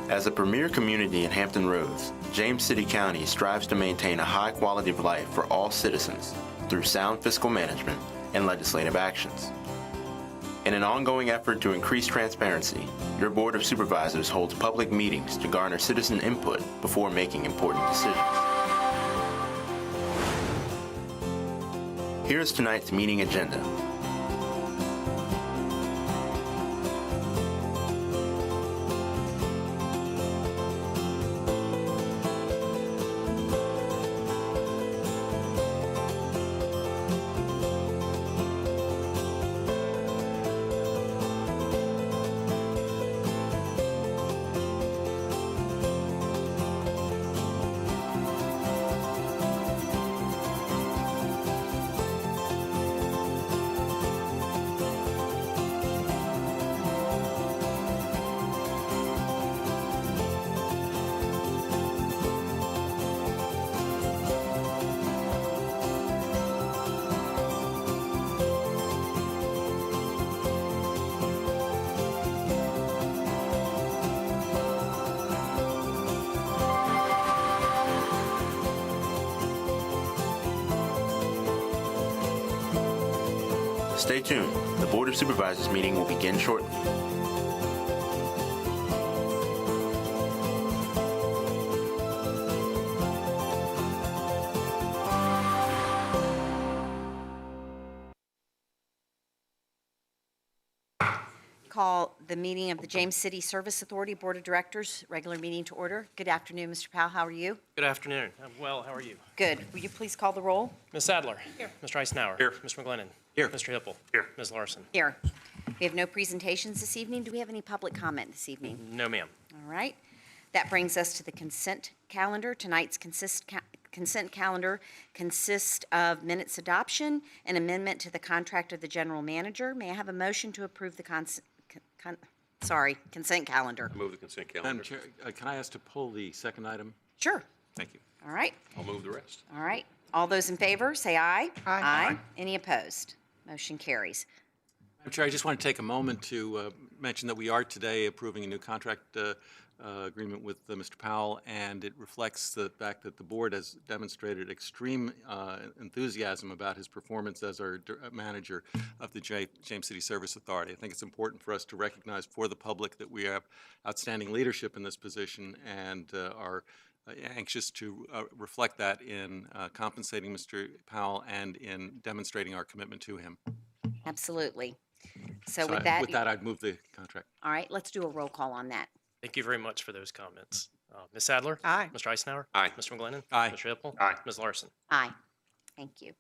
As a premier community in Hampton Roads, James City County strives to maintain a high quality of life for all citizens through sound fiscal management and legislative actions. In an ongoing effort to increase transparency, your Board of Supervisors holds public meetings to garner citizen input before making important decisions. Here's tonight's meeting agenda. Stay tuned. The Board of Supervisors meeting will begin shortly. Call the meeting of the James City Service Authority Board of Directors, regular meeting to order. Good afternoon, Mr. Powell. How are you? Good afternoon. I'm well. How are you? Good. Will you please call the roll? Ms. Sadler. Here. Mr. Eisenhower. Here. Mr. McGlennon. Here. Mr. Hippel. Here. Ms. Larson. Here. We have no presentations this evening. Do we have any public comment this evening? No, ma'am. All right. That brings us to the consent calendar. Tonight's consent calendar consists of minutes adoption and amendment to the contract of the general manager. May I have a motion to approve the consent calendar? Move the consent Madam calendar. Chair, can I ask to pull the second item? Sure. Thank you. All right. I'll move the rest. All right. All those in favor, say aye. Aye. Aye. Any opposed? Motion carries. Madam Chair, I just want to take a moment to mention that we are today approving a new contract agreement with Mr. Powell, and it reflects the fact that the board has demonstrated extreme enthusiasm about his performance as our manager of the James City Service Authority. I think it's important for us to recognize for the public that we have outstanding leadership in this position and are anxious to reflect that in compensating Mr. Powell and in demonstrating our commitment to him. Absolutely. So with that, I'd move the contract. all right, let's do a roll call on that. Thank you very much for those comments. Ms. Sadler. Aye. Mr. Eisenhower. Aye. Mr. McGlennon. Aye. Mr. Hippel. Aye. Ms. Larson. Aye. Thank you.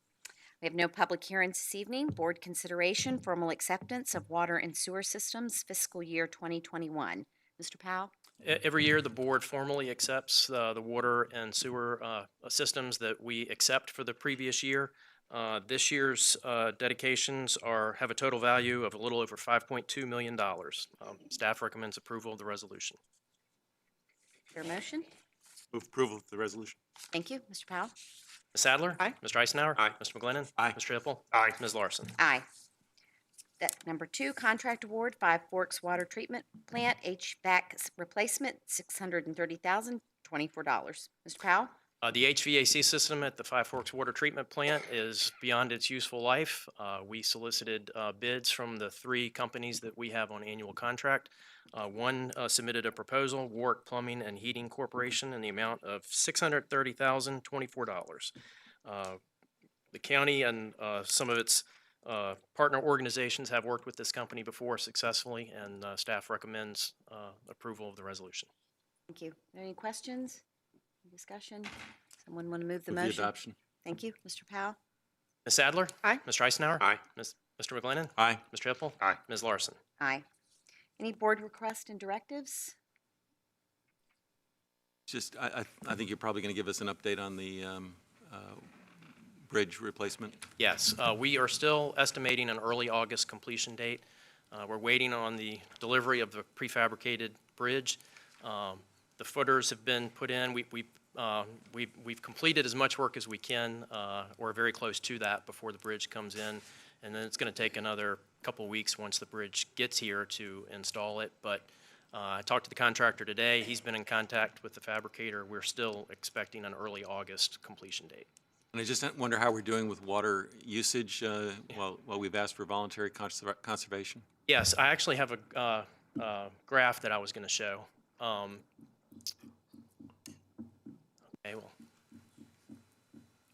We have no public hearings this evening. Board consideration, formal acceptance of water and sewer systems fiscal year 2021. Mr. Powell? Every year, the board formally accepts the water and sewer systems that we accept for the previous year. This year's dedications have a total value of a little over $5.2 million. Staff recommends approval of the resolution. Is there a motion? Move approval of the resolution. Thank you. Mr. Powell? Ms. Sadler. Aye. Mr. Eisenhower. Aye. Mr. McGlennon. Aye. Mr. Hippel. Aye. Ms. Larson. Aye. That number 2, contract award, Five Forks Water Treatment Plant, HVAC replacement, $630,024. Mr. Powell? The HVAC system at the Five Forks Water Treatment Plant is beyond its useful life. We solicited bids from the 3 companies that we have on annual contract. One submitted a proposal, Warwick Plumbing and Heating Corporation, in the amount of $630,024. The county and some of its partner organizations have worked with this company before successfully, and staff recommends approval of the resolution. Thank you. Any questions? Discussion? Someone want to move the Move motion? the adoption. Thank you. Mr. Powell? Ms. Sadler? Aye. Mr. Eisenhower? Aye. Mr. McGlennon? Aye. Mr. Hippel? Aye. Ms. Larson? Aye. Any board requests and directives? Just, I think you're probably going to give us an update on the bridge replacement. Yes, we are still estimating an early August completion date. We're waiting on the delivery of the prefabricated bridge. The footers have been put in. We've completed as much work as we can. We're very close to that before the bridge comes in, and then it's going to take another couple weeks once the bridge gets here to install it. But I talked to the contractor today. He's been in contact with the fabricator. We're still expecting an early August completion date. And I just wonder how we're doing with water usage while we've asked for voluntary conservation. Yes, I actually have a graph that I was going to show. Okay, well,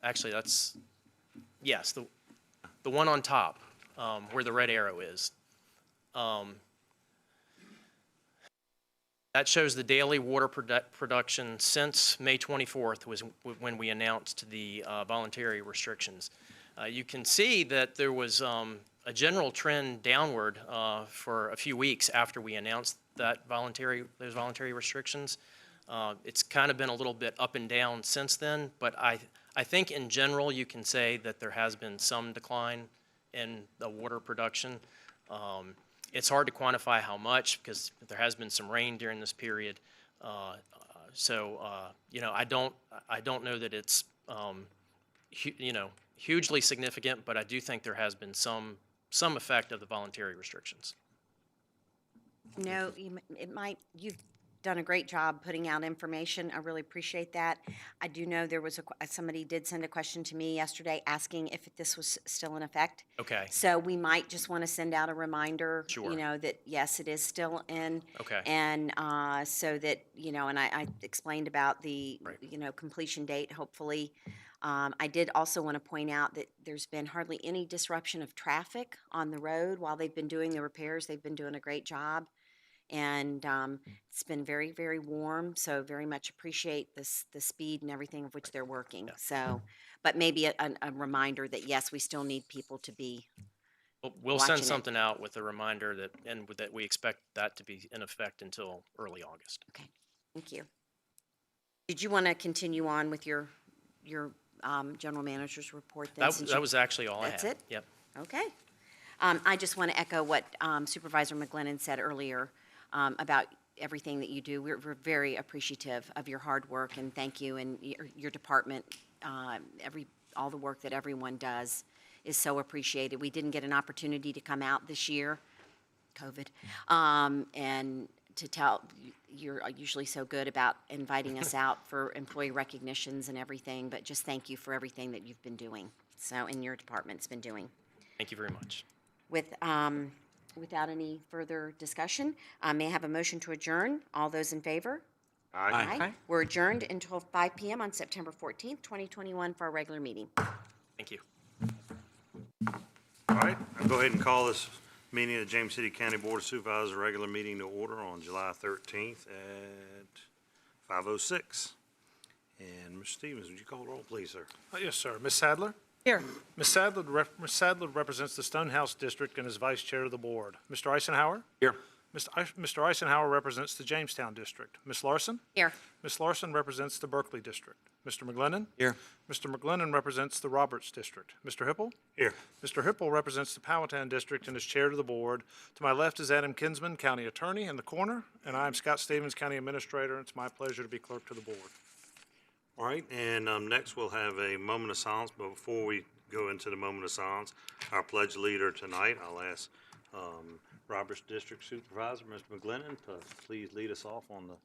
actually, that's, yes, the one on top, where the red arrow is. That shows the daily water production since May 24th was when we announced the voluntary restrictions. You can see that there was a general trend downward for a few weeks after we announced that those voluntary restrictions. It's kind of been a little bit up and down since then, but I think in general you can say that there has been some decline in the water production. It's hard to quantify how much because there has been some rain during this period. You know, I don't know that it's hugely significant, but I do think there has been some effect of the voluntary restrictions. No, you've done a great job putting out information. I really appreciate that. I do know there was somebody did send a question to me yesterday asking if this was still in effect. Okay. So we might just want to send out a reminder, Sure. you know, that yes, it is still in. Okay. And so that, you know, and I explained about the, Right. you know, completion date, hopefully. I did also want to point out that there's been hardly any disruption of traffic on the road while they've been doing the repairs. They've been doing a great job. And it's been very, very warm, so very much appreciate the speed and everything of which they're working. Yeah. So, but maybe a reminder that yes, we still need people to be. We'll watching send it. something out with a reminder that we expect that to be in effect until early August. Okay, thank you. Did you want to continue on with your general manager's report? Then, That was actually all I had. That's it? Yep. Okay. I just want to echo what Supervisor McGlennon said earlier about everything that you do. We're very appreciative of your hard work, and thank you, and your department. All the work that everyone does is so appreciated. We didn't get an opportunity to come out this year, COVID, and to tell, you're usually so good about inviting us out for employee recognitions and everything, but just thank you for everything that you've been doing, so, and your department's been doing. Thank you very much. Without any further discussion, may I have a motion to adjourn? All those in favor? Aye. We're adjourned until 5 p.m. on September 14th, 2021 for our regular meeting. Thank you. All right, I'll go ahead and call this meeting of the James City County Board of Supervisors regular meeting to order on July 13th at 5:06. And Mr. Stevens, would you call the roll, please, sir? Yes, sir. Ms. Sadler? Here. Ms. Sadler represents the Stonehouse District and is vice chair of the board. Mr. Eisenhower? Here. Mr. Eisenhower represents the Jamestown District. Ms. Larson? Here. Ms. Larson represents the Berkeley District. Mr. McGlennon? Here. Mr. McGlennon represents the Roberts District. Mr. Hipple? Here. Mr. Hipple represents the Powhatan District and is chair of the board. To my left is Adam Kinsman, County Attorney, in the corner, and I am Scott Stevens, County Administrator. It's my pleasure to be clerk to the board. All right, and next we'll have a moment of silence, but before we go into the moment of silence, our pledge leader tonight, I'll ask Roberts District Supervisor, Mr. McGlennon, to please lead us off on the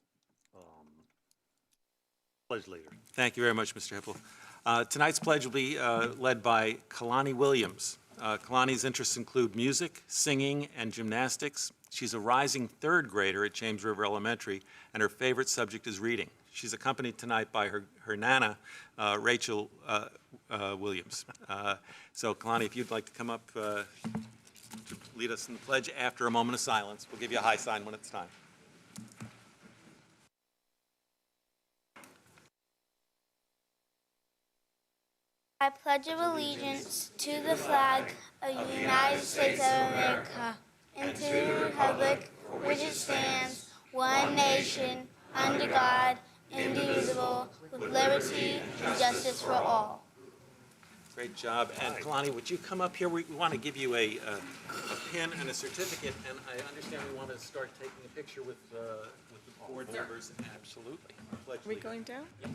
pledge leader. Thank you very much, Mr. Hipple. Tonight's pledge will be led by Kalani Williams. Kalani's interests include music, singing, and gymnastics. She's a rising third grader at James River Elementary, and her favorite subject is reading. She's accompanied tonight by her nana, Rachel Williams. So, Kalani, if you'd like to come up to lead us in the pledge after a moment of silence, we'll give you a high sign when it's time. I pledge allegiance to the flag of the United States of America and to the republic for which it stands, one nation, under God, indivisible, with liberty and justice for all. Great job. And Kalani, would you come up here? We want to give you a pin and a certificate, and I understand we want to start taking a picture with the board members. Absolutely. Are we going down? Yeah.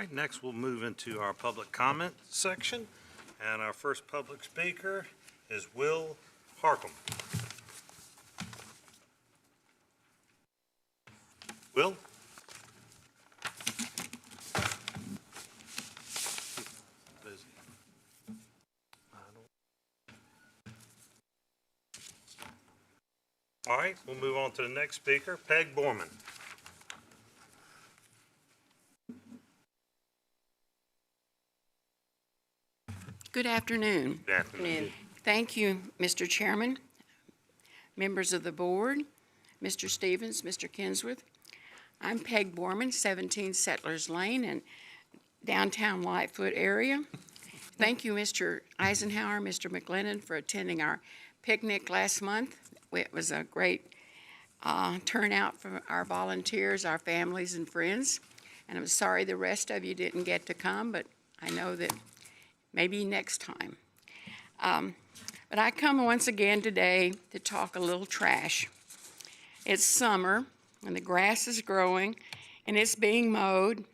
right, next we'll move into our public comment section. And our first public speaker is Will Harcum. Will? All right, we'll move on to the next speaker, Peg Borman. Good afternoon. Good afternoon. Thank you, Mr. Chairman, members of the board, Mr. Stevens, Mr. Kinsworth. I'm Peg Borman, 17 Settlers Lane in downtown Lightfoot area. Thank you, Mr. Eisenhower, Mr. McGlennon, for attending our picnic last month. It was a great turnout for our volunteers, our families and friends. And I'm sorry the rest of you didn't get to come, but I know that maybe next time. But I come once again today to talk a little trash. It's summer and the grass is growing and it's being mowed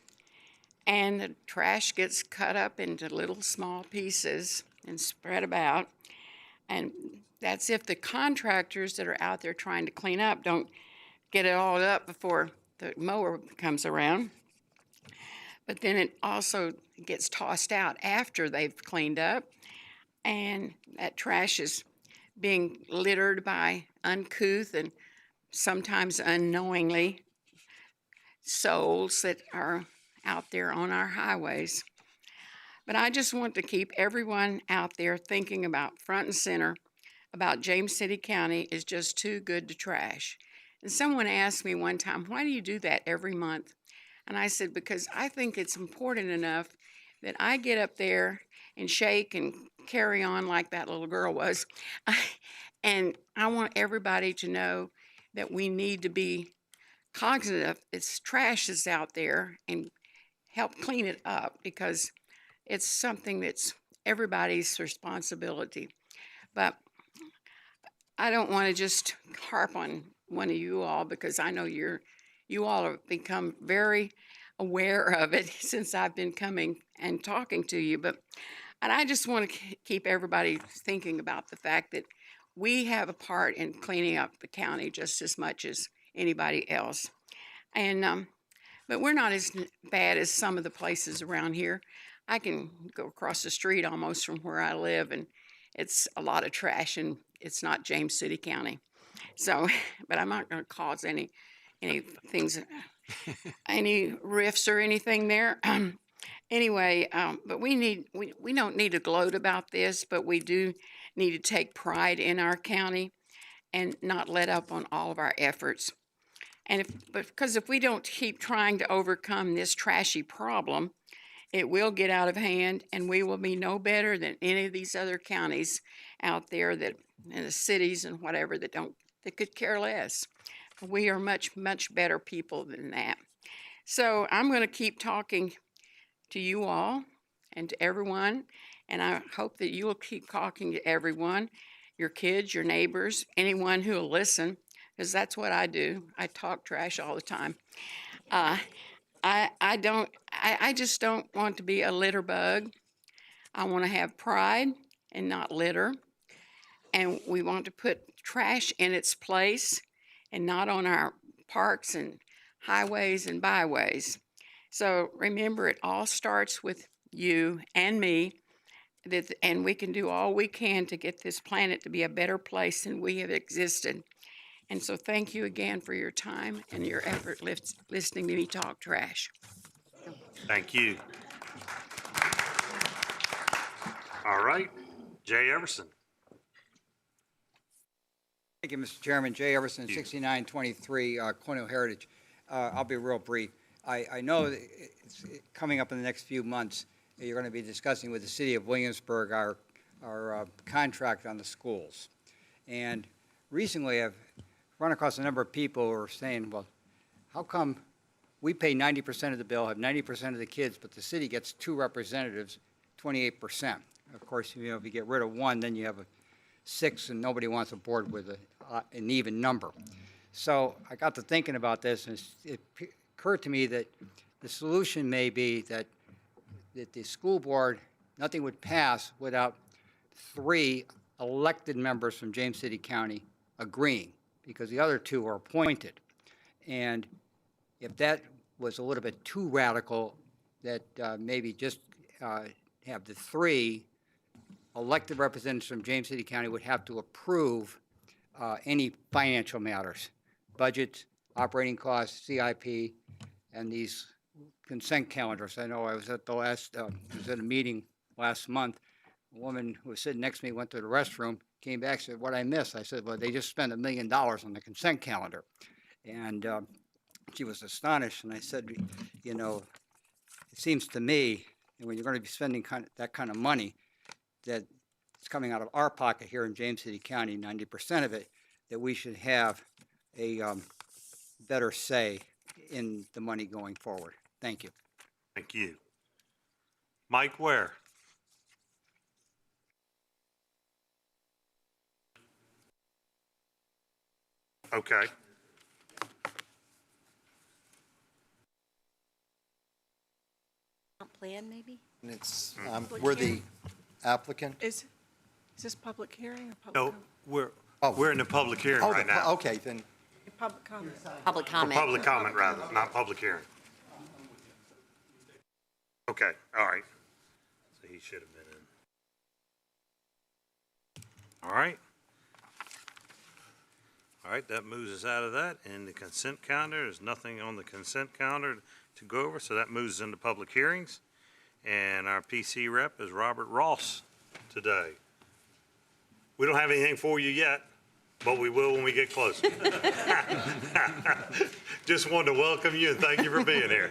and the trash gets cut up into little small pieces and spread about. And that's if the contractors that are out there trying to clean up don't get it all up before the mower comes around. But then it also gets tossed out after they've cleaned up, and that trash is being littered by uncouth and sometimes unknowingly souls that are out there on our highways. But I just want to keep everyone out there thinking about front and center about James City County is just too good to trash. And someone asked me one time, why do you do that every month? And I said, because I think it's important enough that I get up there and shake and carry on like that little girl was. And I want everybody to know that we need to be cognizant of its trash is out there and help clean it up, because it's something that's everybody's responsibility. But I don't want to just harp on one of you all, because I know you all have become very aware of it since I've been coming and talking to you. And I just want to keep everybody thinking about the fact that we have a part in cleaning up the county just as much as anybody else. And but we're not as bad as some of the places around here. I can go across the street almost from where I live, and it's a lot of trash, and it's not James City County. So, but I'm not going to cause any things, any rifts or anything there. Anyway, but we don't need to gloat about this, but we do need to take pride in our county and not let up on all of our efforts. And because if we don't keep trying to overcome this trashy problem, it will get out of hand, and we will be no better than any of these other counties out there that, in the cities and whatever, that could care less. We are much, much better people than that. So I'm going to keep talking to you all and to everyone, and I hope that you will keep talking to everyone, your kids, your neighbors, anyone who will listen, because that's what I do. I talk trash all the time. I just don't want to be a litter bug. I want to have pride and not litter. And we want to put trash in its place and not on our parks and highways and byways. So remember, it all starts with you and me, and we can do all we can to get this planet to be a better place than we have existed. And so thank you again for your time and your effort listening to me talk trash. Thank you. All right, Jay Everson. Thank you, Mr. Chairman. Jay Everson, 6923 Cornell Heritage. I'll be real brief. I know that it's coming up in the next few months, you're going to be discussing with the city of Williamsburg our contract on the schools. And recently I've run across a number of people who are saying, well, how come we pay 90% of the bill, have 90% of the kids, but the city gets 2 representatives, 28%. Of course, if you get rid of 1, then you have 6, and nobody wants a board with an even number. So I got to thinking about this, and it occurred to me that the solution may be that that the school board, nothing would pass without 3 elected members from James City County agreeing, because the other 2 are appointed. And if that was a little bit too radical, that maybe just have the 3 elected representatives from James City County would have to approve any financial matters, budgets, operating costs, CIP, and these consent calendars. I know I was at was at a meeting last month. A woman who was sitting next to me went to the restroom, came back, said, "What I missed?" I said, "Well, they just spent $1 million on the consent calendar." And she was astonished, and I said, "You know, it seems to me that when you're going to be spending that kind of money, that it's coming out of our pocket here in James City County, 90% of it, that we should have a better say in the money going forward." Thank you. Thank you. Mike Ware. Okay. Plan, maybe? And it's, we're the applicant? Is this public hearing or public No, comment? we're in the public hearing Oh, right now. okay, then, Public comment. Public Or comment. public comment, rather, not public hearing. Okay, all right. So he should have been in. All right. All right, that moves us out of that. And the consent calendar, there's nothing on the consent calendar to go over, so that moves us into public hearings. And our PC rep is Robert Ross today. We don't have anything for you yet, but we will when we get closer. Just wanted to welcome you and thank you for being here.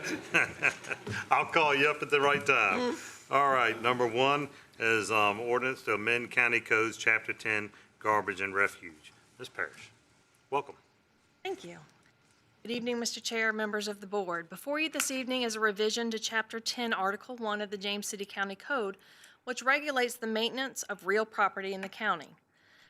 I'll call you up at the right time. All right, number 1 is ordinance to amend County Codes, Chapter 10, Garbage and Refuge. Ms. Parrish, welcome. Thank you. Good evening, Mr. Chair, members of the board. Before you this evening is a revision to Chapter 10, Article 1 of the James City County Code, which regulates the maintenance of real property in the county.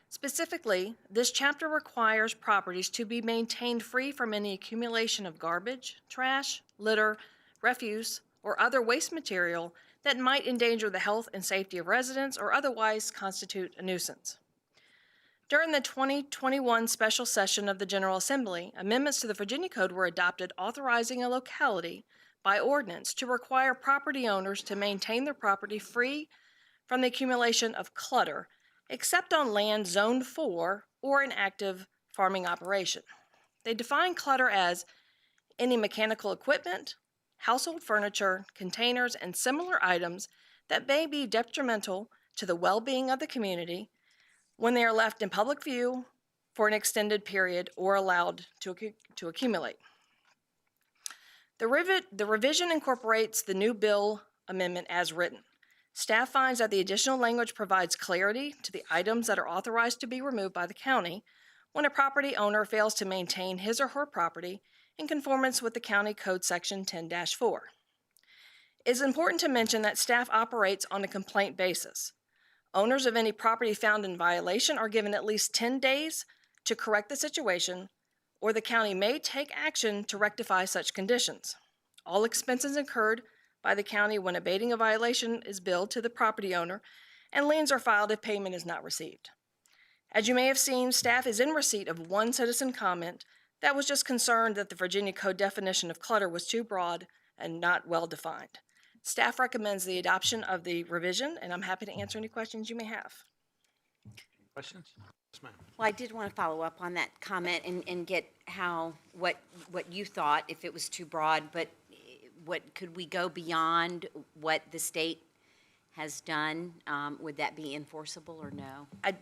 Specifically, this chapter requires properties to be maintained free from any accumulation of garbage, trash, litter, refuse, or other waste material that might endanger the health and safety of residents or otherwise constitute a nuisance. During the 2021 special session of the General Assembly, amendments to the Virginia Code were adopted authorizing a locality by ordinance to require property owners to maintain their property free from the accumulation of clutter, except on land zoned for or an active farming operation. They define clutter as any mechanical equipment, household furniture, containers, and similar items that may be detrimental to the well-being of the community when they are left in public view for an extended period or allowed to accumulate. The revision incorporates the new bill amendment as written. Staff finds that the additional language provides clarity to the items that are authorized to be removed by the county when a property owner fails to maintain his or her property in conformance with the County Code Section 10-4. It is important to mention that staff operates on a complaint basis. Owners of any property found in violation are given at least 10 days to correct the situation, or the county may take action to rectify such conditions. All expenses incurred by the county when abating a violation is billed to the property owner, and liens are filed if payment is not received. As you may have seen, staff is in receipt of one citizen comment that was just concerned that the Virginia Code definition of clutter was too broad and not well defined. Staff recommends the adoption of the revision, and I'm happy to answer any questions you may have. Questions? Yes, ma'am. Well, I did want to follow up on that comment and get what you thought, if it was too broad, but could we go beyond what the state has done? Would that be enforceable or no? I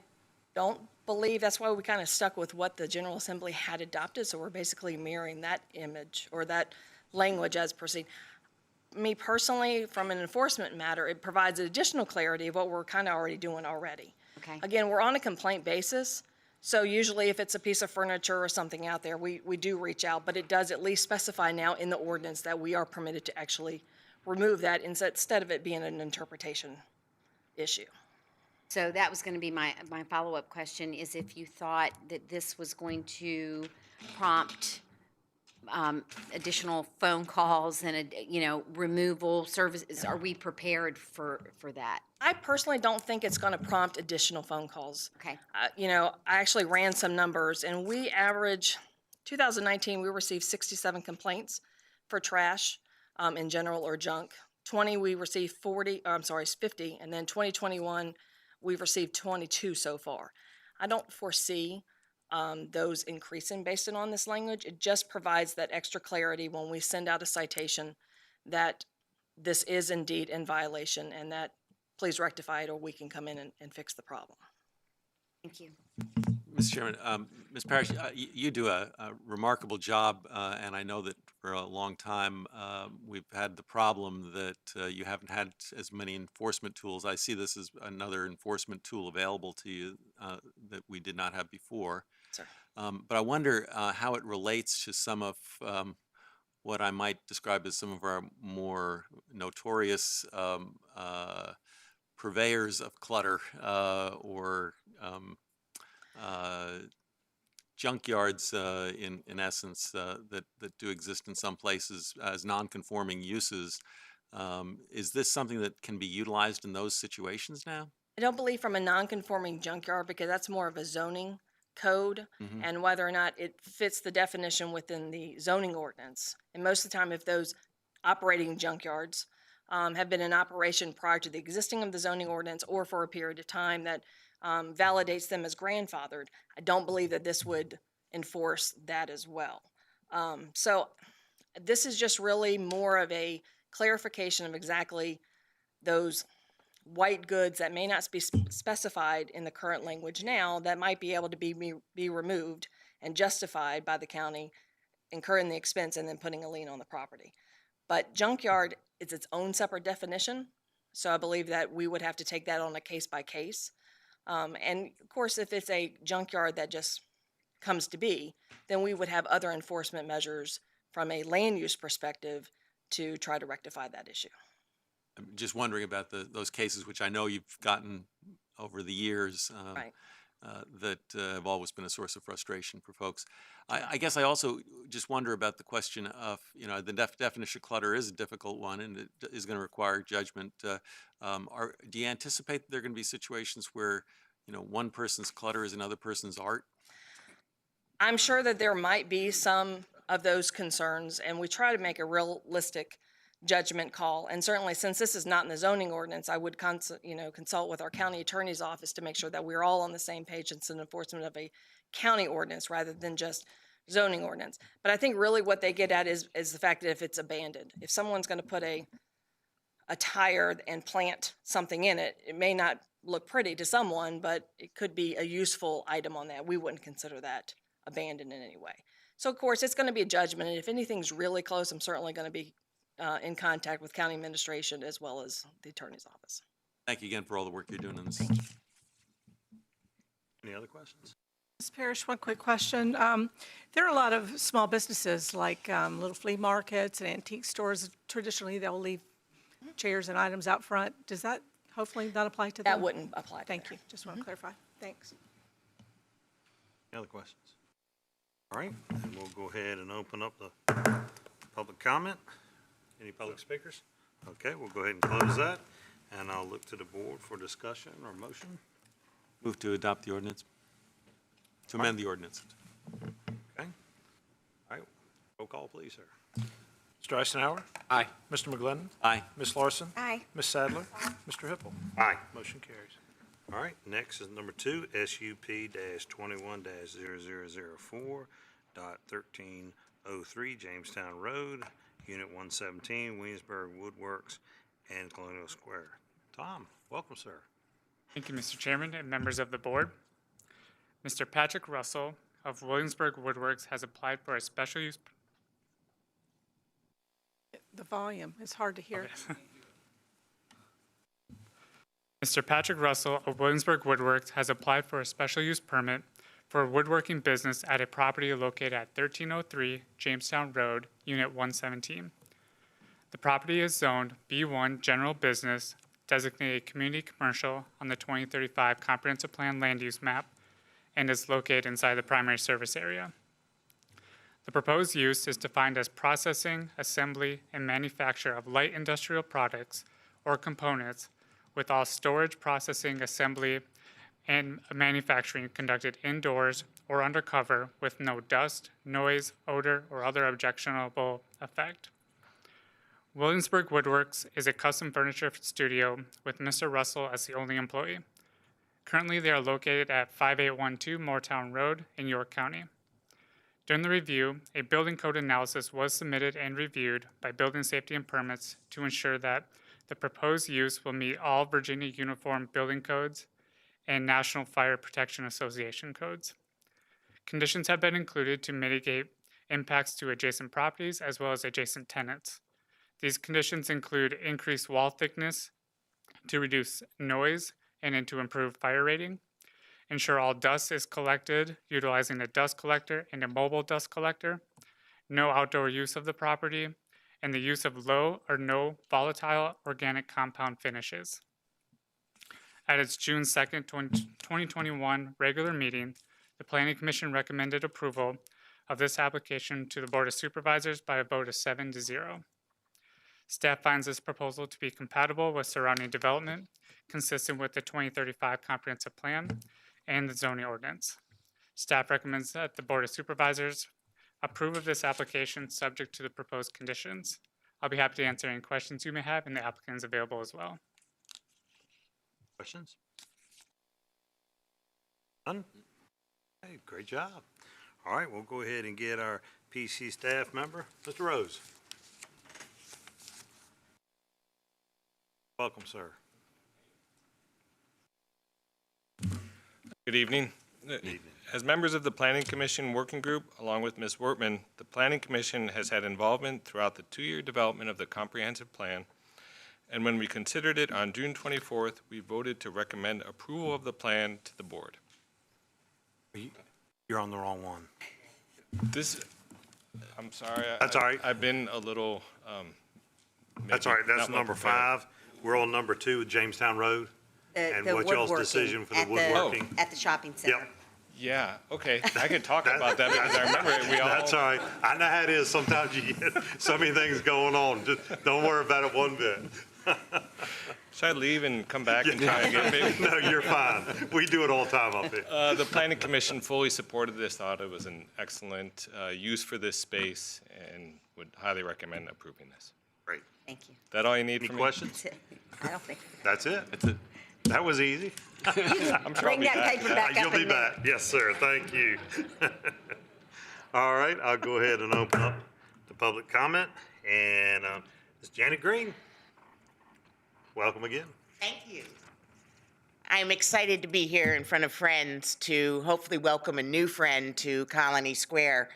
don't believe, that's why we kind of stuck with what the General Assembly had adopted, so we're basically mirroring that image or that language as proceed. Me personally, from an enforcement matter, it provides additional clarity of what we're kind of already doing already. Okay. Again, we're on a complaint basis, so usually if it's a piece of furniture or something out there, we do reach out, but it does at least specify now in the ordinance that we are permitted to actually remove that instead of it being an interpretation issue. So that was going to be my follow-up question, is if you thought that this was going to prompt additional phone calls and, removal services? Are we prepared for that? I personally don't think it's going to prompt additional phone calls. Okay. I actually ran some numbers, and we average, 2019, we received 67 complaints for trash in general or junk. 20, we received 50, and then 2021, we've received 22 so far. I don't foresee those increasing based on this language. It just provides that extra clarity when we send out a citation that this is indeed in violation and that please rectify it or we can come in and fix the problem. Thank you. Mr. Chairman, Ms. Parrish, you do a remarkable job, and I know that for a long time we've had the problem that you haven't had as many enforcement tools. I see this as another enforcement tool available to you that we did not have before. Sir. But I wonder how it relates to some of what I might describe as some of our more notorious purveyors of clutter or junkyards, in essence, that do exist in some places as non-conforming uses. Is this something that can be utilized in those situations now? I don't believe from a non-conforming junkyard because that's more of a zoning code and whether or not it fits the definition within the zoning ordinance. And most of the time, if those operating junkyards have been in operation prior to the existing of the zoning ordinance or for a period of time that validates them as grandfathered, I don't believe that this would enforce that as well. So this is just really more of a clarification of exactly those white goods that may not be specified in the current language now that might be able to be removed and justified by the county incurring the expense and then putting a lien on the property. But junkyard is its own separate definition, so I believe that we would have to take that on a case by case. And of course, if it's a junkyard that just comes to be, then we would have other enforcement measures from a land use perspective to try to rectify that issue. I'm just wondering about those cases, which I know you've gotten over the years, Right. that have always been a source of frustration for folks. I guess I also just wonder about the question of, the definition of clutter is a difficult one, and it is going to require judgment. Do you anticipate that there are going to be situations where, one person's clutter is another person's art? I'm sure that there might be some of those concerns, and we try to make a realistic judgment call. And certainly, since this is not in the zoning ordinance, I would consult with our county attorney's office to make sure that we're all on the same page. It's an enforcement of a county ordinance rather than just zoning ordinance. But I think really what they get at is the fact that if it's abandoned, if someone's going to put a tire and plant something in it, it may not look pretty to someone, but it could be a useful item on that. We wouldn't consider that abandoned in any way. So of course, it's going to be a judgment, and if anything's really close, I'm certainly going to be in contact with county administration as well as the attorney's office. Thank you again for all the work you're doing on this. Any other questions? Ms. Parrish, one quick question. There are a lot of small businesses like little flea markets and antique stores. Traditionally, they'll leave chairs and items out front. Does that hopefully not apply to them? That wouldn't apply to Thank there. you. Just want to clarify. Thanks. Any other questions? All right, and we'll go ahead and open up the public comment. Any public speakers? Okay, we'll go ahead and close that, and I'll look to the board for discussion or motion. Move to adopt the ordinance, to amend the ordinance. Okay. All right, roll call, please, sir. Mr. Eisenhower? Aye. Mr. McGlinnan? Aye. Ms. Larson? Aye. Ms. Sadler? Mr. Hippel? Aye. Motion carries. All right, next is number 2, SUP-21-0004.1303 Jamestown Road, Unit 117, Williamsburg Woodworks, and Colonial Square. Tom, welcome, sir. Thank you, Mr. Chairman and members of the board. Mr. Patrick Russell of Williamsburg Woodworks has applied for a special use. The volume is hard to hear. Okay. Mr. Patrick Russell of Williamsburg Woodworks has applied for a special use permit for a woodworking business at a property located at 1303 Jamestown Road, Unit 117. The property is zoned B1 General Business, designated Community Commercial on the 2035 Comprehensive Plan Land Use Map, and is located inside the primary service area. The proposed use is defined as processing, assembly, and manufacture of light industrial products or components with all storage, processing, assembly, and manufacturing conducted indoors or under cover with no dust, noise, odor, or other objectionable effect. Williamsburg Woodworks is a custom furniture studio with Mr. Russell as the only employee. Currently, they are located at 5812 Moortown Road in York County. During the review, a building code analysis was submitted and reviewed by Building Safety and Permits to ensure that the proposed use will meet all Virginia Uniform Building Codes and National Fire Protection Association codes. Conditions have been included to mitigate impacts to adjacent properties as well as adjacent tenants. These conditions include increased wall thickness to reduce noise and to improve fire rating, ensure all dust is collected utilizing a dust collector and a mobile dust collector, no outdoor use of the property, and the use of low or no volatile organic compound finishes. At its June 2nd, 2021 regular meeting, the Planning Commission recommended approval of this application to the Board of Supervisors by a vote of 7-0. Staff finds this proposal to be compatible with surrounding development, consistent with the 2035 Comprehensive Plan and the zoning ordinance. Staff recommends that the Board of Supervisors approve of this application subject to the proposed conditions. I'll be happy to answer any questions you may have, and the applicant is available as well. Questions? None? Hey, great job. All right, we'll go ahead and get our PC staff member, Mr. Rose. Welcome, sir. Good evening. As members of the Planning Commission Working Group, along with Ms. Wortman, the Planning Commission has had involvement throughout the 2-year development of the comprehensive plan. And when we considered it on June 24th, we voted to recommend approval of the plan to the board. You're on the wrong one. I'm sorry. That's all right. I've been a little, That's all right, that's not well number prepared. 5. We're on number 2 with Jamestown Road. And The what's y'all's woodworking decision for the at woodworking? At the shopping center. Yep, Yeah, okay, I could talk about that because I remember we all. that's all right. I know how it is. Sometimes you get so many things going on. Just don't worry about it one bit. Should I leave and come back and try again, maybe? No, you're fine. We do it all the time up here. The Planning Commission fully supported this, thought it was an excellent use for this space, and would highly recommend approving this. Great. Thank you. That all you need Any from me? questions? I don't think. That's it. That was easy. I'm sure I'll Bring be that back. paper back You'll up be in there. back. Yes, sir. Thank you. All right, I'll go ahead and open up the public comment. And Ms. Janet Green, welcome again. Thank you. I'm excited to be here in front of friends to hopefully welcome a new friend to Colony Square.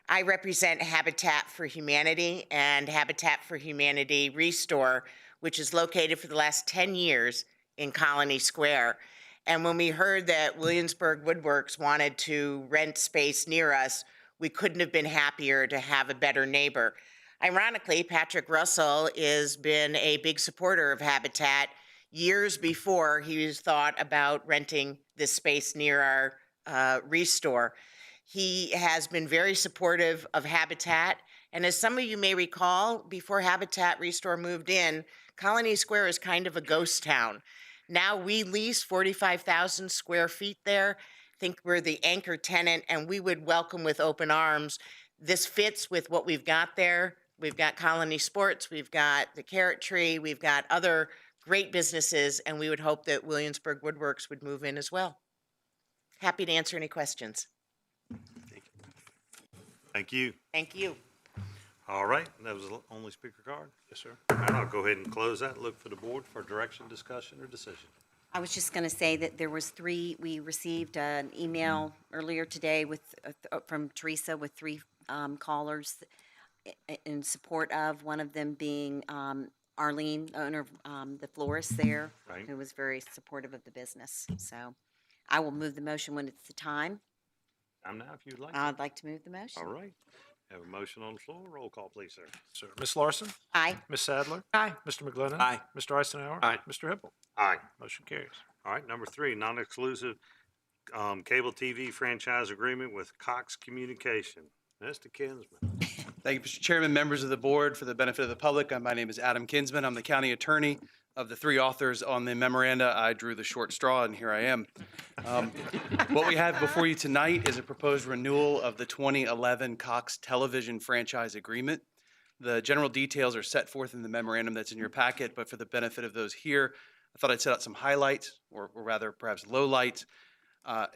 I represent Habitat for Humanity and Habitat for Humanity Restore, which is located for the last 10 years in Colony Square. And when we heard that Williamsburg Woodworks wanted to rent space near us, we couldn't have been happier to have a better neighbor. Ironically, Patrick Russell has been a big supporter of Habitat years before he thought about renting this space near our Restore. He has been very supportive of Habitat. And as some of you may recall, before Habitat Restore moved in, Colony Square is kind of a ghost town. Now we lease 45,000 square feet there. I think we're the anchor tenant, and we would welcome with open arms. This fits with what we've got there. We've got Colony Sports, we've got the Carrot Tree, we've got other great businesses, and we would hope that Williamsburg Woodworks would move in as well. Happy to answer any questions. Thank you. Thank you. All right, that was the only speaker card? Yes, sir. All right, I'll go ahead and close that. Look for the board for direction, discussion, or decision. I was just going to say that there was we received an email earlier today from Teresa with 3 callers in support of, one of them being Arlene, the owner of the florist there, Right. who was very supportive of the business. So I will move the motion when it's the time. Time now if you'd like. I'd like to move the motion. All right. Have a motion on the floor. Roll call, please, sir. Sir, Ms. Larson? Aye. Ms. Sadler? Aye. Mr. McGlinnan? Aye. Mr. Eisenhower? Aye. Mr. Hippel? Aye. Motion carries. All right, number 3, non-exclusive cable TV franchise agreement with Cox Communication. Mr. Kinsman. Thank you, Mr. Chairman, members of the board. For the benefit of the public, my name is Adam Kinsman. I'm the county attorney. Of the three authors on the memoranda, I drew the short straw, and here I am. What we have before you tonight is a proposed renewal of the 2011 Cox Television franchise agreement. The general details are set forth in the memorandum that's in your packet, but for the benefit of those here, I thought I'd set out some highlights, or rather perhaps lowlights.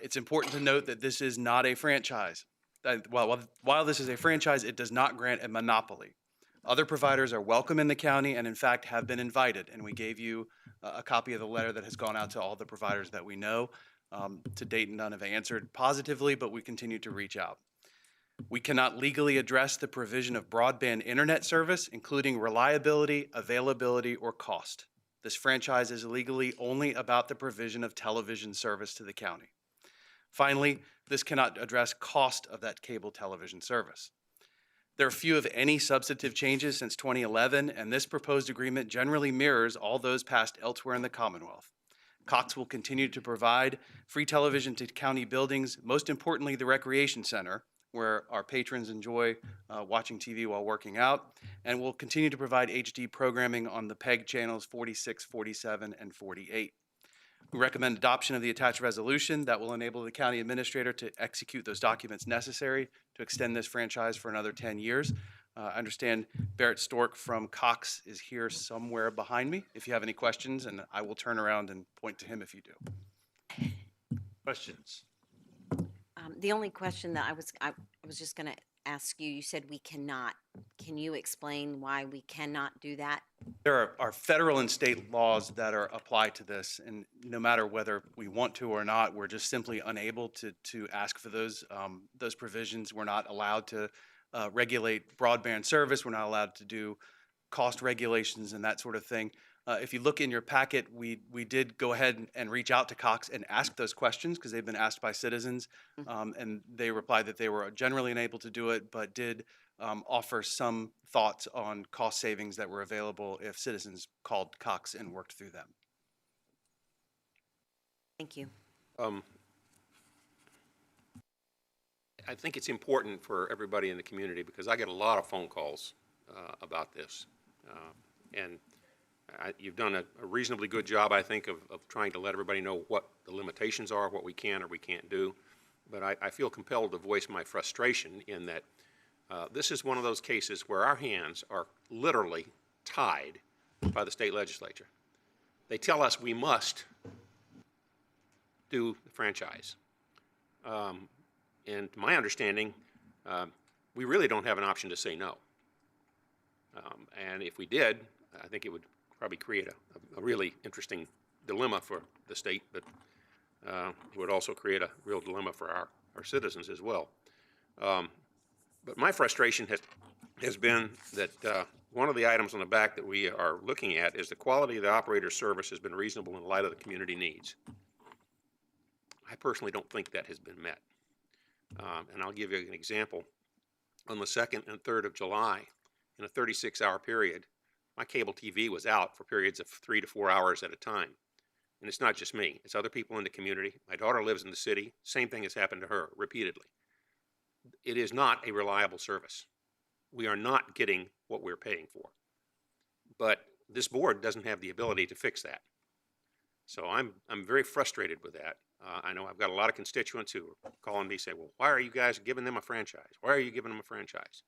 It's important to note that this is not a franchise. While this is a franchise, it does not grant a monopoly. Other providers are welcome in the county and in fact have been invited, and we gave you a copy of the letter that has gone out to all the providers that we know. To date, none have answered positively, but we continue to reach out. We cannot legally address the provision of broadband internet service, including reliability, availability, or cost. This franchise is legally only about the provision of television service to the county. Finally, this cannot address cost of that cable television service. There are few of any substantive changes since 2011, and this proposed agreement generally mirrors all those passed elsewhere in the Commonwealth. Cox will continue to provide free television to county buildings, most importantly the recreation center, where our patrons enjoy watching TV while working out, and will continue to provide HD programming on the PEG channels 46, 47, and 48. We recommend adoption of the attached resolution that will enable the county administrator to execute those documents necessary to extend this franchise for another 10 years. I understand Barrett Stork from Cox is here somewhere behind me. If you have any questions, and I will turn around and point to him if you do. Questions? The only question that I was just going to ask you, you said we cannot. Can you explain why we cannot do that? There are federal and state laws that are applied to this, and no matter whether we want to or not, we're just simply unable to ask for those provisions. We're not allowed to regulate broadband service. We're not allowed to do cost regulations and that sort of thing. If you look in your packet, we did go ahead and reach out to Cox and ask those questions because they've been asked by citizens, and they replied that they were generally unable to do it, but did offer some thoughts on cost savings that were available if citizens called Cox and worked through them. Thank you. I think it's important for everybody in the community because I get a lot of phone calls about this. And you've done a reasonably good job, I think, of trying to let everybody know what the limitations are, what we can or we can't do. But I feel compelled to voice my frustration in that this is one of those cases where our hands are literally tied by the state legislature. They tell us we must do the franchise. And to my understanding, we really don't have an option to say no. And if we did, I think it would probably create a really interesting dilemma for the state, but it would also create a real dilemma for our citizens as well. But my frustration has been that one of the items on the back that we are looking at is the quality of the operator's service has been reasonable in light of the community needs. I personally don't think that has been met. And I'll give you an example. On the 2nd and 3rd of July, in a 36-hour period, my cable TV was out for periods of 3 to 4 hours at a time. And it's not just me. It's other people in the community. My daughter lives in the city. Same thing has happened to her repeatedly. It is not a reliable service. We are not getting what we're paying for. But this board doesn't have the ability to fix that. So I'm very frustrated with that. I know I've got a lot of constituents who are calling me say, well, why are you guys giving them a franchise? Why are you giving them a franchise?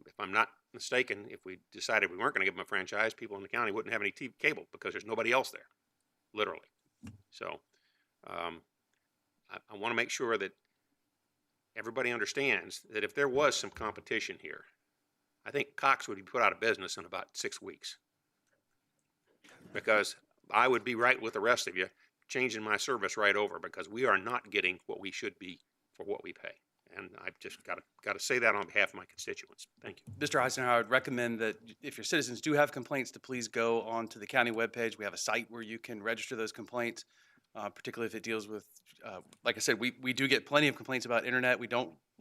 If I'm not mistaken, if we decided we weren't going to give them a franchise, people in the county wouldn't have any cable because there's nobody else there, literally. So I want to make sure that everybody understands that if there was some competition here, I think Cox would be put out of business in about 6 weeks. Because I would be right with the rest of you, changing my service right over because we are not getting what we should be for what we pay. And I've just got to say that on behalf of my constituents. Thank you. Mr. Eisenhower, I would recommend that if your citizens do have complaints to please go onto the county webpage. We have a site where you can register those complaints, particularly if it deals with, like I said, we do get plenty of complaints about internet. We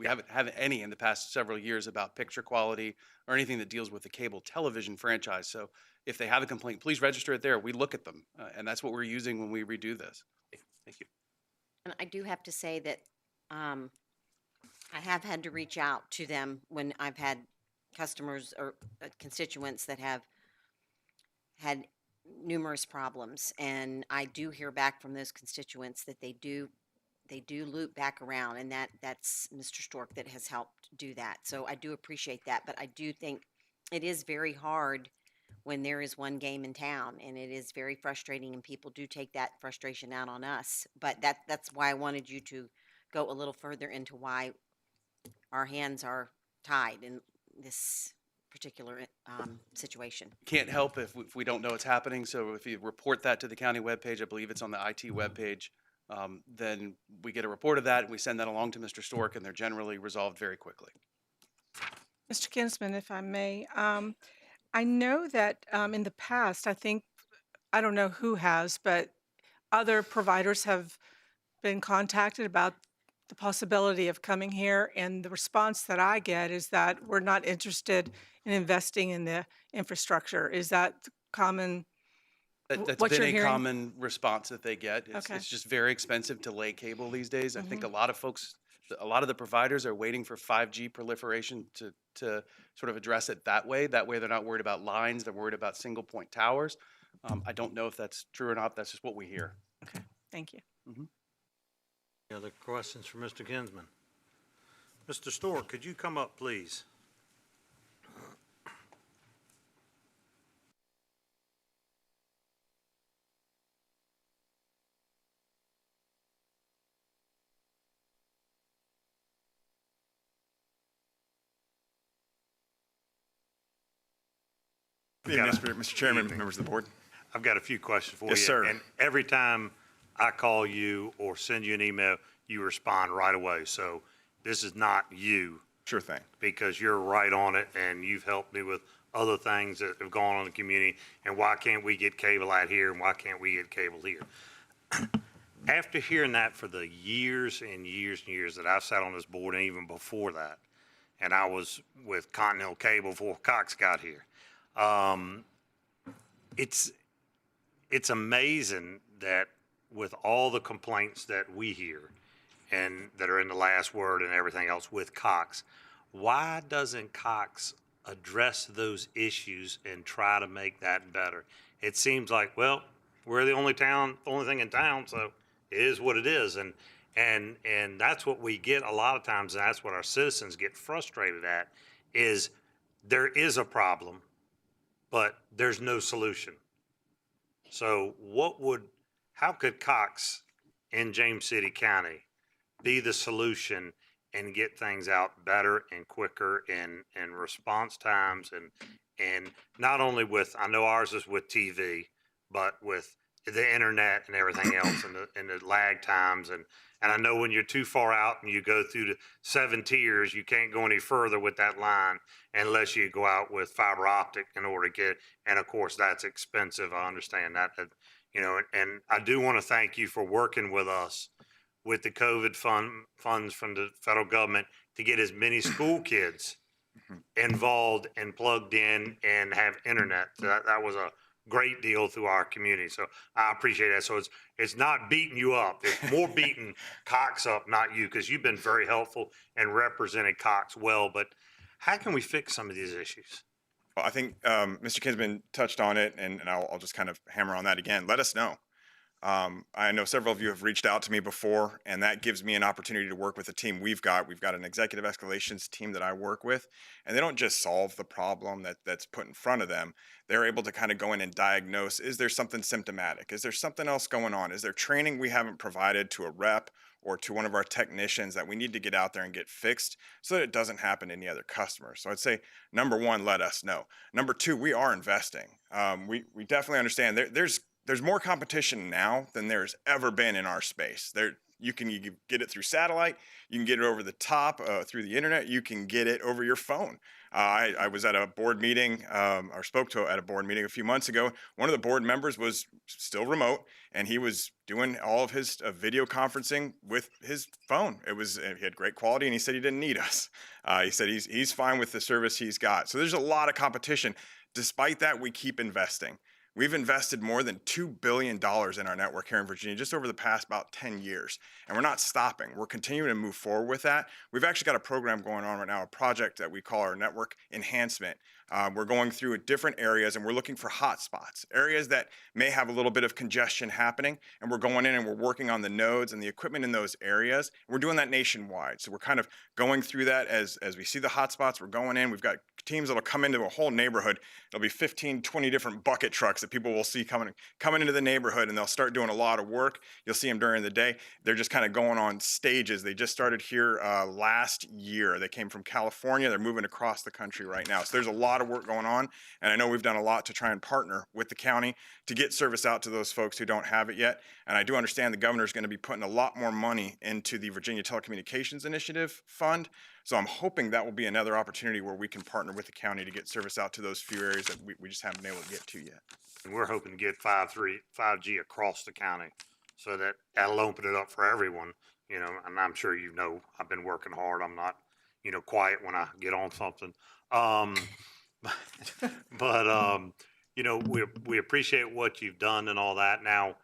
haven't had any in the past several years about picture quality or anything that deals with the cable television franchise. So if they have a complaint, please register it there. We look at them, and that's what we're using when we redo this. Thank you. And I do have to say that I have had to reach out to them when I've had customers or constituents that have had numerous problems. And I do hear back from those constituents that they do loop back around, and that's Mr. Stork that has helped do that. So I do appreciate that, but I do think it is very hard when there is one game in town, and it is very frustrating, and people do take that frustration out on us. But that's why I wanted you to go a little further into why our hands are tied in this particular situation. Can't help if we don't know it's happening. So if you report that to the county webpage, I believe it's on the IT webpage, then we get a report of that and we send that along to Mr. Stork, and they're generally resolved very quickly. Mr. Kinsman, if I may, I know that in the past, I don't know who has, but other providers have been contacted about the possibility of coming here, and the response that I get is that we're not interested in investing in the infrastructure. Is that common? That's what been you're a hearing? common response that they get. Okay. It's just very expensive to lay cable these days. I think a lot of the providers are waiting for 5G proliferation to sort of address it that way. That way they're not worried about lines, they're worried about single point towers. I don't know if that's true or not. That's just what we hear. Okay, thank you. Any other questions for Mr. Kinsman? Mr. Stork, could you come up, please? Mr. Chairman, members of the board. I've got a few questions for you. Yes, sir. And every time I call you or send you an email, you respond right away. So this is not you. Sure thing. Because you're right on it, and you've helped me with other things that have gone on in the community. And why can't we get cable out here, and why can't we get cable here? After hearing that for the years and years and years that I've sat on this board, and even before that, and I was with Continental Cable before Cox got here, it's amazing that with all the complaints that we hear and that are in the last word and everything else with Cox, why doesn't Cox address those issues and try to make that better? It seems like, well, we're the only thing in town, so it is what it is. And that's what we get a lot of times, and that's what our citizens get frustrated at, is there is a problem, but there's no solution. So how could Cox in James City County be the solution and get things out better and quicker and response times and not only with, I know ours is with TV, but with the internet and everything else and the lag times and I know when you're too far out and you go through the 7 tiers, you can't go any further with that line unless you go out with fiber optic in order to get, and of course that's expensive. I understand that, and I do want to thank you for working with us with the COVID funds from the federal government to get as many school kids involved and plugged in and have internet. So that was a great deal through our community. So I appreciate that. So it's not beating you up. It's more beating Cox up, not you, because you've been very helpful and represented Cox well. But how can we fix some of these issues? Well, I think Mr. Kinsman touched on it, and I'll just kind of hammer on that again. Let us know. I know several of you have reached out to me before, and that gives me an opportunity to work with the team we've got. We've got an executive escalations team that I work with, and they don't just solve the problem that's put in front of them. They're able to kind of go in and diagnose, is there something symptomatic? Is there something else going on? Is there training we haven't provided to a rep or to one of our technicians that we need to get out there and get fixed so that it doesn't happen to any other customers? So I'd say, number one, let us know. Number two, we are investing. We definitely understand there's more competition now than there's ever been in our space. You can get it through satellite, you can get it over the top through the internet, you can get it over your phone. I was at a board meeting, or spoke to at a board meeting a few months ago. One of the board members was still remote, and he was doing all of his video conferencing with his phone. He had great quality, and he said he didn't need us. He said he's fine with the service he's got. So there's a lot of competition. Despite that, we keep investing. We've invested more than $2 billion in our network here in Virginia just over the past about 10 years. And we're not stopping. We're continuing to move forward with that. We've actually got a program going on right now, a project that we call our network enhancement. We're going through different areas and we're looking for hot spots, areas that may have a little bit of congestion happening. And we're going in and we're working on the nodes and the equipment in those areas. We're doing that nationwide. So we're kind of going through that as we see the hot spots. We're going in. We've got teams that'll come into a whole neighborhood. There'll be 15, 20 different bucket trucks that people will see coming into the neighborhood, and they'll start doing a lot of work. You'll see them during the day. They're just kind of going on stages. They just started here last year. They came from California. They're moving across the country right now. So there's a lot of work going on, and I know we've done a lot to try and partner with the county to get service out to those folks who don't have it yet. And I do understand the governor's going to be putting a lot more money into the Virginia Telecommunications Initiative Fund. So I'm hoping that will be another opportunity where we can partner with the county to get service out to those few areas that we just haven't been able to get to yet. And we're hoping to get 5G across the county, so that'll open it up for everyone, you know, and I'm sure you know, I've been working hard. I'm not, you know, quiet when I get on something. You know, we appreciate what you've done and all that. Now,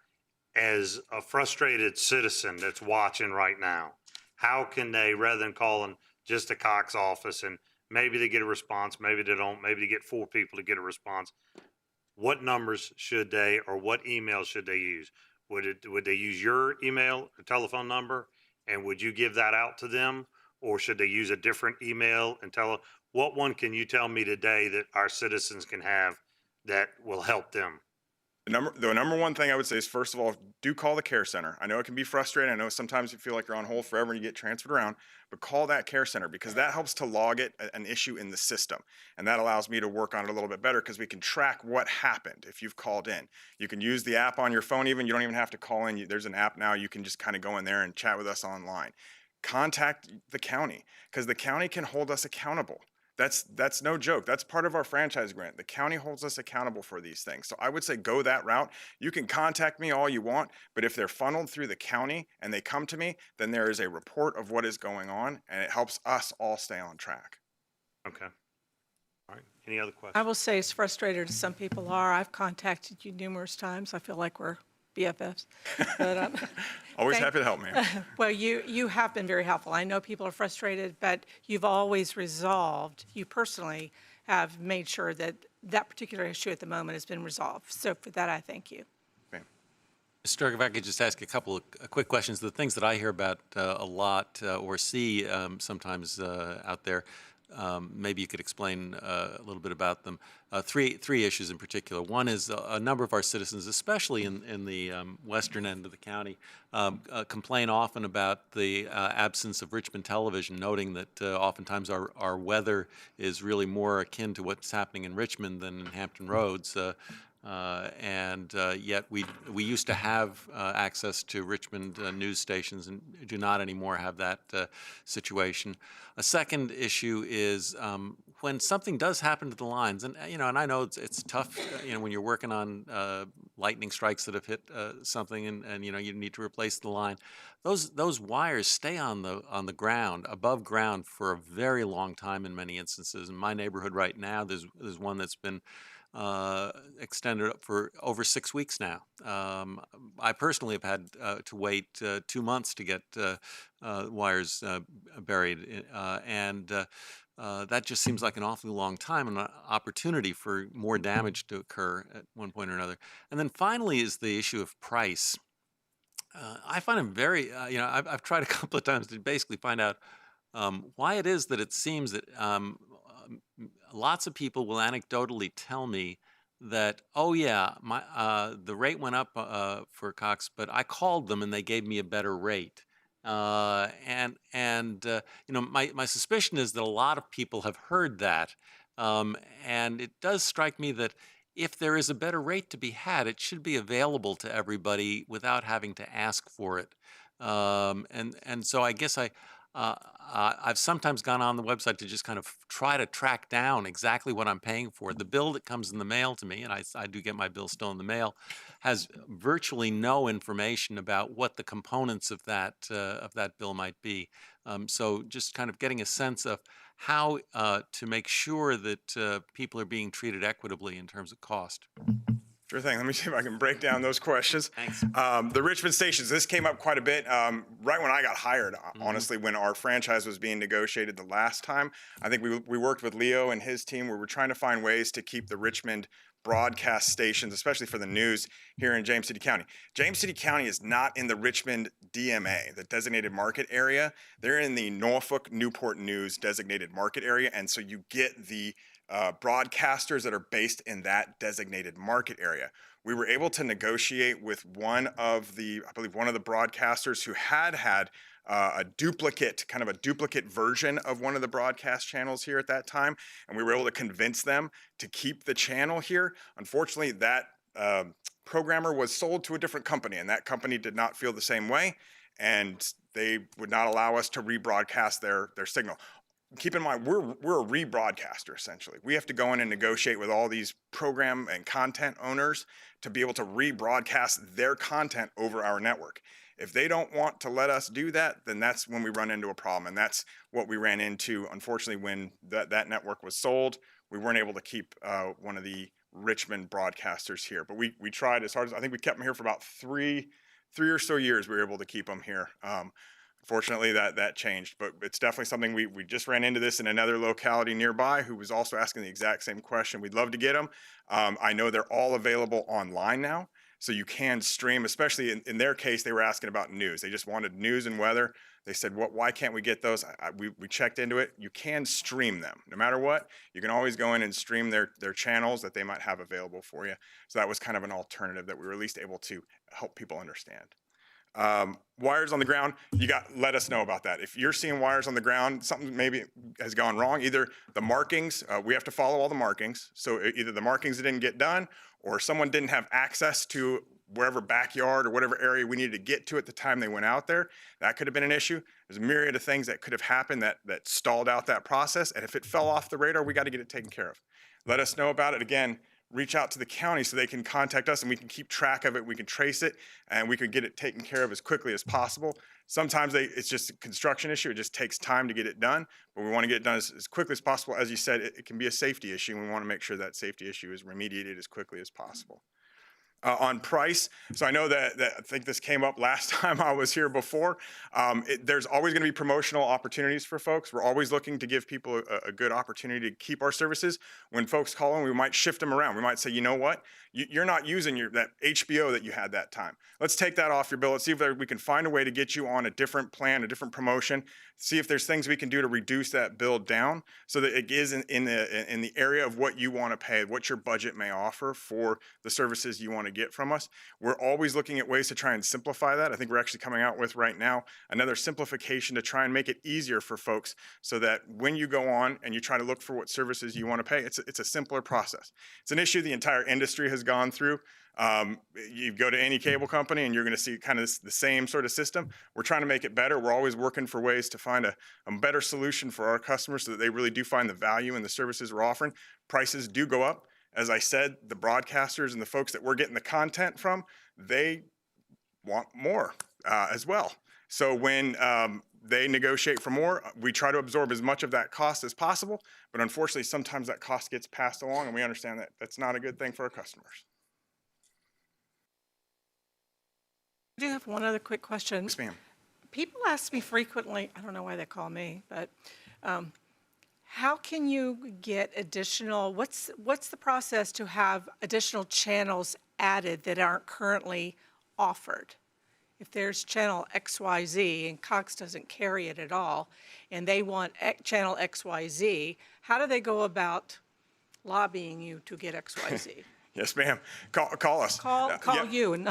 as a frustrated citizen that's watching right now, how can they, rather than calling just a Cox office and maybe they get a response, maybe they don't, maybe they get 4 people to get a response, what numbers should they, or what email should they use? Would they use your email or telephone number, and would you give that out to them, or should they use a different email and what one can you tell me today that our citizens can have that will help them? The number one thing I would say is, first of all, do call the care center. I know it can be frustrating. I know sometimes you feel like you're on hold forever and you get transferred around, but call that care center, because that helps to log an issue in the system. And that allows me to work on it a little bit better, because we can track what happened if you've called in. You can use the app on your phone even. You don't even have to call in. There's an app now. You can just kind of go in there and chat with us online. Contact the county, because the county can hold us accountable. That's no joke. That's part of our franchise grant. The county holds us accountable for these things. So I would say go that route. You can contact me all you want, but if they're funneled through the county and they come to me, then there is a report of what is going on, and it helps us all stay on track. Okay. All right. Any other questions? I will say, as frustrated as some people are, I've contacted you numerous times. I feel like we're BFFs. But, Always happy to help, man. well, you have been very helpful. I know people are frustrated, but you've always resolved, you personally have made sure that that particular issue at the moment has been resolved. So for that, I thank you. Mr. Sturg, if I could just ask a couple of quick questions. The things that I hear about a lot or see sometimes out there, maybe you could explain a little bit about them. Three issues in particular. One is a number of our citizens, especially in the western end of the county, complain often about the absence of Richmond television, noting that oftentimes our weather is really more akin to what's happening in Richmond than in Hampton Roads. Yet we used to have access to Richmond news stations and do not anymore have that situation. A second issue is when something does happen to the lines, and and I know it's tough, when you're working on lightning strikes that have hit something, and you need to replace the line. Those wires stay on the ground, above ground, for a very long time in many instances. In my neighborhood right now, there's one that's been extended up for over 6 weeks now. I personally have had to wait 2 months to get wires buried, and that just seems like an awfully long time and an opportunity for more damage to occur at one point or another. And then finally is the issue of price. I find it very, I've tried a couple of times to basically find out why it is that it seems that lots of people will anecdotally tell me that, oh yeah, the rate went up for Cox, but I called them and they gave me a better rate. My suspicion is that a lot of people have heard that, and it does strike me that if there is a better rate to be had, it should be available to everybody without having to ask for it. So I guess I've sometimes gone on the website to just kind of try to track down exactly what I'm paying for. The bill that comes in the mail to me, and I do get my bill still in the mail, has virtually no information about what the components of that bill might be. So just kind of getting a sense of how to make sure that people are being treated equitably in terms of cost. Sure thing. Let me see if I can break down those questions. Thanks. The Richmond stations, this came up quite a bit right when I got hired, honestly, when our franchise was being negotiated the last time. I think we worked with Leo and his team where we're trying to find ways to keep the Richmond broadcast stations, especially for the news here in James City County. James City County is not in the Richmond DMA, the designated market area. They're in the Norfolk Newport News designated market area, and so you get the broadcasters that are based in that designated market area. We were able to negotiate with one of the broadcasters who had a duplicate version of one of the broadcast channels here at that time, and we were able to convince them to keep the channel here. Unfortunately, that programmer was sold to a different company, and that company did not feel the same way, and they would not allow us to rebroadcast their signal. Keep in mind, we're a rebroadcaster, essentially. We have to go in and negotiate with all these program and content owners to be able to rebroadcast their content over our network. If they don't want to let us do that, then that's when we run into a problem. And that's what we ran into, unfortunately, when that network was sold. We weren't able to keep one of the Richmond broadcasters here. But we tried as hard as, I think we kept them here for about three or so years. We were able to keep them here. Fortunately, that changed, but it's definitely something we just ran into this in another locality nearby who was also asking the exact same question. We'd love to get them. I know they're all available online now, so you can stream, especially in their case, they were asking about news. They just wanted news and weather. They said, why can't we get those? We checked into it. You can stream them. No matter what, you can always go in and stream their channels that they might have available for you. So that was kind of an alternative that we were at least able to help people understand. Wires on the ground, let us know about that. If you're seeing wires on the ground, something maybe has gone wrong. Either the markings, we have to follow all the markings. So either the markings didn't get done, or someone didn't have access to wherever backyard or whatever area we needed to get to at the time they went out there. That could have been an issue. There's a myriad of things that could have happened that stalled out that process. And if it fell off the radar, we got to get it taken care of. Let us know about it. Again, reach out to the county so they can contact us and we can keep track of it, we can trace it, and we can get it taken care of as quickly as possible. Sometimes it's just a construction issue, it just takes time to get it done, but we want to get it done as quickly as possible. As you said, it can be a safety issue, and we want to make sure that safety issue is remediated as quickly as possible. On price, so I know that I think this came up last time I was here before. There's always going to be promotional opportunities for folks. We're always looking to give people a good opportunity to keep our services. When folks call in, we might shift them around. We might say, you know what, you're not using that HBO that you had that time. Let's take that off your bill. Let's see if we can find a way to get you on a different plan, a different promotion. See if there's things we can do to reduce that bill down so that it is in the area of what you want to pay, what your budget may offer for the services you want to get from us. We're always looking at ways to try and simplify that. I think we're actually coming out with right now another simplification to try and make it easier for folks so that when you go on and you try to look for what services you want to pay, it's a simpler process. It's an issue the entire industry has gone through. You go to any cable company and you're going to see kind of the same sort of system. We're trying to make it better. We're always working for ways to find a better solution for our customers so that they really do find the value in the services we're offering. Prices do go up. As I said, the broadcasters and the folks that we're getting the content from, they want more as well. So when they negotiate for more, we try to absorb as much of that cost as possible. But unfortunately, sometimes that cost gets passed along, and we understand that that's not a good thing for our customers. I do have one other quick question. Yes, ma'am. People ask me frequently, I don't know why they call me, but how can you get additional, what's the process to have additional channels added that aren't currently offered? If there's channel XYZ and Cox doesn't carry it at all, and they want channel XYZ, how do they go about lobbying you to get XYZ? Yes, ma'am. Call us. Call you. And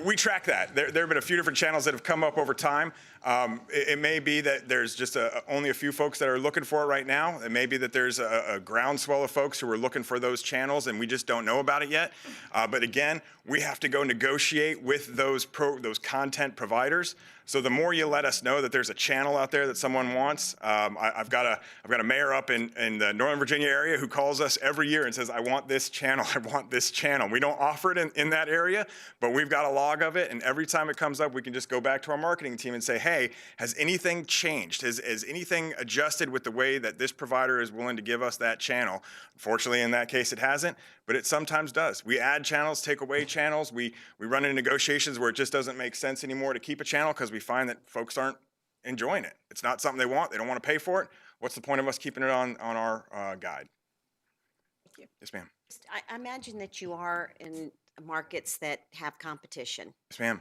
we track that. There have been a few different channels that have come up over time. It may be that there's just only a few folks that are looking for it right now. It may be that there's a groundswell of folks who are looking for those channels and we just don't know about it yet. But again, we have to go negotiate with those content providers So the more you let us know that there's a channel out there that someone wants, I've got a mayor up in the Northern Virginia area who calls us every year and says, I want this channel, I want this channel. We don't offer it in that area, but we've got a log of it, and every time it comes up, we can just go back to our marketing team and say, hey, has anything changed? Has anything adjusted with the way that this provider is willing to give us that channel? Unfortunately, in that case, it hasn't, but it sometimes does. We add channels, take away channels. We run into negotiations where it just doesn't make sense anymore to keep a channel because we find that folks aren't enjoying it. It's not something they want. They don't want to pay for it. What's the point of us keeping it on our guide? Thank you. Yes, ma'am. I imagine that you are in markets that have competition. Yes, ma'am.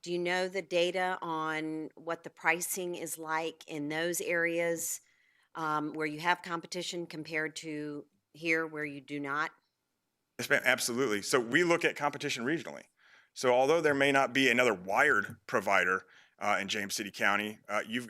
Do you know the data on what the pricing is like in those areas where you have competition compared to here where you do not? Yes, ma'am, absolutely. So we look at competition regionally. So although there may not be another wired provider in James City County,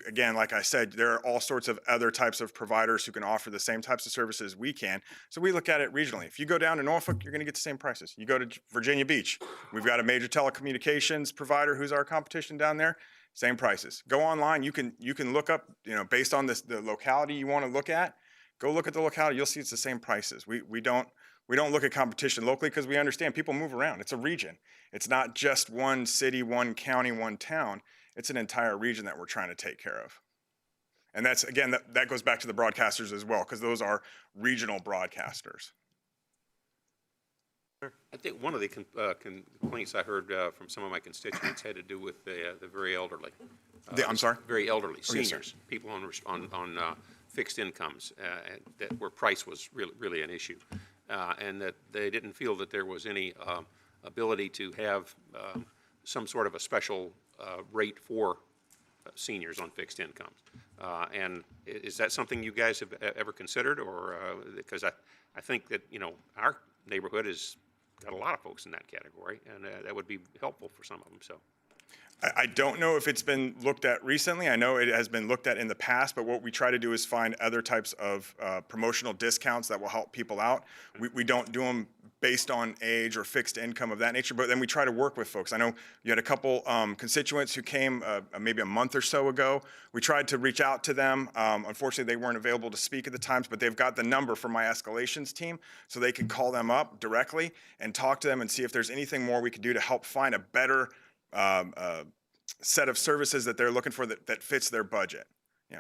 again, like I said, there are all sorts of other types of providers who can offer the same types of services we can. So we look at it regionally. If you go down to Norfolk, you're going to get the same prices. You go to Virginia Beach, we've got a major telecommunications provider who's our competition down there. Same prices. Go online. You can look up, based on the locality you want to look at. Go look at the locality. You'll see it's the same prices. We don't look at competition locally because we understand people move around. It's a region. It's not just one city, one county, one town. It's an entire region that we're trying to take care of. And that's, again, that goes back to the broadcasters as well, because those are regional broadcasters. I think one of the complaints I heard from some of my constituents had to do with the very elderly. I'm sorry? Very elderly, Oh, yes, seniors, people on fixed incomes, where price was really an issue, and that they didn't feel that there was any ability to have some sort of a special rate for seniors on fixed incomes. And is that something you guys have ever considered, or because I think that our neighborhood has got a lot of folks in that category, and that would be helpful for some of them. So. I don't know if it's been looked at recently. I know it has been looked at in the past, but what we try to do is find other types of promotional discounts that will help people out. We don't do them based on age or fixed income of that nature, but then we try to work with folks. I know you had a couple constituents who came maybe a month or so ago. We tried to reach out to them. Unfortunately, they weren't available to speak at the times, but they've got the number from my escalations team, so they can call them up directly and talk to them and see if there's anything more we could do to help find a better set of services that they're looking for that fits their budget. Yeah.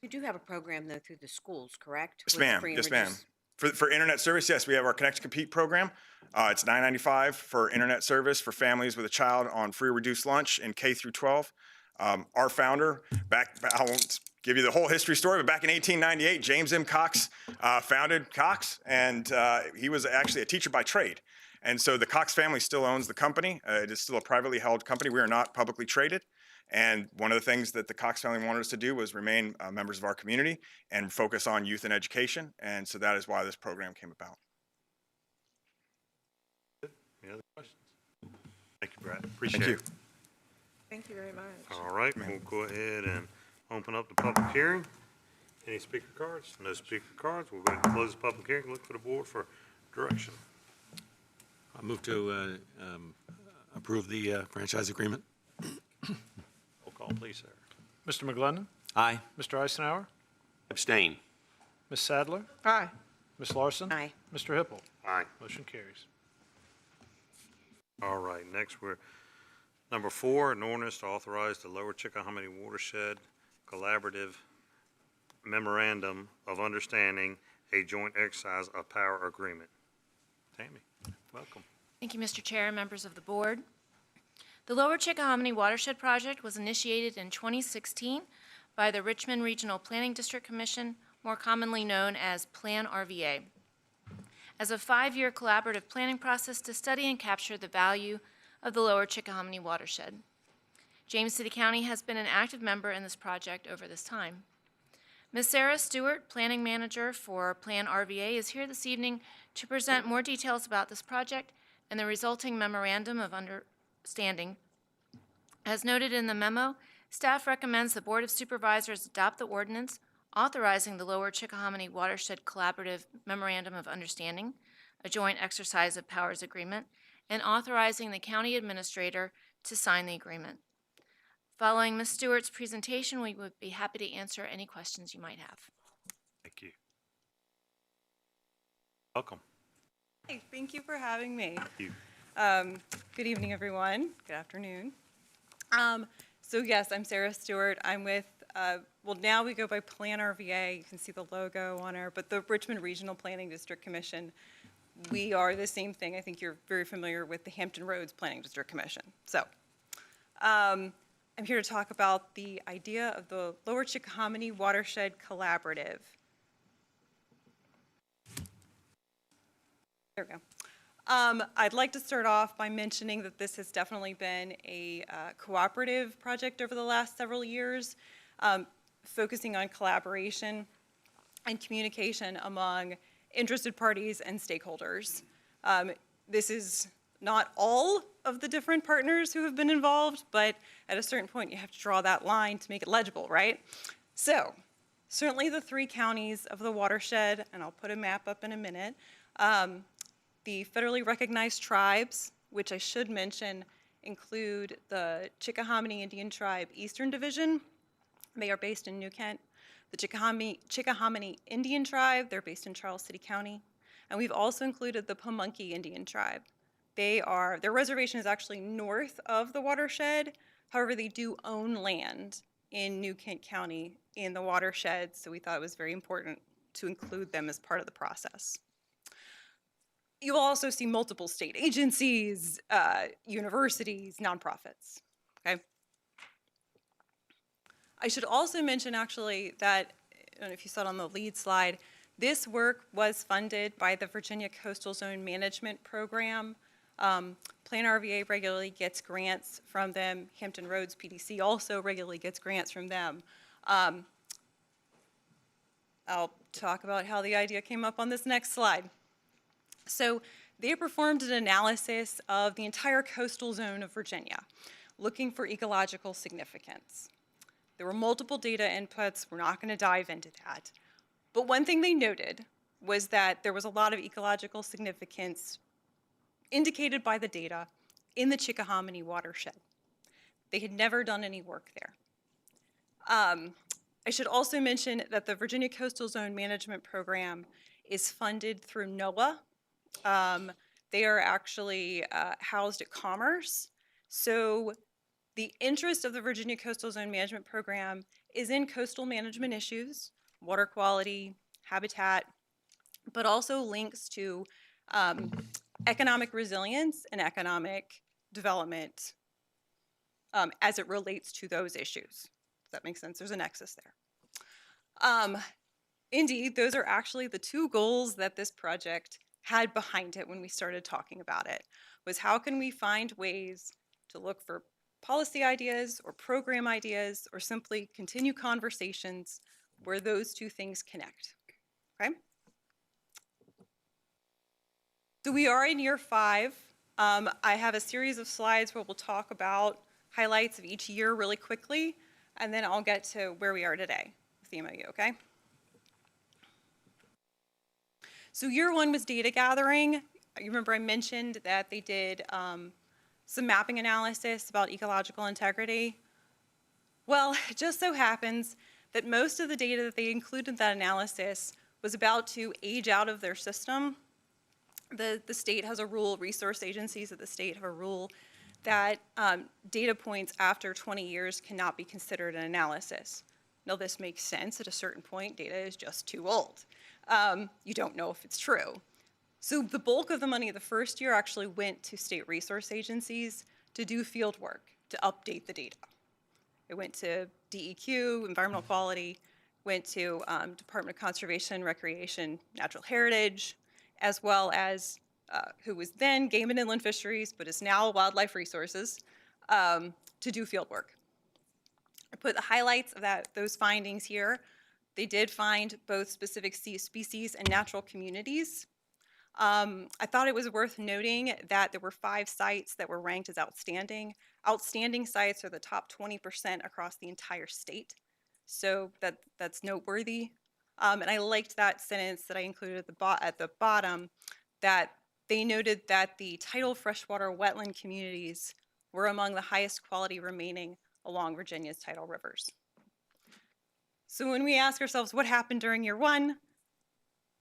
You do have a program, though, through the schools, correct? Yes, With ma'am. free and Yes, ma'am. reduced- For internet service, yes, we have our Connect to Compete program. It's $9.95 for internet service for families with a child on free or reduced lunch in K through 12. Our founder, I won't give you the whole history story, but back in 1898, James M. Cox founded Cox, and he was actually a teacher by trade. And so the Cox family still owns the company. It is still a privately held company. We are not publicly traded. And one of the things that the Cox family wanted us to do was remain members of our community and focus on youth and education. And so that is why this program came about. Any other questions? Thank you, Brad. Appreciate Thank it. you. Thank you very much. All right, we'll go ahead and open up the public hearing. Any speaker cards? No speaker cards. We'll go ahead and close the public hearing and look for the board for direction. I move to approve the franchise agreement. Roll call, please, sir. Mr. McGlennon? Aye. Mr. Eisenhower? Abstain. Ms. Sadler? Aye. Ms. Larson? Aye. Mr. Hippel? Aye. Motion carries. All right, next we're, number 4, an ordinance to authorize the Lower Chickahominy Watershed Collaborative Memorandum of Understanding, a joint exercise of power agreement. Tammy, welcome. Thank you, Mr. Chair and members of the board. The Lower Chickahominy Watershed Project was initiated in 2016 by the Richmond Regional Planning District Commission, more commonly known as Plan RVA, as a 5-year collaborative planning process to study and capture the value of the Lower Chickahominy watershed. James City County has been an active member in this project over this time. Ms. Sarah Stewart, Planning Manager for Plan RVA, is here this evening to present more details about this project and the resulting Memorandum of Understanding. As noted in the memo, staff recommends the Board of Supervisors adopt the ordinance authorizing the Lower Chickahominy Watershed Collaborative Memorandum of Understanding, a joint exercise of powers agreement, and authorizing the county administrator to sign the agreement. Following Ms. Stewart's presentation, we would be happy to answer any questions you might have. Thank you. Welcome. Hey, thank you for having me. Thank you. Good evening, everyone. Good afternoon. So yes, I'm Sarah Stewart. I'm with, well, now we go by Plan RVA. You can see the logo on our, but the Richmond Regional Planning District Commission. We are the same thing. I think you're very familiar with the Hampton Roads Planning District Commission. So I'm here to talk about the idea of the Lower Chickahominy Watershed Collaborative. There we go. I'd like to start off by mentioning that this has definitely been a cooperative project over the last several years, focusing on collaboration and communication among interested parties and stakeholders. This is not all of the different partners who have been involved, but at a certain point you have to draw that line to make it legible, right? So, certainly the 3 counties of the watershed, and I'll put a map up in a minute, the federally recognized tribes, which I should mention include the Chickahominy Indian Tribe Eastern Division. They are based in New Kent. The Chickahominy Indian Tribe, they're based in Charles City County. And we've also included the Pamunkey Indian Tribe. Their reservation is actually north of the watershed. However, they do own land in New Kent County in the watershed, so we thought it was very important to include them as part of the process. You'll also see multiple state agencies, universities, nonprofits, okay? I should also mention actually that, I don't know if you saw it on the lead slide, this work was funded by the Virginia Coastal Zone Management Program. Plan RVA regularly gets grants from them. Hampton Roads PDC also regularly gets grants from them. I'll talk about how the idea came up on this next slide. So they performed an analysis of the entire coastal zone of Virginia, looking for ecological significance. There were multiple data inputs. We're not going to dive into that. But one thing they noted was that there was a lot of ecological significance indicated by the data in the Chickahominy watershed. They had never done any work there. I should also mention that the Virginia Coastal Zone Management Program is funded through NOAA. They are actually housed at Commerce. So the interest of the Virginia Coastal Zone Management Program is in coastal management issues, water quality, habitat, but also links to economic resilience and economic development as it relates to those issues. Does that make sense? There's a nexus there. Indeed, those are actually the 2 goals that this project had behind it when we started talking about it, was how can we find ways to look for policy ideas or program ideas or simply continue conversations where those 2 things connect, okay? So we are in year 5. I have a series of slides where we'll talk about highlights of each year really quickly, and then I'll get to where we are today with the MOU, okay? So year 1 was data gathering. You remember I mentioned that they did some mapping analysis about ecological integrity. Well, it just so happens that most of the data that they included in that analysis was about to age out of their system. The state has a rule, resource agencies of the state have a rule that data points after 20 years cannot be considered an analysis. Now this makes sense. At a certain point, data is just too old. You don't know if it's true. So the bulk of the money the first year actually went to state resource agencies to do field work, to update the data. It went to DEQ, environmental quality, went to Department of Conservation, Recreation, Natural Heritage, as well as who was then Game and Inland Fisheries, but is now Wildlife Resources, to do field work. I put the highlights of those findings here. They did find both specific species and natural communities. I thought it was worth noting that there were 5 sites that were ranked as outstanding. Outstanding sites are the top 20% across the entire state. So that's noteworthy. And I liked that sentence that I included at the bottom, that they noted that the tidal freshwater wetland communities were among the highest quality remaining along Virginia's tidal rivers. So when we ask ourselves what happened during year one,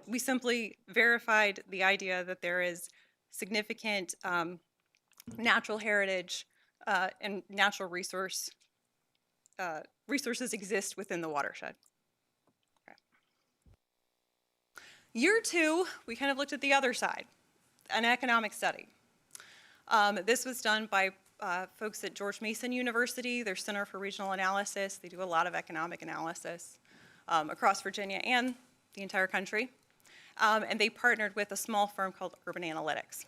we simply verified the idea that there is significant natural heritage and natural resources exist within the watershed. Okay. Year two, we kind of looked at the other side, an economic study. This was done by folks at George Mason University, their Center for Regional Analysis. They do a lot of economic analysis across Virginia and the entire country. And they partnered with a small firm called Urban Analytics.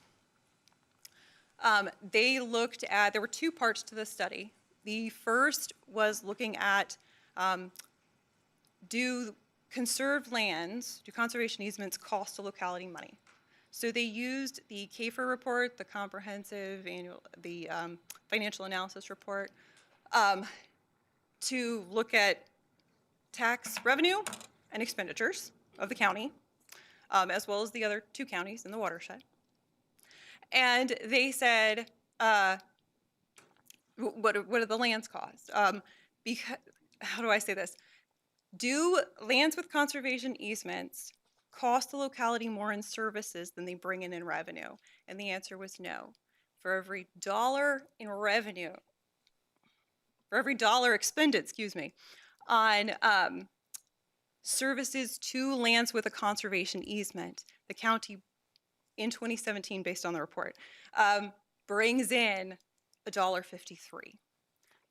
They looked at, there were two parts to the study. The first was looking at do conserved lands, do conservation easements cost a locality money? So they used the CAFR report, the comprehensive annual, the financial analysis report, to look at tax revenue and expenditures of the county, as well as the other two counties in the watershed. And they said, what do the lands cost? Because, how do I say this? Do lands with conservation easements cost the locality more in services than they bring in revenue? And the answer was no. For every dollar in revenue, for every dollar expended, on services to lands with a conservation easement, the county in 2017, based on the report, brings in $1.53.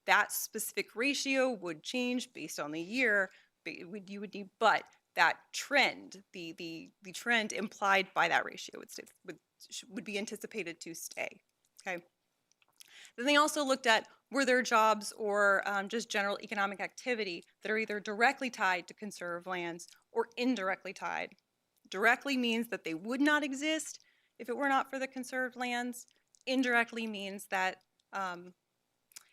That specific ratio would change based on the year, you would need, but that trend, the trend implied by that ratio would be anticipated to stay, okay? Then they also looked at, were there jobs or just general economic activity that are either directly tied to conserved lands or indirectly tied. Directly means that they would not exist if it were not for the conserved lands. Indirectly means that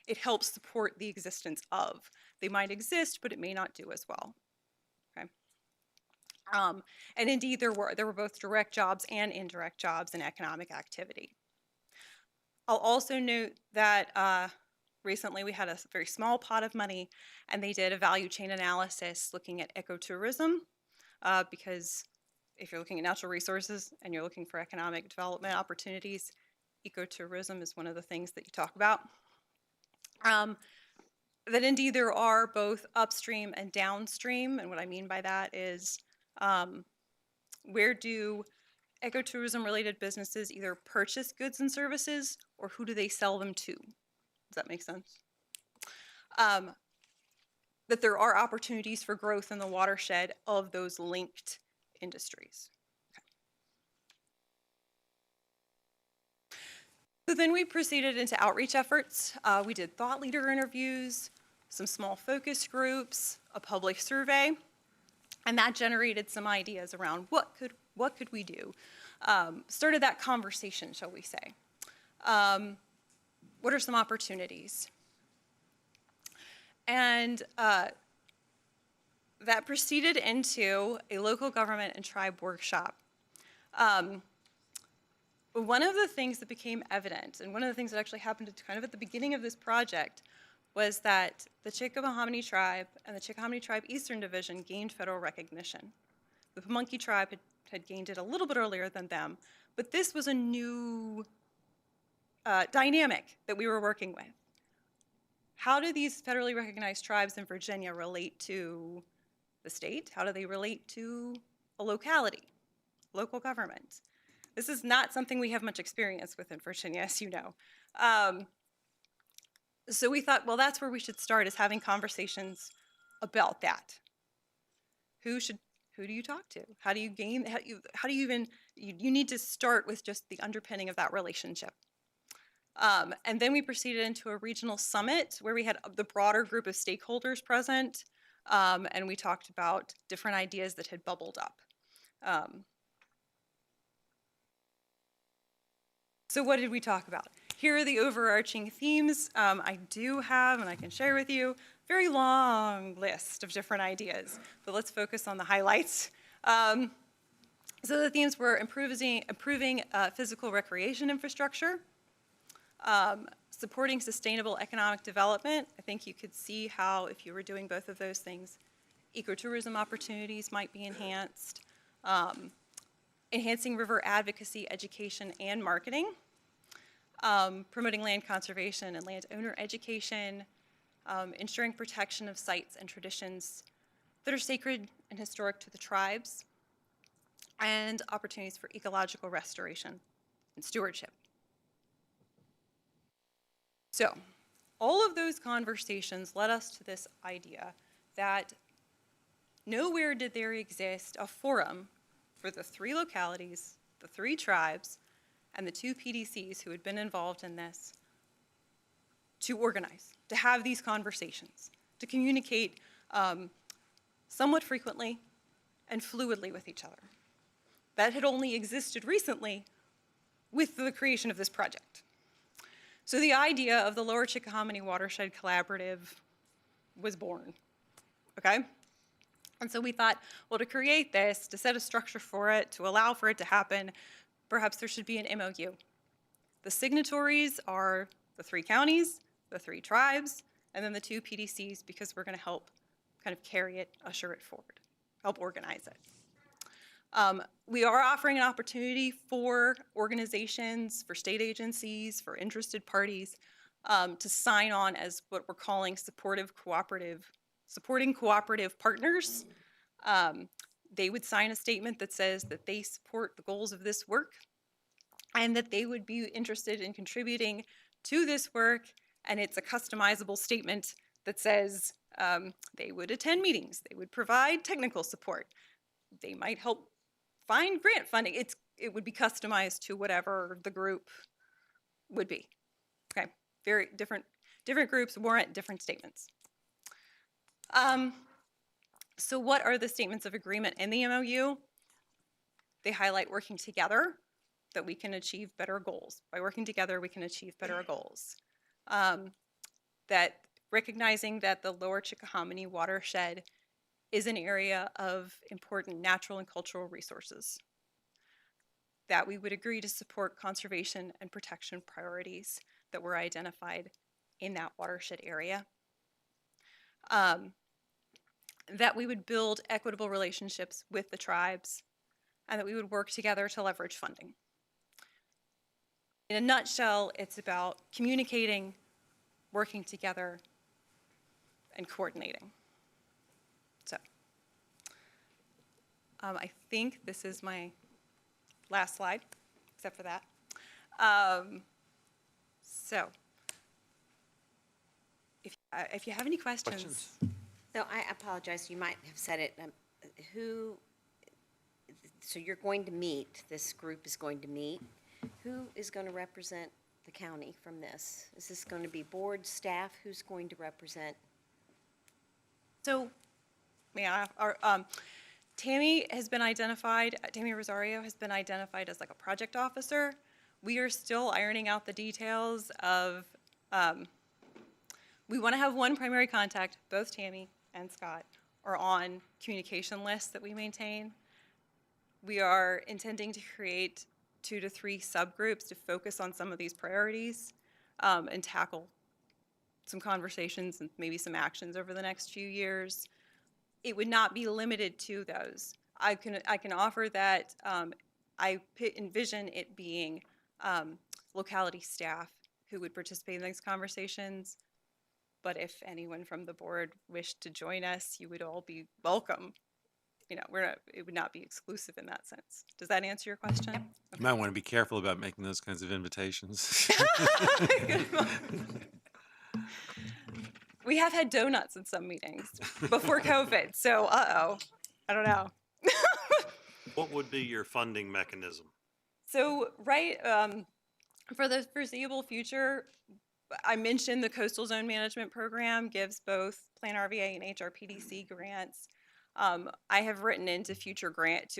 it helps support the existence of. They might exist, but it may not do as well. Okay. And indeed, there were both direct jobs and indirect jobs in economic activity. I'll also note that recently we had a very small pot of money, and they did a value chain analysis looking at ecotourism, because if you're looking at natural resources and you're looking for economic development opportunities, ecotourism is one of the things that you talk about. That indeed there are both upstream and downstream, and what I mean by that is where do ecotourism related businesses either purchase goods and services, or who do they sell them to? Does that make sense? That there are opportunities for growth in the watershed of those linked industries. Okay. So then we proceeded into outreach efforts. We did thought leader interviews, some small focus groups, a public survey, and that generated some ideas around what could we do? Started that conversation, shall we say. What are some opportunities? And that proceeded into a local government and tribe workshop. One of the things that became evident, and one of the things that actually happened kind of at the beginning of this project, was that the Chickahominy tribe and the Chickahominy tribe Eastern Division gained federal recognition. The Pamunkey tribe had gained it a little bit earlier than them, but this was a new dynamic that we were working with. How do these federally recognized tribes in Virginia relate to the state? How do they relate to a locality, local government? This is not something we have much experience with in Virginia, as you know. So we thought, well, that's where we should start, is having conversations about that. Who do you talk to? How do you gain, how do you even, you need to start with just the underpinning of that relationship. And then we proceeded into a regional summit where we had the broader group of stakeholders present, and we talked about different ideas that had bubbled up. So what did we talk about? Here are the overarching themes. I do have, and I can share with you, a very long list of different ideas, but let's focus on the highlights. So the themes were improving physical recreation infrastructure, Supporting sustainable economic development, I think you could see how if you were doing both of those things, ecotourism opportunities might be enhanced. Enhancing river advocacy, education, and marketing. Promoting land conservation and landowner education. Ensuring protection of sites and traditions that are sacred and historic to the tribes. And opportunities for ecological restoration and stewardship. So, all of those conversations led us to this idea that nowhere did there exist a forum for the 3 localities, the 3 tribes, and the 2 PDCs who had been involved in this to organize, to have these conversations, to communicate somewhat frequently and fluidly with each other. That had only existed recently with the creation of this project. So the idea of the Lower Chickahominy Watershed Collaborative was born, okay? And so we thought, well, to create this, to set a structure for it, to allow for it to happen, perhaps there should be an MOU. The signatories are the 3 counties, the 3 tribes, and then the 2 PDCs, because we're going to help kind of carry it, usher it forward, help organize it. We are offering an opportunity for organizations, for state agencies, for interested parties to sign on as what we're calling supporting cooperative partners. They would sign a statement that says that they support the goals of this work and that they would be interested in contributing to this work. And it's a customizable statement that says they would attend meetings, they would provide technical support, they might help find grant funding. It would be customized to whatever the group would be. Okay, very different groups warrant different statements. So what are the statements of agreement in the MOU? They highlight working together that we can achieve better goals. By working together, we can achieve better goals. That recognizing that the Lower Chickahominy watershed is an area of important natural and cultural resources. That we would agree to support conservation and protection priorities that were identified in that watershed area. That we would build equitable relationships with the tribes, and that we would work together to leverage funding. In a nutshell, it's about communicating, working together, and coordinating. So, I think this is my last slide, except for that. So, if you have any questions. So I apologize, you might have said it. So you're going to meet, this group is going to meet. Who is going to represent the county from this? Is this going to be board, staff? Who's going to represent? So, Tammy has been identified, Tammy Rosario has been identified as like a project officer. We are still ironing out the details of, we want to have one primary contact. Both Tammy and Scott are on communication lists that we maintain. We are intending to create 2 to 3 subgroups to focus on some of these priorities and tackle some conversations and maybe some actions over the next few years. It would not be limited to those. I can offer that I envision it being locality staff who would participate in these conversations. But if anyone from the board wished to join us, you would all be welcome. You know, it would not be exclusive in that sense. Does that answer your question? Yep. You might want to be careful about making those kinds of invitations. We have had donuts in some meetings before COVID, so I don't know. What would be your funding mechanism? So, for the foreseeable future, I mentioned the Coastal Zone Management Program gives both Plan RVA and HRPDC grants. I have written into future grant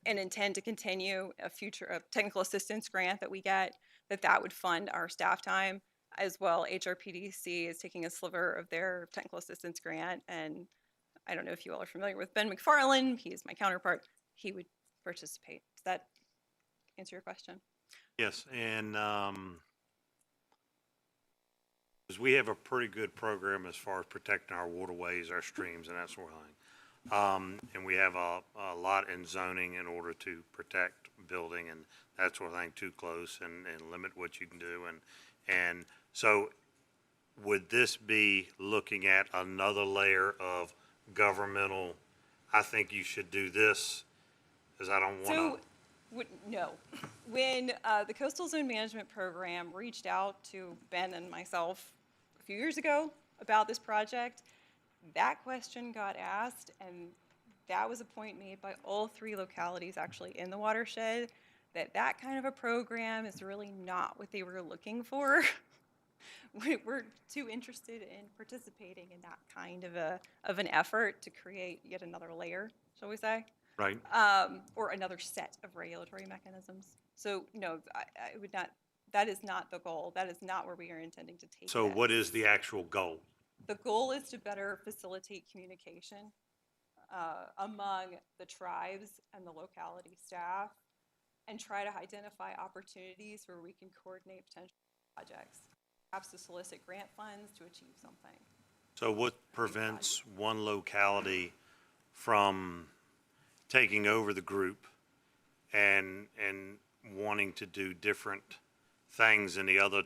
and intend to continue a future technical assistance grant that we get, that would fund our staff time as well. HRPDC is taking a sliver of their technical assistance grant, and I don't know if you all are familiar with Ben McFarland. He is my counterpart. He would participate. Does that answer your question? Yes, and because we have a pretty good program as far as protecting our waterways, our streams, and that sort of thing. And we have a lot in zoning in order to protect building and that sort of thing too close and limit what you can do. And so would this be looking at another layer of governmental, I think you should do this, because I don't want to. No. When the Coastal Zone Management Program reached out to Ben and myself a few years ago about this project, that question got asked, and that was a point made by all three localities actually in the watershed, that kind of a program is really not what they were looking for. We're too interested in participating in that kind of an effort to create yet another layer, shall we say? Right. Or another set of regulatory mechanisms. So no, I would not, that is not the goal. That is not where we are intending to take So this. what is the actual goal? The goal is to better facilitate communication among the tribes and the locality staff and try to identify opportunities where we can coordinate potential projects, perhaps to solicit grant funds to achieve something. So what prevents one locality from taking over the group and wanting to do different things than the other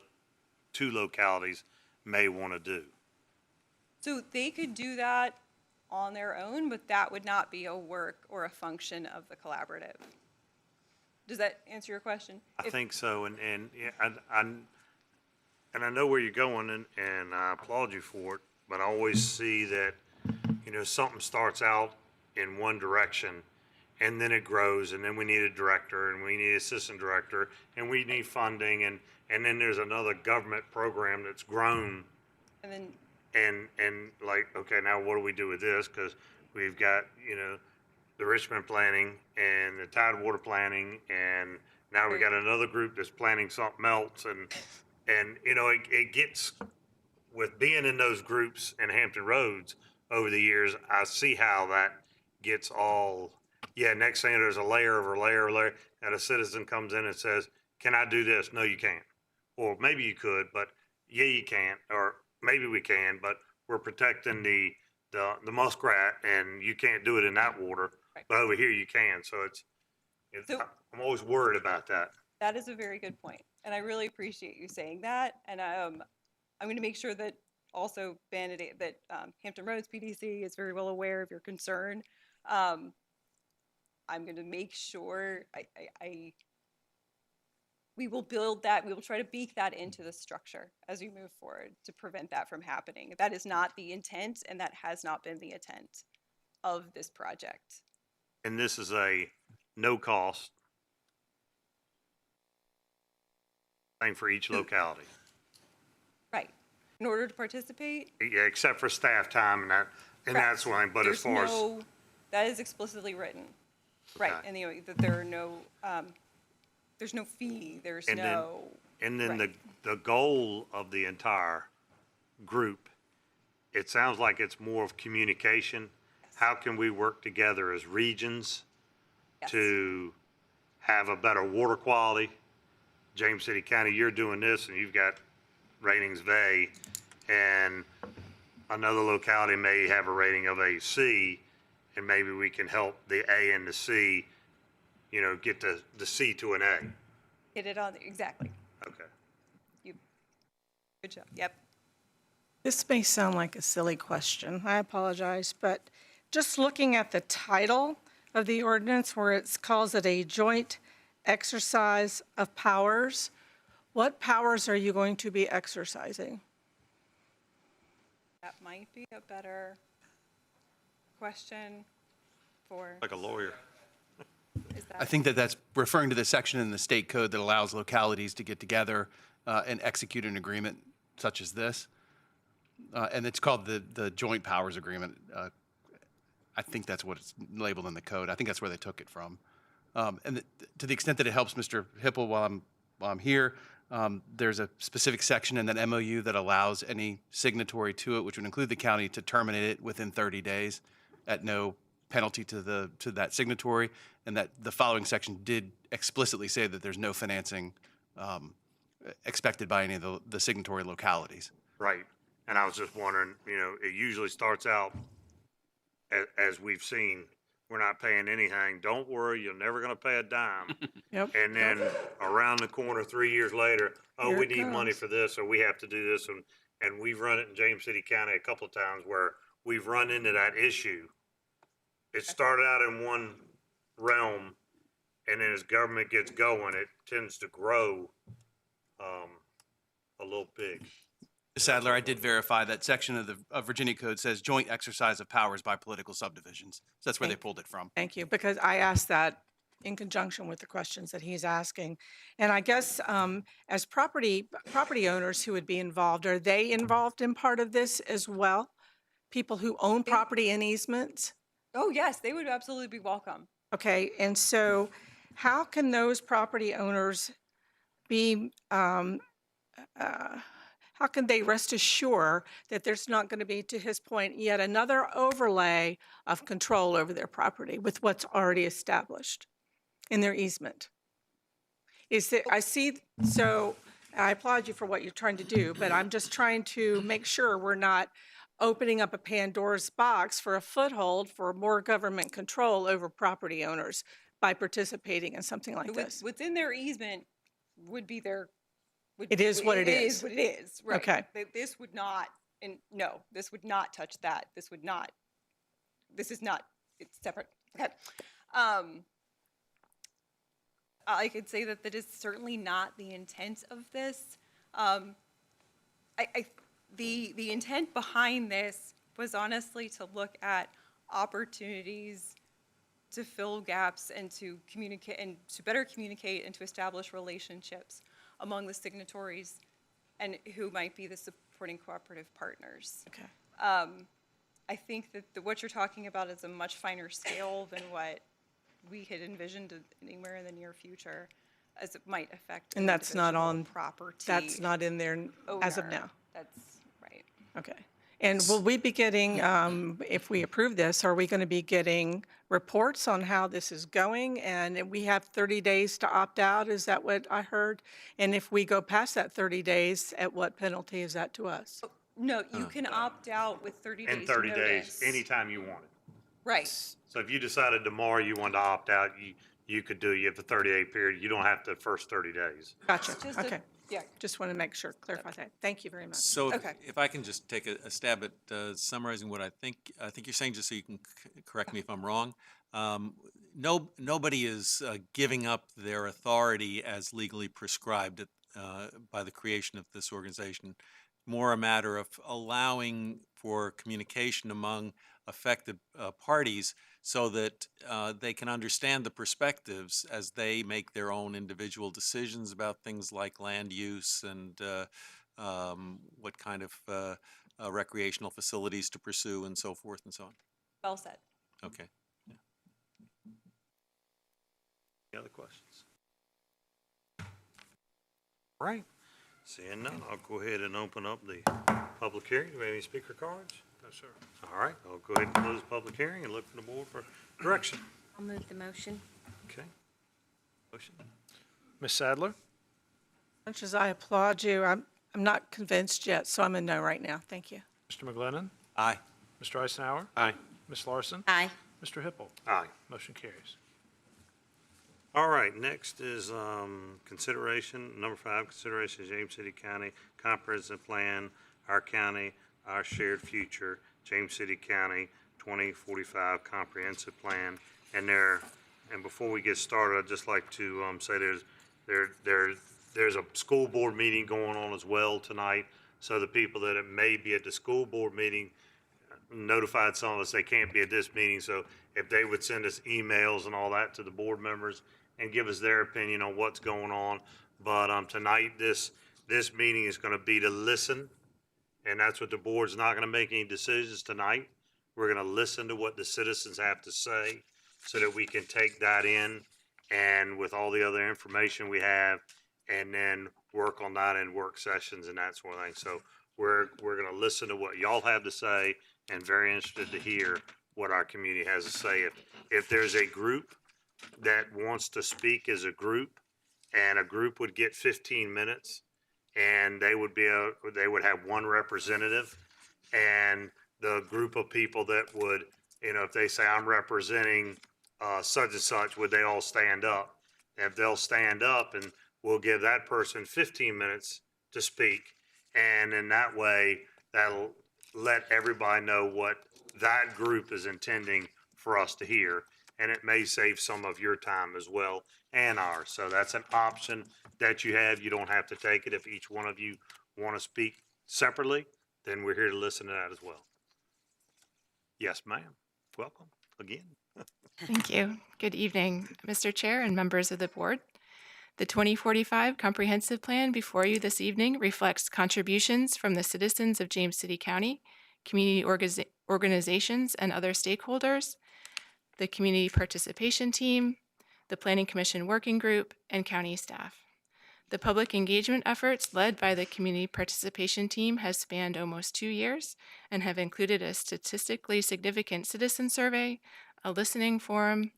two localities may want to do? So they could do that on their own, but that would not be a work or a function of the collaborative. Does that answer your question? I think so, and yeah, and I know where you're going, and I applaud you for it, but I always see that, you know, something starts out in one direction, and then it grows, and then we need a director, and we need assistant director, and we need funding, and then there's another government program that's grown, And then and like, okay, now what do we do with this? Because we've got, you know, the Richmond planning and the Tidewater planning, and now we got another group that's planning something else, and you know, it gets, with being in those groups in Hampton Roads over the years, I see how that gets all, yeah, next thing there's a layer over layer, and a citizen comes in and says, can I do this? No, you can't. Or maybe you could, but yeah, you can't, or maybe we can, but we're protecting the muskrat, and you can't do it in that water, but over here you can. So So- I'm always worried about that. that is a very good point, and I really appreciate you saying that. And I'm going to make sure that also that Hampton Roads PDC is very well aware of your concern. I'm going to make sure we will build that. We will try to bake that into the structure as we move forward to prevent that from happening. That is not the intent, and that has not been the intent of this project. And this is a no cost thing for each locality. Right. In order to participate, Yeah, except for staff time and that's one, but as far as, that is explicitly written. Right, Okay. and that there are no, there's no fee, there's And then- no. and then Right. the goal of the entire group, it sounds like it's more of communication. How can we work together as regions Yes. to have a better water quality? James City County, you're doing this, and you've got ratings of A, and another locality may have a rating of a C, and maybe we can help the A and the C, you know, get the C to an A. Hit it on, exactly. Okay. Good job, yep. This may sound like a silly question, I apologize, but just looking at the title of the ordinance where it calls it a joint exercise of powers, what powers are you going to be exercising? That might be a better question for, Like a lawyer. is I that, think that that's referring to the section in the state code that allows localities to get together and execute an agreement such as this. And it's called the Joint Powers Agreement. I think that's what it's labeled in the code. I think that's where they took it from. And to the extent that it helps Mr. Hippel while I'm here, there's a specific section in that MOU that allows any signatory to it, which would include the county, to terminate it within 30 days at no penalty to that signatory, and that the following section did explicitly say that there's no financing expected by any of the signatory localities. Right. And I was just wondering, it usually starts out as we've seen, we're not paying anything. Don't worry, you're never gonna pay a dime. Yep. And then around the corner, 3 years later, oh, Here we it need money comes. for this, or we have to do this, and we've run it in James City County a couple of times where we've run into that issue. It started out in one realm, and then as government gets going, it tends to grow, a little big. Sadler, I did verify that section of the Virginia Code says joint exercise of powers by political subdivisions. So that's where they pulled it from. Thank you, because I asked that in conjunction with the questions that he's asking. And I guess as property owners who would be involved, are they involved in part of this as well? People who own property and easements? Oh, yes, they would absolutely be welcome. Okay, and so how can those property owners be, how can they rest assured that there's not going to be, to his point, yet another overlay of control over their property with what's already established in their easement? So I applaud you for what you're trying to do, but I'm just trying to make sure we're not opening up a Pandora's box for a foothold for more government control over property owners by participating in something like this. Within their easement would be their. It is what it is. It is what it is, right. Okay. This would not, and no, this would not touch that. This is not, it's separate. Okay. I could say that is certainly not the intent of this. The intent behind this was honestly to look at opportunities to fill gaps and to communicate and to better communicate and to establish relationships among the signatories and who might be the supporting cooperative partners. Okay. I think that what you're talking about is a much finer scale than what we had envisioned anywhere in the near future, as it might affect. And that's not individual on, property. that's not in there as of owner. now? That's right. Okay. And will we be getting, if we approve this, are we going to be getting reports on how this is going? And we have 30 days to opt out, is that what I heard? And if we go past that 30 days, at what penalty is that to us? No, you can opt out with 30 days In 30 days, notice. anytime you want it. Right. So if you decided tomorrow you wanted to opt out, you could do, you have the 30-day period. You don't have to first 30 days. Gotcha, Just a- okay. Yeah. Just want to make sure, clarify that. Thank you very much. So Okay. if I can just take a stab at summarizing what I think you're saying, just so you can correct me if I'm wrong. Nobody is giving up their authority as legally prescribed by the creation of this organization. More a matter of allowing for communication among affected parties so that they can understand the perspectives as they make their own individual decisions about things like land use and what kind of recreational facilities to pursue and so forth and so on. Well said. Okay. Any other questions? All right. Seeing none, I'll go ahead and open up the public hearing. Do we have any speaker cards? No, sir. All right, I'll go ahead and close the public hearing and look for the board for direction. I'll move the motion. Okay. Motion. Ms. Sadler? Much as I applaud you, I'm not convinced yet, so I'm a no right now. Thank you. Mr. McGlennon? Aye. Mr. Eisenhower? Aye. Ms. Larson? Aye. Mr. Hippel? Aye. Motion carries. All right, next is consideration, number 5, consideration of James City County Comprehensive Plan, our county, our shared future, James City County 2045 Comprehensive Plan. And before we get started, I'd just like to say there's a school board meeting going on as well tonight. So the people that may be at the school board meeting notified some of us they can't be at this meeting. So if they would send us emails and all that to the board members and give us their opinion on what's going on. But tonight, this meeting is going to be to listen, and that's what the board's not going to make any decisions tonight. We're going to listen to what the citizens have to say so that we can take that in and with all the other information we have, and then work on that in work sessions and that sort of thing. So we're going to listen to what y'all have to say and very interested to hear what our community has to say. If there's a group that wants to speak as a group, and a group would get 15 minutes, and they would have one representative, and the group of people that would, if they say, I'm representing such and such, would they all stand up? If they'll stand up, and we'll give that person 15 minutes to speak, and in that way, that'll let everybody know what that group is intending for us to hear, and it may save some of your time as well and ours. So that's an option that you have. You don't have to take it. If each one of you want to speak separately, then we're here to listen to that as well. Yes, ma'am. Welcome again. Thank you. Good evening, Mr. Chair and members of the board. The 2045 Comprehensive Plan before you this evening reflects contributions from the citizens of James City County, community organizations, and other stakeholders, the Community Participation Team, the Planning Commission Working Group, and county staff. The public engagement efforts led by the Community Participation Team has spanned almost 2 years and have included a statistically significant citizen survey, a listening forum,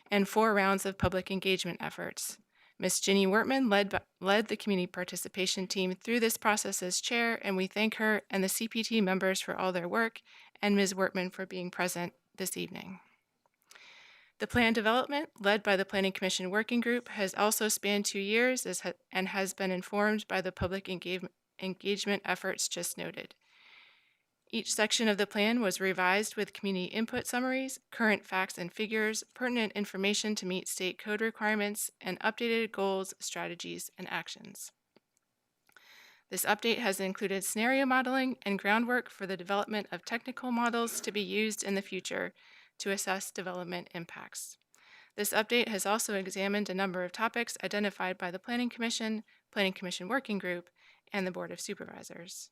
and 4 rounds of public engagement efforts. Ms. Ginny Wortman led the Community Participation Team through this process as chair, and we thank her and the CPT members for all their work, and Ms. Wortman for being present this evening. The plan development, led by the Planning Commission Working Group, has also spanned 2 years and has been informed by the public engagement efforts just noted. Each section of the plan was revised with community input summaries, current facts and figures, pertinent information to meet state code requirements, and updated goals, strategies, and actions. This update has included scenario modeling and groundwork for the development of technical models to be used in the future to assess development impacts. This update has also examined a number of topics identified by the Planning Commission Working Group, and the Board of Supervisors.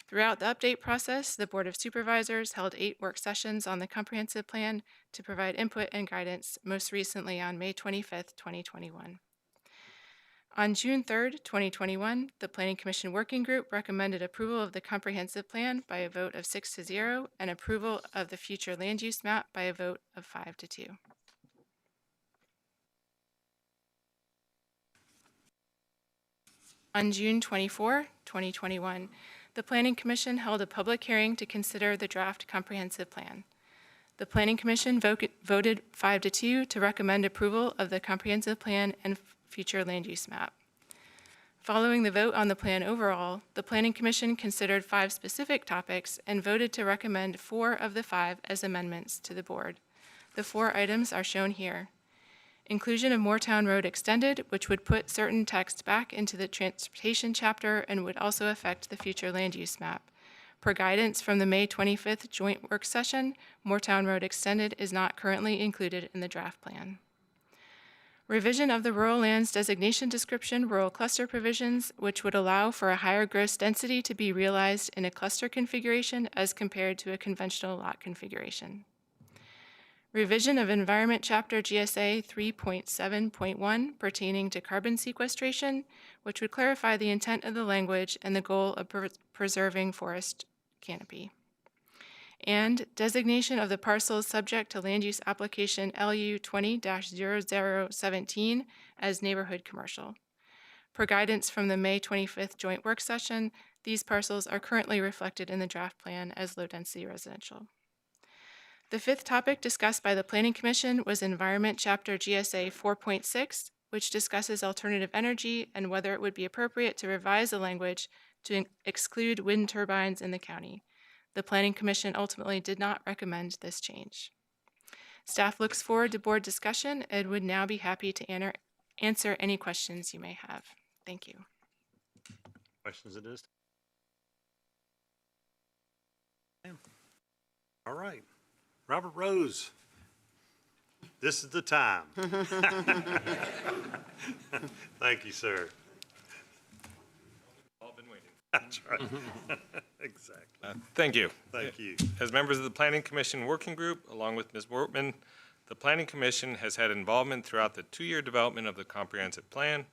Throughout the update process, the Board of Supervisors held 8 work sessions on the comprehensive plan to provide input and guidance, most recently on May 25th, 2021. On June 3rd, 2021, the Planning Commission Working Group recommended approval of the comprehensive plan by a vote of 6-0 and approval of the future land use map by a vote of 5-2. On June 24, 2021, the Planning Commission held a public hearing to consider the draft comprehensive plan. The Planning Commission voted 5-2 to recommend approval of the comprehensive plan and future land use map. Following the vote on the plan overall, the Planning Commission considered 5 specific topics and voted to recommend 4 of the 5 as amendments to the board. The 4 items are shown here. Inclusion of Moortown Road Extended, which would put certain text back into the transportation chapter and would also affect the future land use map. Per guidance from the May 25th joint work session, Moortown Road Extended is not currently included in the draft plan. Revision of the rural lands designation description rural cluster provisions, which would allow for a higher gross density to be realized in a cluster configuration as compared to a conventional lot configuration. Revision of Environment Chapter GSA 3.7.1 pertaining to carbon sequestration, which would clarify the intent of the language and the goal of preserving forest canopy. And designation of the parcels subject to land use application LU 20-0017 as neighborhood commercial. Per guidance from the May 25th joint work session, these parcels are currently reflected in the draft plan as low-density residential. The 5th topic discussed by the Planning Commission was Environment Chapter GSA 4.6, which discusses alternative energy and whether it would be appropriate to revise the language to exclude wind turbines in the county. The Planning Commission ultimately did not recommend this change. Staff looks forward to board discussion and would now be happy to answer any questions you may have. Thank you. Questions at this time? All right. Robert Rose, this is the time. Thank you, sir. All been waiting. That's right. Exactly. Thank you. Thank you. As members of the Planning Commission Working Group, along with Ms. Wortman, the Planning Commission has had involvement throughout the 2-year development of the comprehensive plan,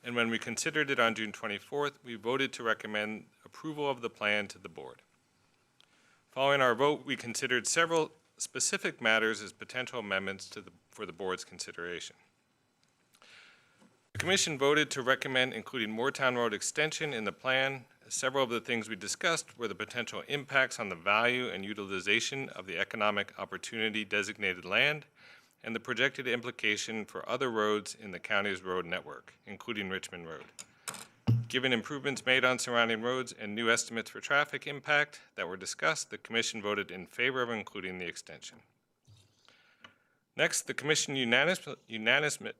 and when we considered it on June 24th, we voted to recommend approval of the plan to the board. Following our vote, we considered several specific matters as potential amendments for the board's consideration. The commission voted to recommend including Moortown Road extension in the plan. Several of the things we discussed were the potential impacts on the value and utilization of the economic opportunity designated land and the projected implication for other roads in the county's road network, including Richmond Road. Given improvements made on surrounding roads and new estimates for traffic impact that were discussed, the commission voted in favor of including the extension. Next, the commission unanimously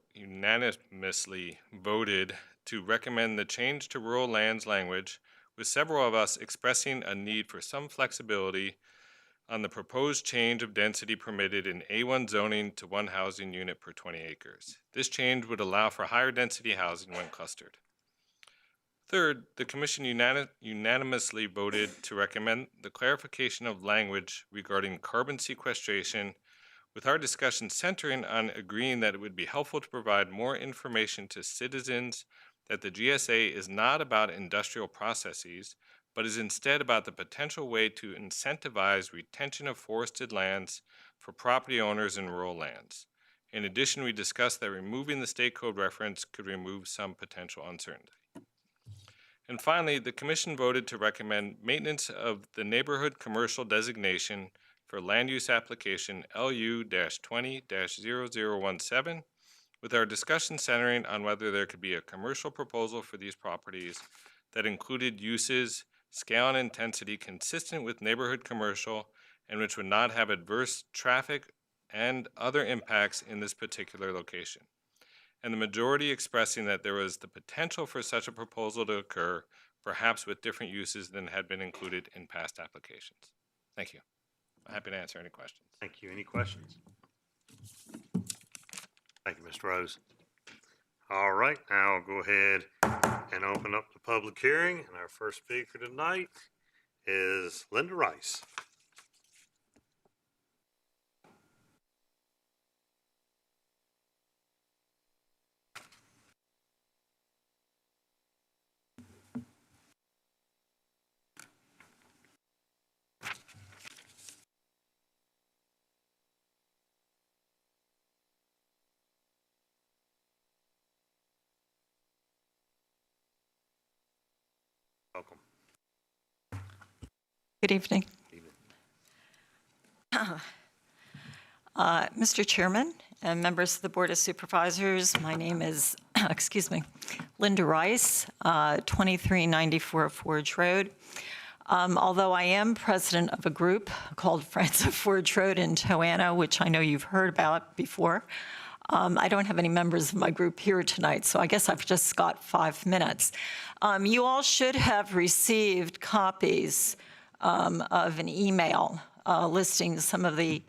voted to recommend the change to rural lands language, with several of us expressing a need for some flexibility on the proposed change of density permitted in A1 zoning to 1 housing unit per 20 acres. This change would allow for higher density housing when clustered. Third, the commission unanimously voted to recommend the clarification of language regarding carbon sequestration, with our discussion centering on agreeing that it would be helpful to provide more information to citizens that the GSA is not about industrial processes, but is instead about the potential way to incentivize retention of forested lands for property owners in rural lands. In addition, we discussed that removing the state code reference could remove some potential uncertainty. And finally, the commission voted to recommend maintenance of the neighborhood commercial designation for land use application LU-20-0017, with our discussion centering on whether there could be a commercial proposal for these properties that included uses, scale, and intensity consistent with neighborhood commercial and which would not have adverse traffic and other impacts in this particular location. And the majority expressing that there was the potential for such a proposal to occur, perhaps with different uses than had been included in past applications. Thank you. I'm happy to answer any questions. Thank you. Any questions? Thank you, Mr. Rose. All right, now I'll go ahead and open up the public hearing. And our first speaker tonight is Linda Rice. Welcome. Good evening. Mr. Chairman and members of the Board of Supervisors, my name is, Linda Rice, 2394 Forge Road. Although I am president of a group called Friends of Forge Road in Toano, which I know you've heard about before, I don't have any members of my group here tonight, so I guess I've just got 5 minutes. You all should have received copies of an email listing some of the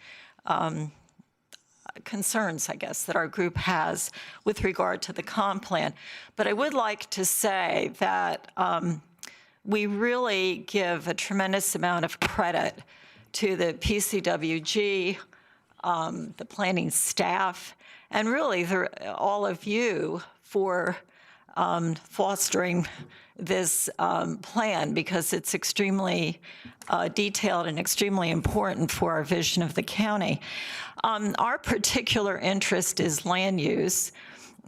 concerns, I guess, that our group has with regard to the comp plan. But I would like to say that we really give a tremendous amount of credit to the PCWG, the planning staff, and really all of you for fostering this plan, because it's extremely detailed and extremely important for our vision of the county. Our particular interest is land use.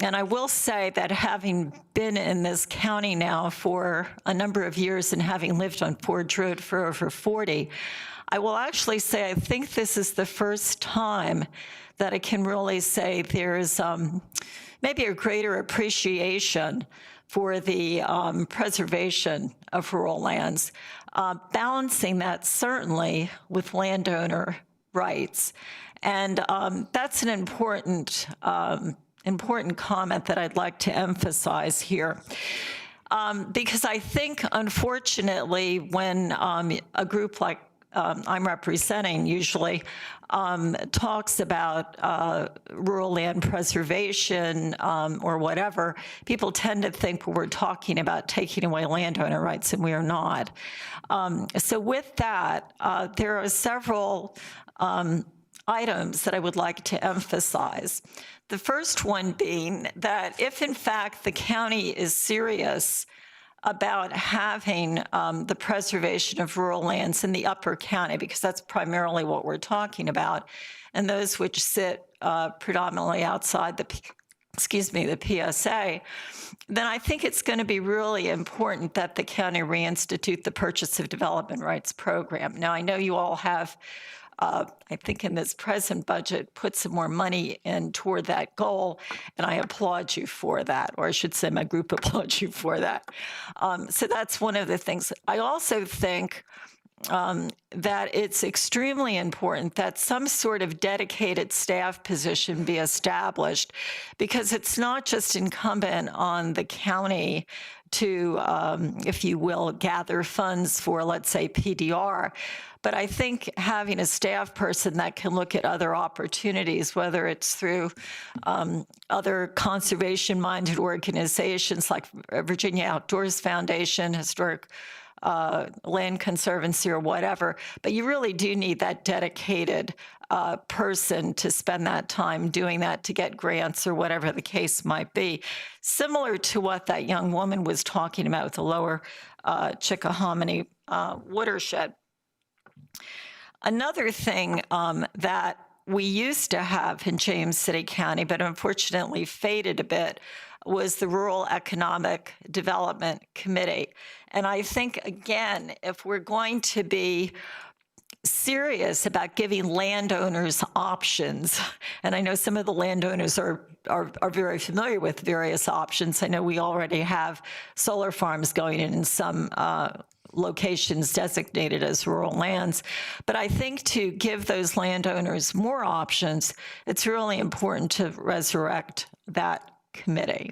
And I will say that having been in this county now for a number of years and having lived on Forge Road for over 40, I will actually say I think this is the first time that I can really say there's maybe a greater appreciation for the preservation of rural lands, balancing that certainly with landowner rights. And that's an important comment that I'd like to emphasize here. Because I think, unfortunately, when a group like I'm representing usually talks about rural land preservation or whatever, people tend to think we're talking about taking away landowner rights, and we are not. So with that, there are several items that I would like to emphasize. The first one being that if, in fact, the county is serious about having the preservation of rural lands in the upper county, because that's primarily what we're talking about, and those which sit predominantly outside the the PSA, then I think it's going to be really important that the county reinstitute the Purchase of Development Rights Program. Now, I know you all have, I think in this present budget, put some more money in toward that goal, and I applaud you for that, or I should say my group applauds you for that. So that's one of the things. I also think that it's extremely important that some sort of dedicated staff position be established, because it's not just incumbent on the county to, if you will, gather funds for, let's say, PDR. But I think having a staff person that can look at other opportunities, whether it's through other conservation-minded organizations like Virginia Outdoors Foundation, Historic Land Conservancy, or whatever, but you really do need that dedicated person to spend that time doing that to get grants or whatever the case might be. Similar to what that young woman was talking about with the lower Chickahominy watershed. Another thing that we used to have in James City County, but unfortunately faded a bit, was the Rural Economic Development Committee. And I think, again, if we're going to be serious about giving landowners options, and I know some of the landowners are very familiar with various options. I know we already have solar farms going in some locations designated as rural lands. But I think to give those landowners more options, it's really important to resurrect that committee.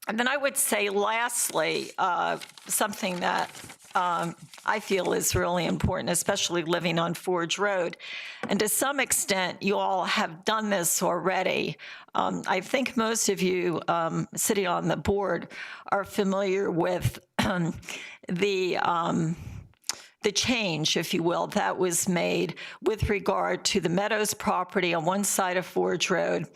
And then I would say, lastly, something that I feel is really important, especially living on Forge Road. And to some extent, you all have done this already. I think most of you sitting on the board are familiar with the change, if you will, that was made with regard to the Meadows property on one side of Forge Road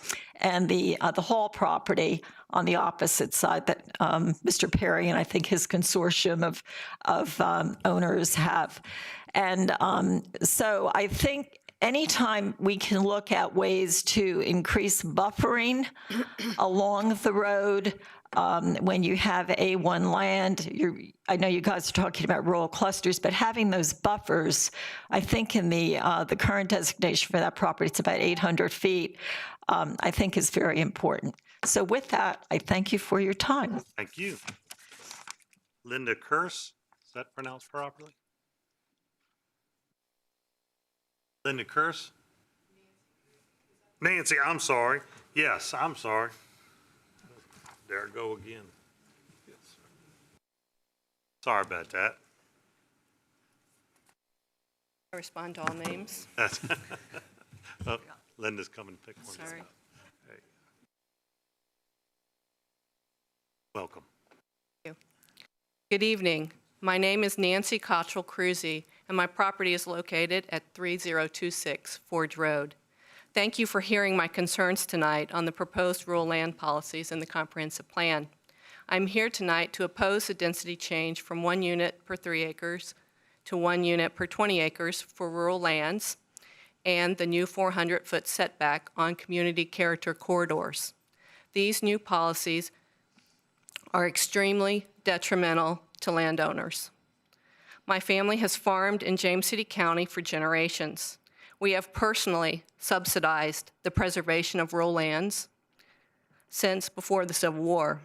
and the Hall property on the opposite side that Mr. Perry and I think his consortium of owners have. And so I think anytime we can look at ways to increase buffering along the road, when you have A1 land, I know you guys are talking about rural clusters, but having those buffers, I think in the current designation for that property, it's about 800 feet, I think is very important. So with that, I thank you for your time. Thank you. Linda Kurse, is that pronounced properly? Linda Kurse? Nancy, I'm sorry. Yes, I'm sorry. There I go again. Sorry about that. I respond to all names. Oh, Linda's coming to pick one. Sorry. Hey. Welcome. Thank you. Good evening. My name is Nancy Cottrell-Cruzy, and my property is located at 3026 Forge Road. Thank you for hearing my concerns tonight on the proposed rural land policies in the comprehensive plan. I'm here tonight to oppose the density change from 1 unit per 3 acres to 1 unit per 20 acres for rural lands and the new 400-foot setback on community character corridors. These new policies are extremely detrimental to landowners. My family has farmed in James City County for generations. We have personally subsidized the preservation of rural lands since before the Civil War.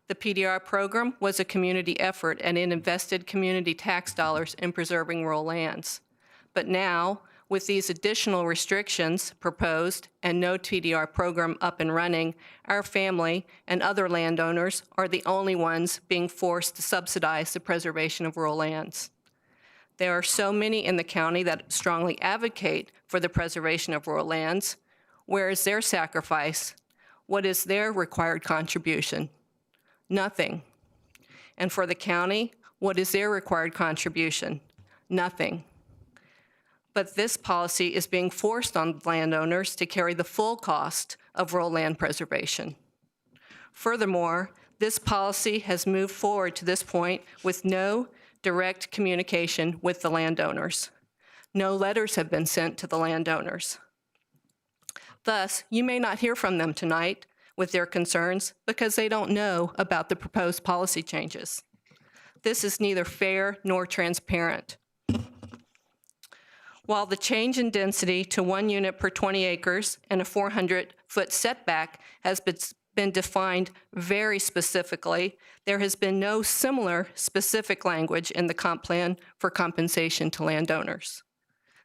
The PDR program was a community effort, and it invested community tax dollars in preserving rural lands. But now, with these additional restrictions proposed and no TDR program up and running, our family and other landowners are the only ones being forced to subsidize the preservation of rural lands. There are so many in the county that strongly advocate for the preservation of rural lands. Where is their sacrifice? What is their required contribution? Nothing. And for the county, what is their required contribution? Nothing. But this policy is being forced on landowners to carry the full cost of rural land preservation. Furthermore, this policy has moved forward to this point with no direct communication with the landowners. No letters have been sent to the landowners. Thus, you may not hear from them tonight with their concerns because they don't know about the proposed policy changes. This is neither fair nor transparent. While the change in density to 1 unit per 20 acres and a 400-foot setback has been defined very specifically, there has been no similar specific language in the comp plan for compensation to landowners.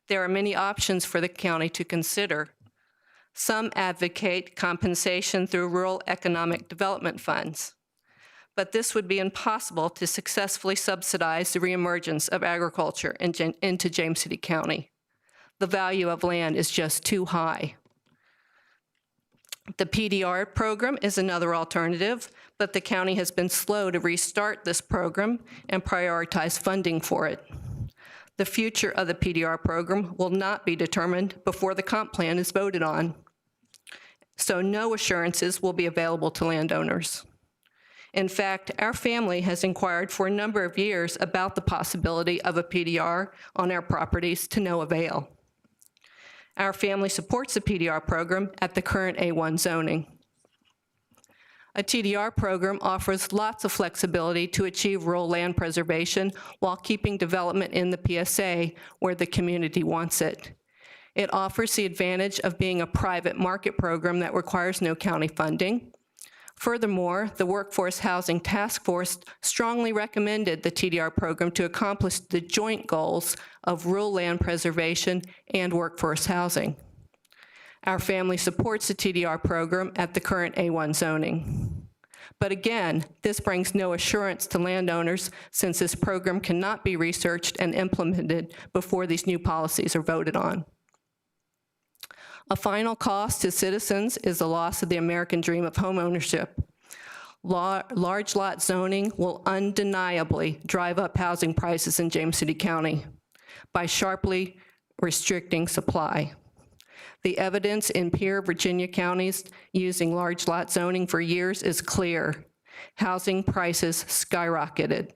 There are many options for the county to consider. Some advocate compensation through rural economic development funds, but this would be impossible to successfully subsidize the reemergence of agriculture into James City County. The value of land is just too high. The PDR program is another alternative, but the county has been slow to restart this program and prioritize funding for it. The future of the PDR program will not be determined before the comp plan is voted on, so no assurances will be available to landowners. In fact, our family has inquired for a number of years about the possibility of a PDR on our properties to no avail. Our family supports the PDR program at the current A1 zoning. A TDR program offers lots of flexibility to achieve rural land preservation while keeping development in the PSA where the community wants it. It offers the advantage of being a private market program that requires no county funding. Furthermore, the Workforce Housing Task Force strongly recommended the TDR program to accomplish the joint goals of rural land preservation and workforce housing. Our family supports the TDR program at the current A1 zoning. But again, this brings no assurance to landowners since this program cannot be researched and implemented before these new policies are voted on. A final cost to citizens is the loss of the American dream of homeownership. Large lot zoning will undeniably drive up housing prices in James City County by sharply restricting supply. The evidence in peer Virginia counties using large lot zoning for years is clear. Housing prices skyrocketed.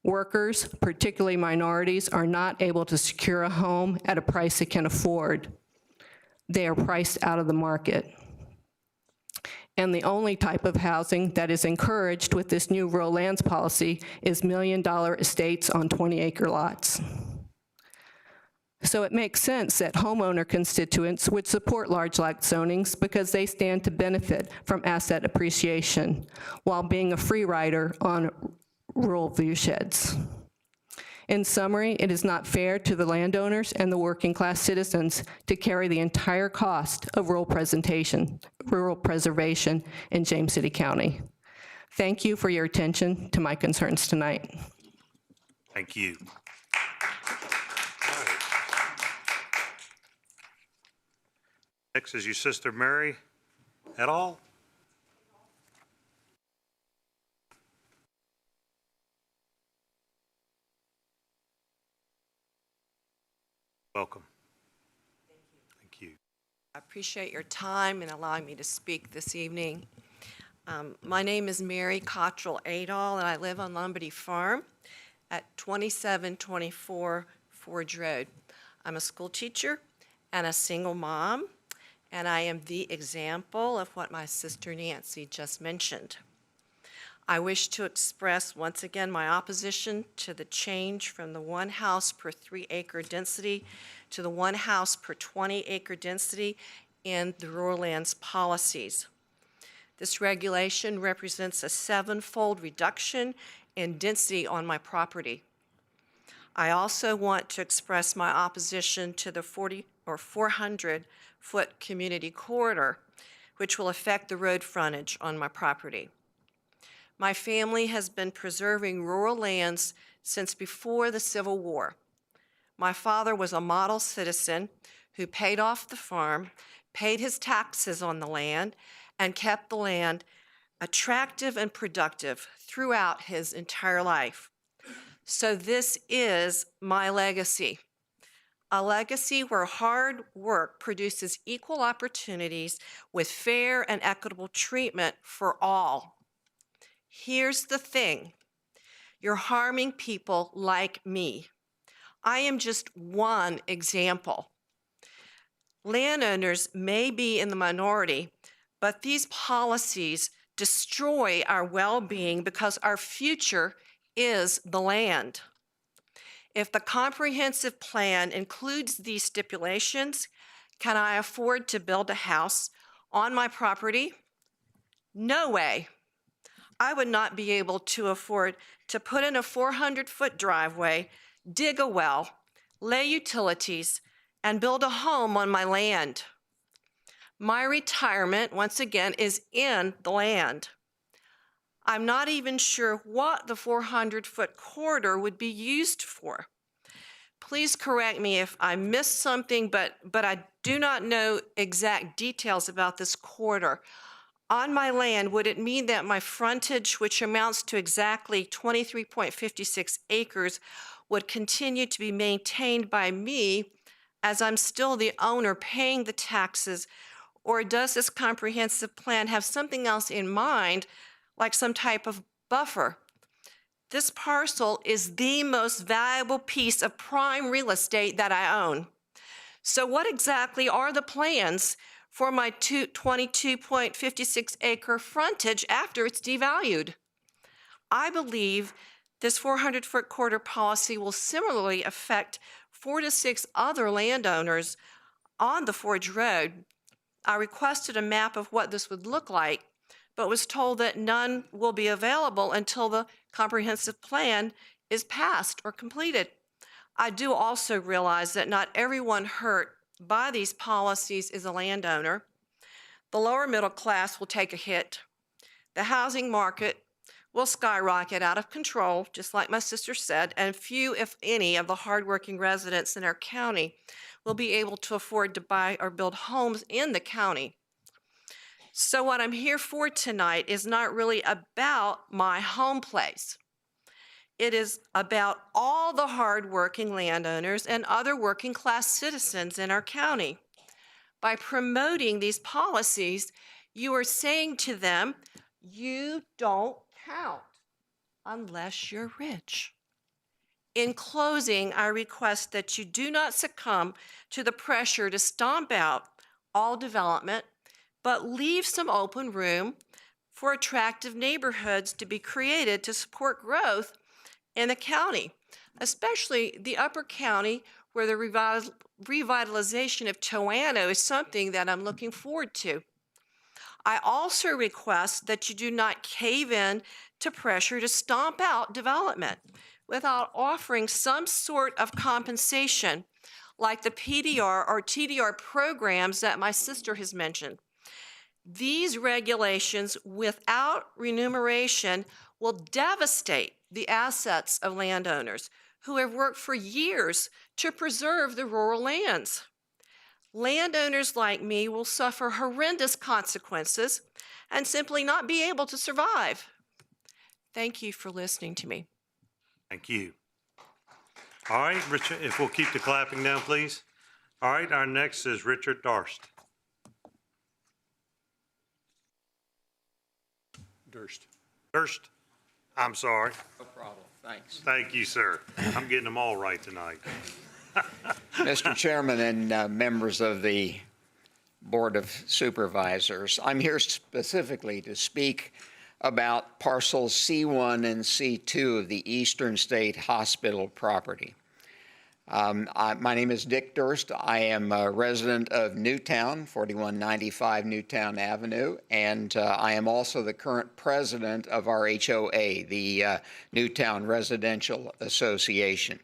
Workers, particularly minorities, are not able to secure a home at a price they can afford. They are priced out of the market. And the only type of housing that is encouraged with this new rural lands policy is million-dollar estates on 20-acre lots. So it makes sense that homeowner constituents would support large lot zonings because they stand to benefit from asset appreciation while being a free rider on rural viewsheds. In summary, it is not fair to the landowners and the working class citizens to carry the entire cost of rural preservation in James City County. Thank you for your attention to my concerns tonight. Thank you. Next is your sister Mary et al. Welcome. Thank you. I appreciate your time and allowing me to speak this evening. My name is Mary Cottrell Adol, and I live on Lombardy Farm at 2724 Forge Road. I'm a school teacher and a single mom, and I am the example of what my sister Nancy just mentioned. I wish to express once again my opposition to the change from the 1 house per 3-acre density to the 1 house per 20-acre density in the rural lands policies. This regulation represents a 7-fold reduction in density on my property. I also want to express my opposition to the 400-foot community corridor, which will affect the road frontage on my property. My family has been preserving rural lands since before the Civil War. My father was a model citizen who paid off the farm, paid his taxes on the land, and kept the land attractive and productive throughout his entire life. So this is my legacy. A legacy where hard work produces equal opportunities with fair and equitable treatment for all. Here's the thing, you're harming people like me. I am just one example. Landowners may be in the minority, but these policies destroy our well-being because our future is the land. If the comprehensive plan includes these stipulations, can I afford to build a house on my property? No way. I would not be able to afford to put in a 400-foot driveway, dig a well, lay utilities, and build a home on my land. My retirement, once again, is in the land. I'm not even sure what the 400-foot corridor would be used for. Please correct me if I missed something, but I do not know exact details about this corridor. On my land, would it mean that my frontage, which amounts to exactly 23.56 acres, would continue to be maintained by me as I'm still the owner paying the taxes? Or does this comprehensive plan have something else in mind, like some type of buffer? This parcel is the most valuable piece of prime real estate that I own. So what exactly are the plans for my 22.56 acre frontage after it's devalued? I believe this 400-foot corridor policy will similarly affect 4 to 6 other landowners on the Forge Road. I requested a map of what this would look like, but was told that none will be available until the comprehensive plan is passed or completed. I do also realize that not everyone hurt by these policies is a landowner. The lower middle class will take a hit. The housing market will skyrocket out of control, just like my sister said, and few, if any, of the hardworking residents in our county will be able to afford to buy or build homes in the county. So what I'm here for tonight is not really about my home place. It is about all the hardworking landowners and other working class citizens in our county. By promoting these policies, you are saying to them, you don't count unless you're rich. In closing, I request that you do not succumb to the pressure to stomp out all development, but leave some open room for attractive neighborhoods to be created to support growth in the county, especially the upper county, where the revitalization of Toano is something that I'm looking forward to. I also request that you do not cave in to pressure to stomp out development without offering some sort of compensation, like the PDR or TDR programs that my sister has mentioned. These regulations without remuneration will devastate the assets of landowners who have worked for years to preserve the rural lands. Landowners like me will suffer horrendous consequences and simply not be able to survive. Thank you for listening to me. Thank you. All right, Richard, if we'll keep the clapping down, please. All right, our next is Richard Durst. Durst. I'm sorry. No problem, thanks. Thank you, sir. I'm getting them all right tonight. Mr. Chairman and members of the Board of Supervisors, I'm here specifically to speak about parcels C1 and C2 of the Eastern State Hospital property. My name is Dick Durst. I am a resident of Newtown, 4195 Newtown Avenue, and I am also the current president of our HOA, the Newtown Residential Association.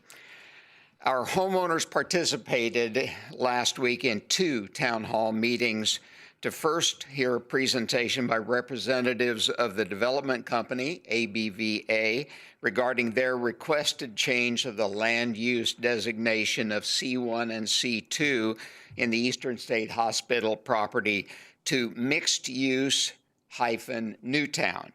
Our homeowners participated last week in 2 town hall meetings to first hear a presentation by representatives of the development company, ABVA, regarding their requested change of the land use designation of C1 and C2 in the Eastern State Hospital property to mixed use - Newtown.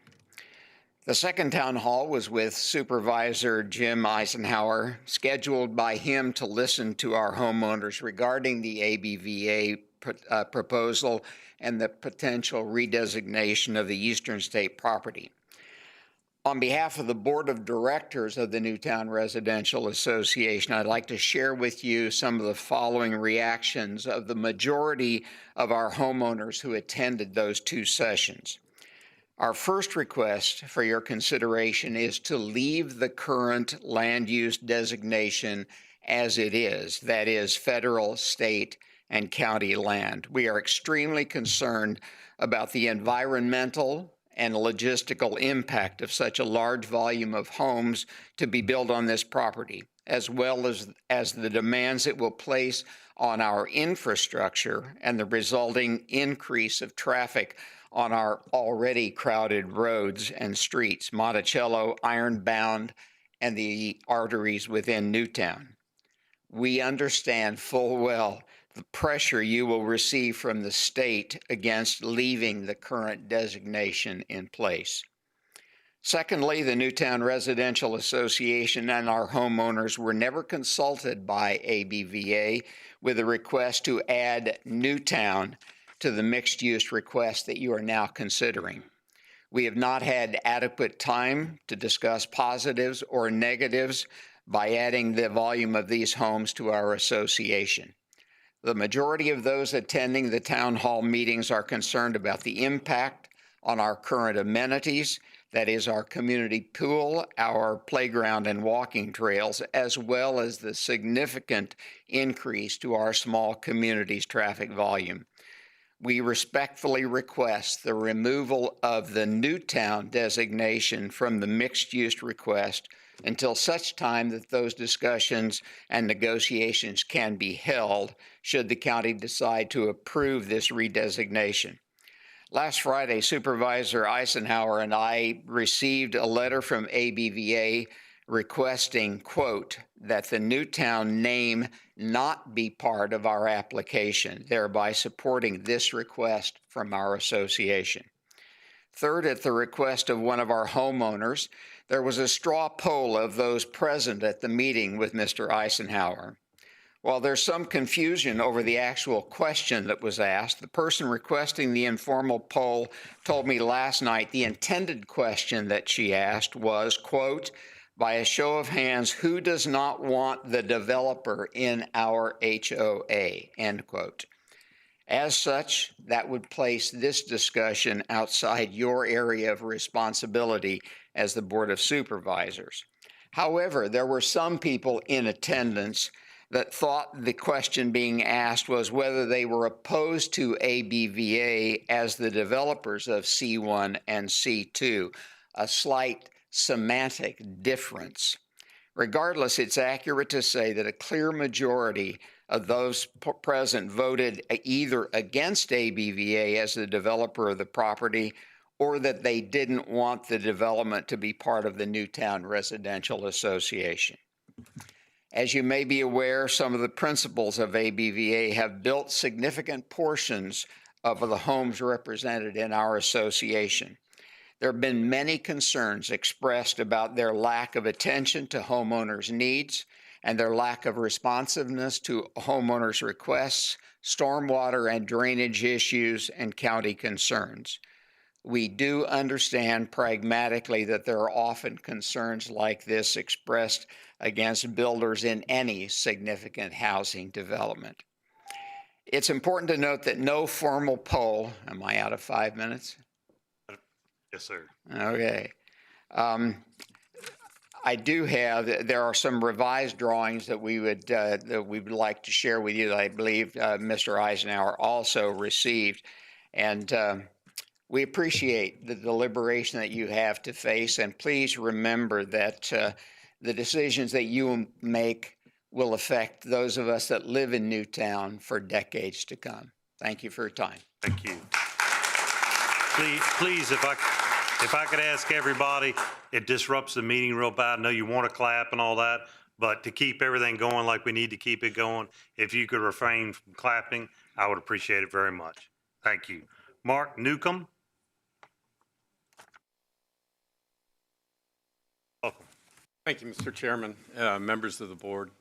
The second town hall was with Supervisor Jim Eisenhower, scheduled by him to listen to our homeowners regarding the ABVA proposal and the potential redesignation of the Eastern State property. On behalf of the Board of Directors of the Newtown Residential Association, I'd like to share with you some of the following reactions of the majority of our homeowners who attended those 2 sessions. Our first request for your consideration is to leave the current land use designation as it is, that is, federal, state, and county land. We are extremely concerned about the environmental and logistical impact of such a large volume of homes to be built on this property, as well as the demands it will place on our infrastructure and the resulting increase of traffic on our already crowded roads and streets, Monticello, Ironbound, and the arteries within Newtown. We understand full well the pressure you will receive from the state against leaving the current designation in place. Secondly, the Newtown Residential Association and our homeowners were never consulted by ABVA with a request to add Newtown to the mixed-use request that you are now considering. We have not had adequate time to discuss positives or negatives by adding the volume of these homes to our association. The majority of those attending the town hall meetings are concerned about the impact on our current amenities, that is our community pool, our playground and walking trails, as well as the significant increase to our small community's traffic volume. We respectfully request the removal of the Newtown designation from the mixed-use request until such time that those discussions and negotiations can be held should the county decide to approve this redesignation. Last Friday, Supervisor Eisenhower and I received a letter from ABVA requesting, quote, that the Newtown name not be part of our application, thereby supporting this request from our association. Third, at the request of one of our homeowners, there was a straw poll of those present at the meeting with Mr. Eisenhower. While there's some confusion over the actual question that was asked, the person requesting the informal poll told me last night the intended question that she asked was, quote, by a show of hands, who does not want the developer in our HOA, end quote. As such, that would place this discussion outside your area of responsibility as the Board of Supervisors. However, there were some people in attendance that thought the question being asked was whether they were opposed to ABVA as the developers of C1 and C2, a slight semantic difference. Regardless, it's accurate to say that a clear majority of those present voted either against ABVA as the developer of the property or that they didn't want the development to be part of the Newtown Residential Association. As you may be aware, some of the principals of ABVA have built significant portions of the homes represented in our association. There have been many concerns expressed about their lack of attention to homeowners' needs and their lack of responsiveness to homeowners' requests, stormwater and drainage issues, and county concerns. We do understand pragmatically that there are often concerns like this expressed against builders in any significant housing development. It's important to note that no formal poll, am I out of 5 minutes? Yes, sir. Okay. I do have, there are some revised drawings that we would like to share with you that I believe Mr. Eisenhower also received. And we appreciate the deliberation that you have to face. And please remember that the decisions that you make will affect those of us that live in Newtown for decades to come. Thank you for your time. Thank you. Please, if I could ask everybody, it disrupts the meeting real bad. I know you want to clap and all that, but to keep everything going like we need to keep it going, if you could refrain from clapping, I would appreciate it very much. Thank you. Mark Newcomb. Welcome. Thank you, Mr. Chairman, members of the board.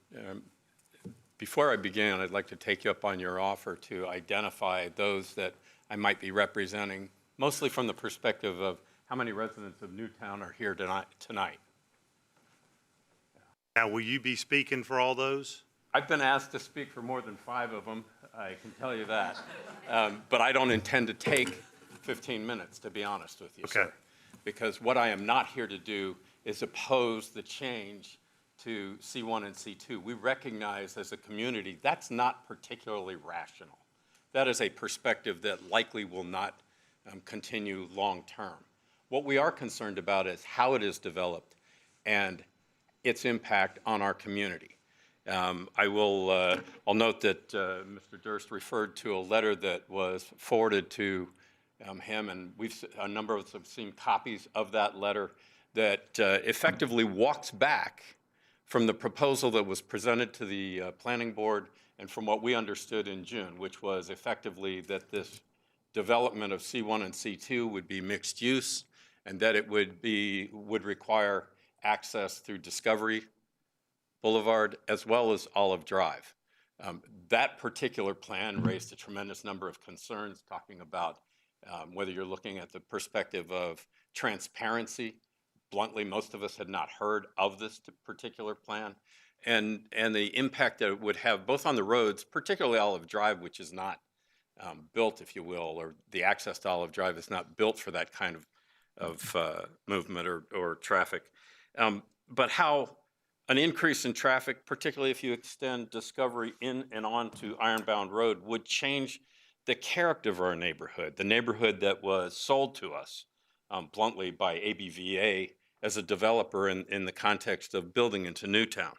Before I begin, I'd like to take you up on your offer to identify those that I might be representing, mostly from the perspective of How many residents of Newtown are here tonight? Now, will you be speaking for all those? I've been asked to speak for more than 5 of them, I can tell you that. But I don't intend to take 15 minutes, to be honest with you, Okay. sir. Because what I am not here to do is oppose the change to C1 and C2. We recognize as a community that's not particularly rational. That is a perspective that likely will not continue long term. What we are concerned about is how it is developed and its impact on our community. I'll note that Mr. Durst referred to a letter that was forwarded to him, and a number of us have seen copies of that letter that effectively walks back from the proposal that was presented to the planning board and from what we understood in June, which was effectively that this development of C1 and C2 would be mixed use and that it would require access through Discovery Boulevard as well as Olive Drive. That particular plan raised a tremendous number of concerns, talking about whether you're looking at the perspective of transparency. Bluntly, most of us had not heard of this particular plan, and the impact that it would have both on the roads, particularly Olive Drive, which is not built, if you will, or the access to Olive Drive is not built for that kind of movement or traffic. But how an increase in traffic, particularly if you extend Discovery in and on to Ironbound Road, would change the character of our neighborhood, the neighborhood that was sold to us, bluntly, by ABVA as a developer in the context of building into Newtown.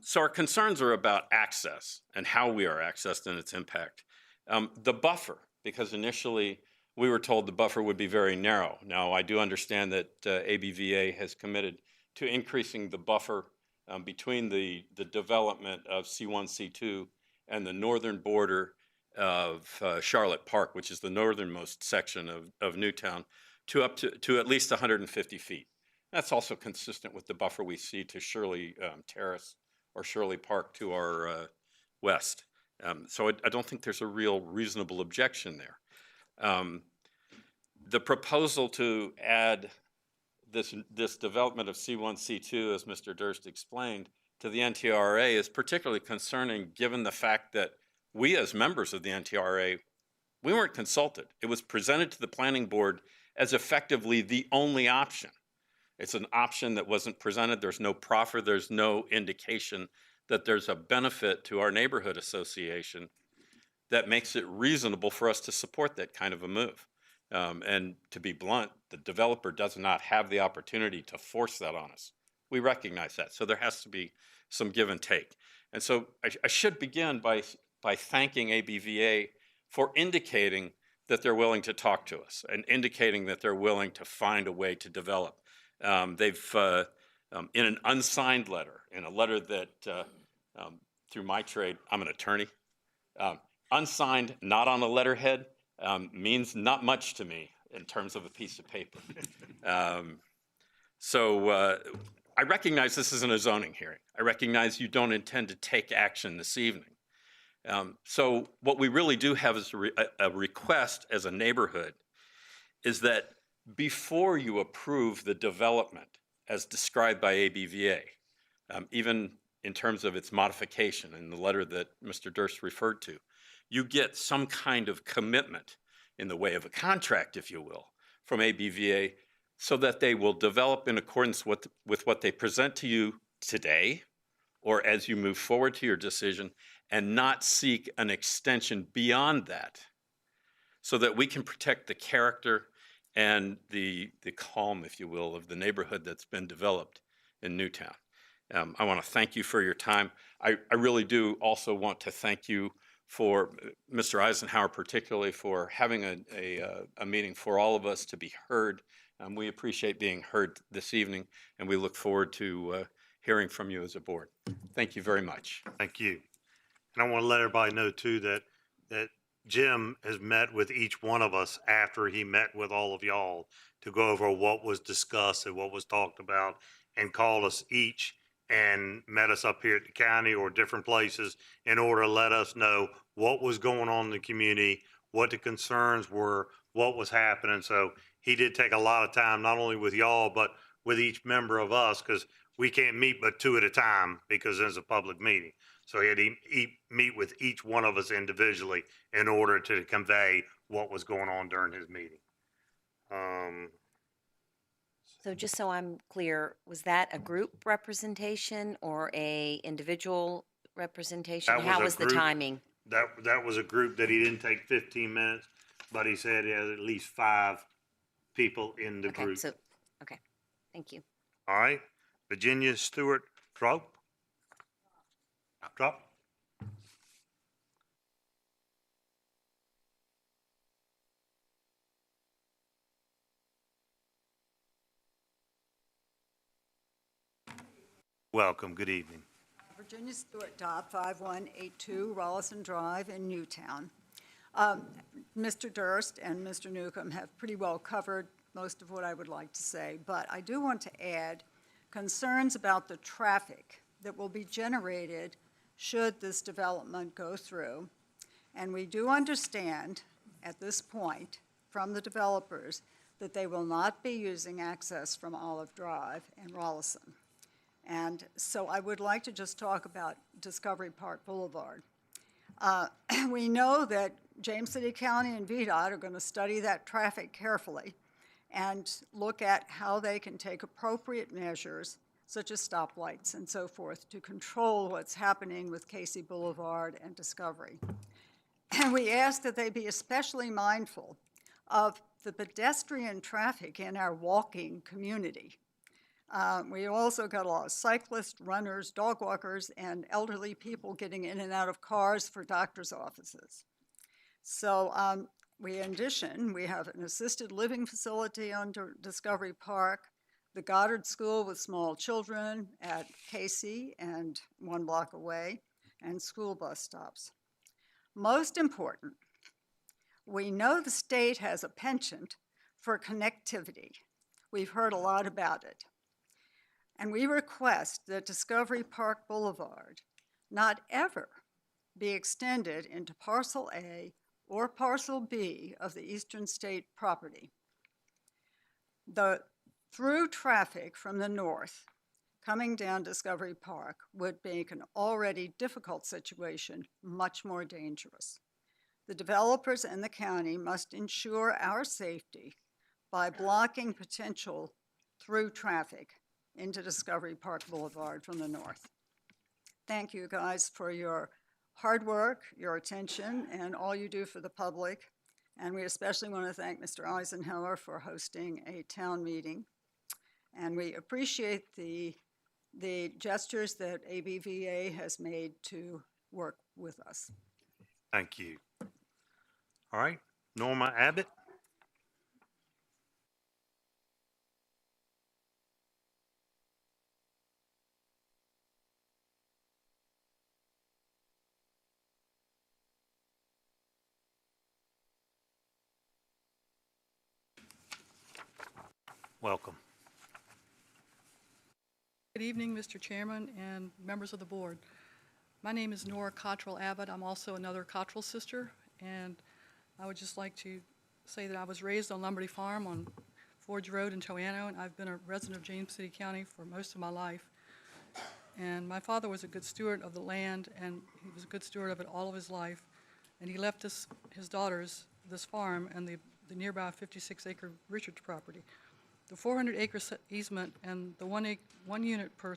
So our concerns are about access and how we are accessed and its impact. The buffer, because initially we were told the buffer would be very narrow. Now, I do understand that ABVA has committed to increasing the buffer between the development of C1, C2 and the northern border of Charlotte Park, which is the northernmost section of Newtown, to up to at least 150 feet. That's also consistent with the buffer we see to Shirley Terrace or Shirley Park to our west. So I don't think there's a real reasonable objection there. The proposal to add this development of C1, C2, as Mr. Durst explained, to the NTRA is particularly concerning given the fact that we as members of the NTRA, we weren't consulted. It was presented to the planning board as effectively the only option. It's an option that wasn't presented. There's no proffer. There's no indication that there's a benefit to our neighborhood association that makes it reasonable for us to support that kind of a move. And to be blunt, the developer does not have the opportunity to force that on us. We recognize that. So there has to be some give and take. And so I should begin by thanking ABVA for indicating that they're willing to talk to us and indicating that they're willing to find a way to develop. They've, in an unsigned letter, in a letter that, through my trade, I'm an attorney, unsigned, not on a letterhead, means not much to me in terms of a piece of paper. So I recognize this isn't a zoning hearing. I recognize you don't intend to take action this evening. So what we really do have is a request as a neighborhood is that before you approve the development as described by ABVA, even in terms of its modification in the letter that Mr. Durst referred to, you get some kind of commitment in the way of a contract, if you will, from ABVA so that they will develop in accordance with what they present to you today or as you move forward to your decision and not seek an extension beyond that so that we can protect the character and the calm, if you will, of the neighborhood that's been developed in Newtown. I want to thank you for your time. I really do also want to thank you for Mr. Eisenhower, particularly for having a meeting for all of us to be heard. We appreciate being heard this evening, and we look forward to hearing from you as a board. Thank you very much. Thank you. And I want to let everybody know too that Jim has met with each one of us after he met with all of y'all to go over what was discussed and what was talked about, and called us each and met us up here at the county or different places in order to let us know what was going on in the community, what the concerns were, what was happening. So he did take a lot of time, not only with y'all, but with each member of us, because we can't meet but two at a time because it's a public meeting. So he had to meet with each one of us individually in order to convey what was going on during his meeting. So just so I'm clear, was that a group representation or a individual representation? That was How a was the group. timing? That was a group that he didn't take 15 minutes, but he said he had at least 5 people in the Okay, group. so, okay, thank you. All right, Virginia Stewart Drop. Welcome, good evening. Virginia Stewart Dopp, 5182 Rollison Drive in Newtown. Mr. Durst and Mr. Newcomb have pretty well covered most of what I would like to say, but I do want to add concerns about the traffic that will be generated should this development go through. And we do understand at this point from the developers that they will not be using access from Olive Drive and Rollison. And so I would like to just talk about Discovery Park Boulevard. We know that James City County and VDOT are going to study that traffic carefully and look at how they can take appropriate measures, such as stoplights and so forth, to control what's happening with Casey Boulevard and Discovery. And we ask that they be especially mindful of the pedestrian traffic in our walking community. We also got a lot of cyclists, runners, dog walkers, and elderly people getting in and out of cars for doctor's offices. So in addition, we have an assisted living facility under Discovery Park, the Goddard School with small children at Casey and 1 block away, and school bus stops. Most important, we know the state has a penchant for connectivity. We've heard a lot about it. And we request that Discovery Park Boulevard not ever be extended into Parcel A or Parcel B of the Eastern State property. The through traffic from the north coming down Discovery Park would make an already difficult situation much more dangerous. The developers and the county must ensure our safety by blocking potential through traffic into Discovery Park Boulevard from the north. Thank you guys for your hard work, your attention, and all you do for the public. And we especially want to thank Mr. Eisenhower for hosting a town meeting. And we appreciate the gestures that ABVA has made to work with us. Thank you. All right, Norma Abbott. Welcome. Good evening, Mr. Chairman and members of the board. My name is Nora Cottrell Abbott. I'm also another Cottrell sister, and I would just like to say that I was raised on Lombardy Farm on Forge Road in Toano, and I've been a resident of James City County for most of my life. And my father was a good steward of the land, and he was a good steward of it all of his life. And he left his daughters this farm and the nearby 56-acre Richards property. The 400-acre easement and the one unit per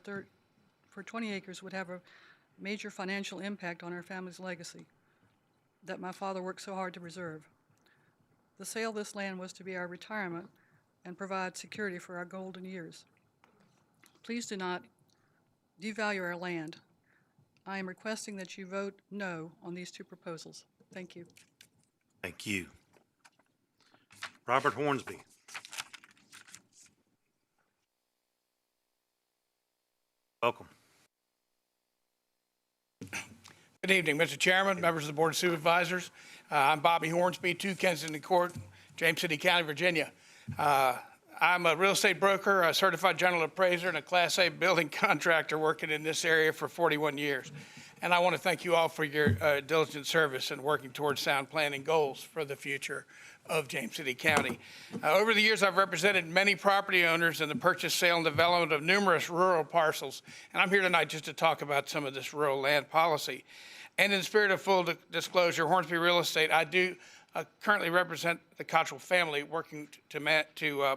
20 acres would have a major financial impact on our family's legacy that my father worked so hard to preserve. The sale of this land was to be our retirement and provide security for our golden years. Please do not devalue our land. I am requesting that you vote no on these two proposals. Thank you. Thank you. Robert Hornsby. Welcome. Good evening, Mr. Chairman, members of the Board of Supervisors. I'm Bobby Hornsby, 2 Kensington Court, James City County, Virginia. I'm a real estate broker, a certified general appraiser, and a Class A building contractor working in this area for 41 years. And I want to thank you all for your diligent service and working towards sound planning goals for the future of James City County. Over the years, I've represented many property owners in the purchase, sale, and development of numerous rural parcels, and I'm here tonight just to talk about some of this rural land policy. And in the spirit of full disclosure, Hornsby Real Estate, I do currently represent the Cottrell family working to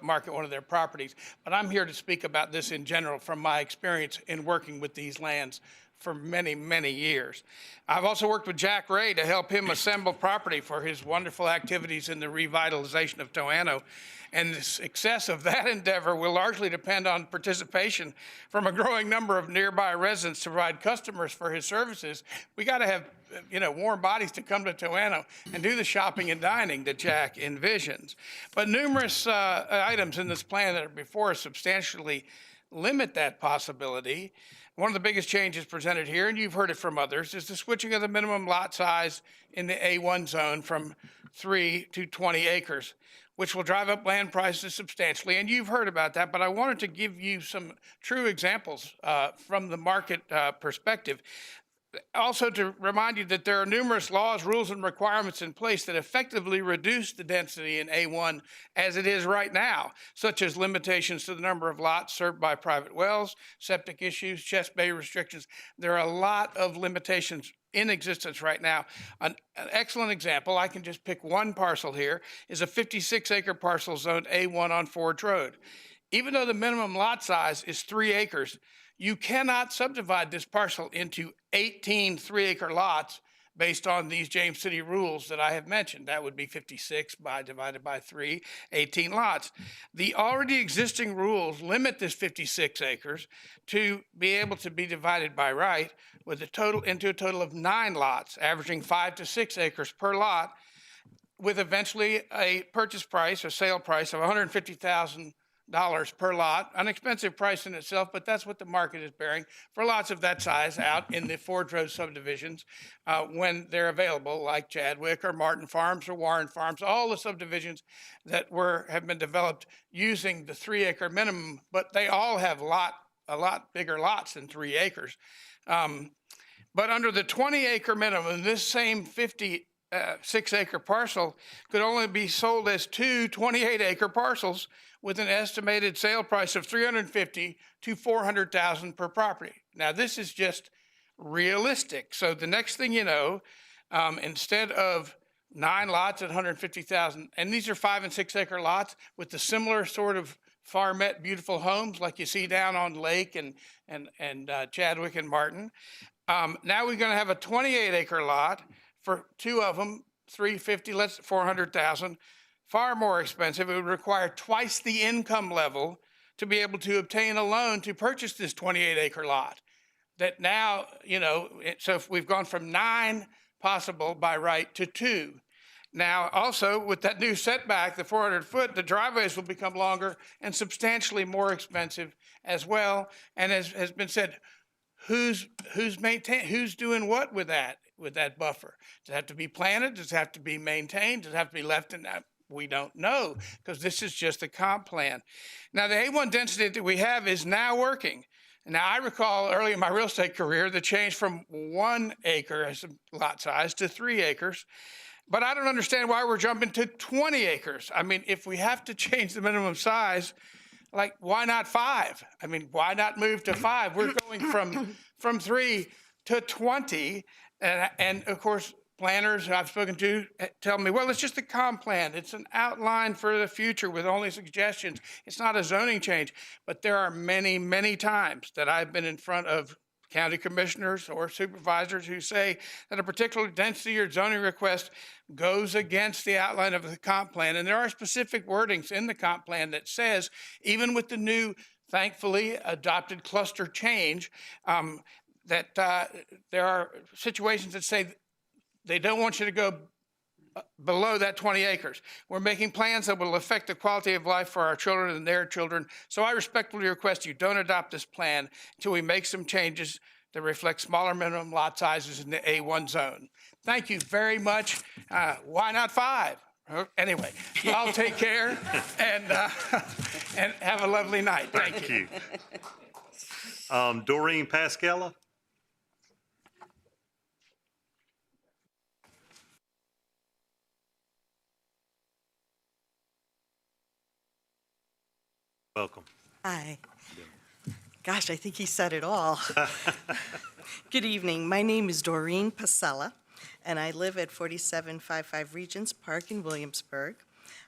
market one of their properties, but I'm here to speak about this in general from my experience in working with these lands for many, many years. I've also worked with Jack Ray to help him assemble property for his wonderful activities in the revitalization of Toano. And the success of that endeavor will largely depend on participation from a growing number of nearby residents to provide customers for his services. We got to have, warm bodies to come to Toano and do the shopping and dining that Jack envisions. But numerous items in this plan that are before us substantially limit that possibility. One of the biggest changes presented here, and you've heard it from others, is the switching of the minimum lot size in the A1 zone from 3 to 20 acres, which will drive up land prices substantially. And you've heard about that, but I wanted to give you some true examples from the market perspective. Also to remind you that there are numerous laws, rules, and requirements in place that effectively reduce the density in A1 as it is right now, such as limitations to the number of lots served by private wells, septic issues, chest bay restrictions. There are a lot of limitations in existence right now. An excellent example, I can just pick one parcel here, is a 56-acre parcel zoned A1 on Forge Road. Even though the minimum lot size is 3 acres, you cannot subdivide this parcel into 18 3-acre lots based on these James City rules that I have mentioned. That would be 56 divided by 3, 18 lots. The already existing rules limit this 56 acres to be able to be divided by right with into a total of 9 lots, averaging 5 to 6 acres per lot, with eventually a purchase price or sale price of $150,000 per lot. An expensive price in itself, but that's what the market is bearing for lots of that size out in the Forge Road subdivisions when they're available, like Chadwick or Martin Farms or Warren Farms, all the subdivisions that have been developed using the 3-acre minimum, but they all have a lot bigger lots than 3 acres. But under the 20-acre minimum, this same 56-acre parcel could only be sold as 2 28-acre parcels with an estimated sale price of $350,000 to $400,000 per property. Now, this is just realistic. So the next thing you know, instead of 9 lots at $150,000, and these are 5 and 6 acre lots with the similar sort of farmette beautiful homes like you see down on Lake and Chadwick and Martin. Now we're going to have a 28-acre lot for 2 of them, $350,000, $400,000. Far more expensive. It would require twice the income level to be able to obtain a loan to purchase this 28-acre lot. That now, so if we've gone from 9 possible by right to 2. Now, also with that new setback, the 400-foot, the driveways will become longer and substantially more expensive as well. And as has been said, who's doing what with that buffer? Does it have to be planted? Does it have to be maintained? Does it have to be left in that? We don't know, because this is just a comp plan. Now, the A1 density that we have is now working. Now, I recall early in my real estate career the change from 1 acre as a lot size to 3 acres. But I don't understand why we're jumping to 20 acres. I mean, if we have to change the minimum size, like, why not 5? I mean, why not move to 5? We're going from 3 to 20. And of course, planners I've spoken to tell me, well, it's just a comp plan. It's an outline for the future with only suggestions. It's not a zoning change. But there are many, many times that I've been in front of county commissioners or supervisors who say that a particular density or zoning request goes against the outline of the comp plan. And there are specific wordings in the comp plan that says, even with the new, thankfully, adopted cluster change, that there are situations that say they don't want you to go below that 20 acres. We're making plans that will affect the quality of life for our children and their children. So I respectfully request you don't adopt this plan until we make some changes that reflect smaller minimum lot sizes in the A1 zone. Thank you very much. Why not 5? Anyway, y'all take care and have a lovely night. Thank you. Doreen Pascella? Welcome. Hi. Gosh, I think he said it all. Good evening. My name is Doreen Pasella, and I live at 4755 Regents Park in Williamsburg.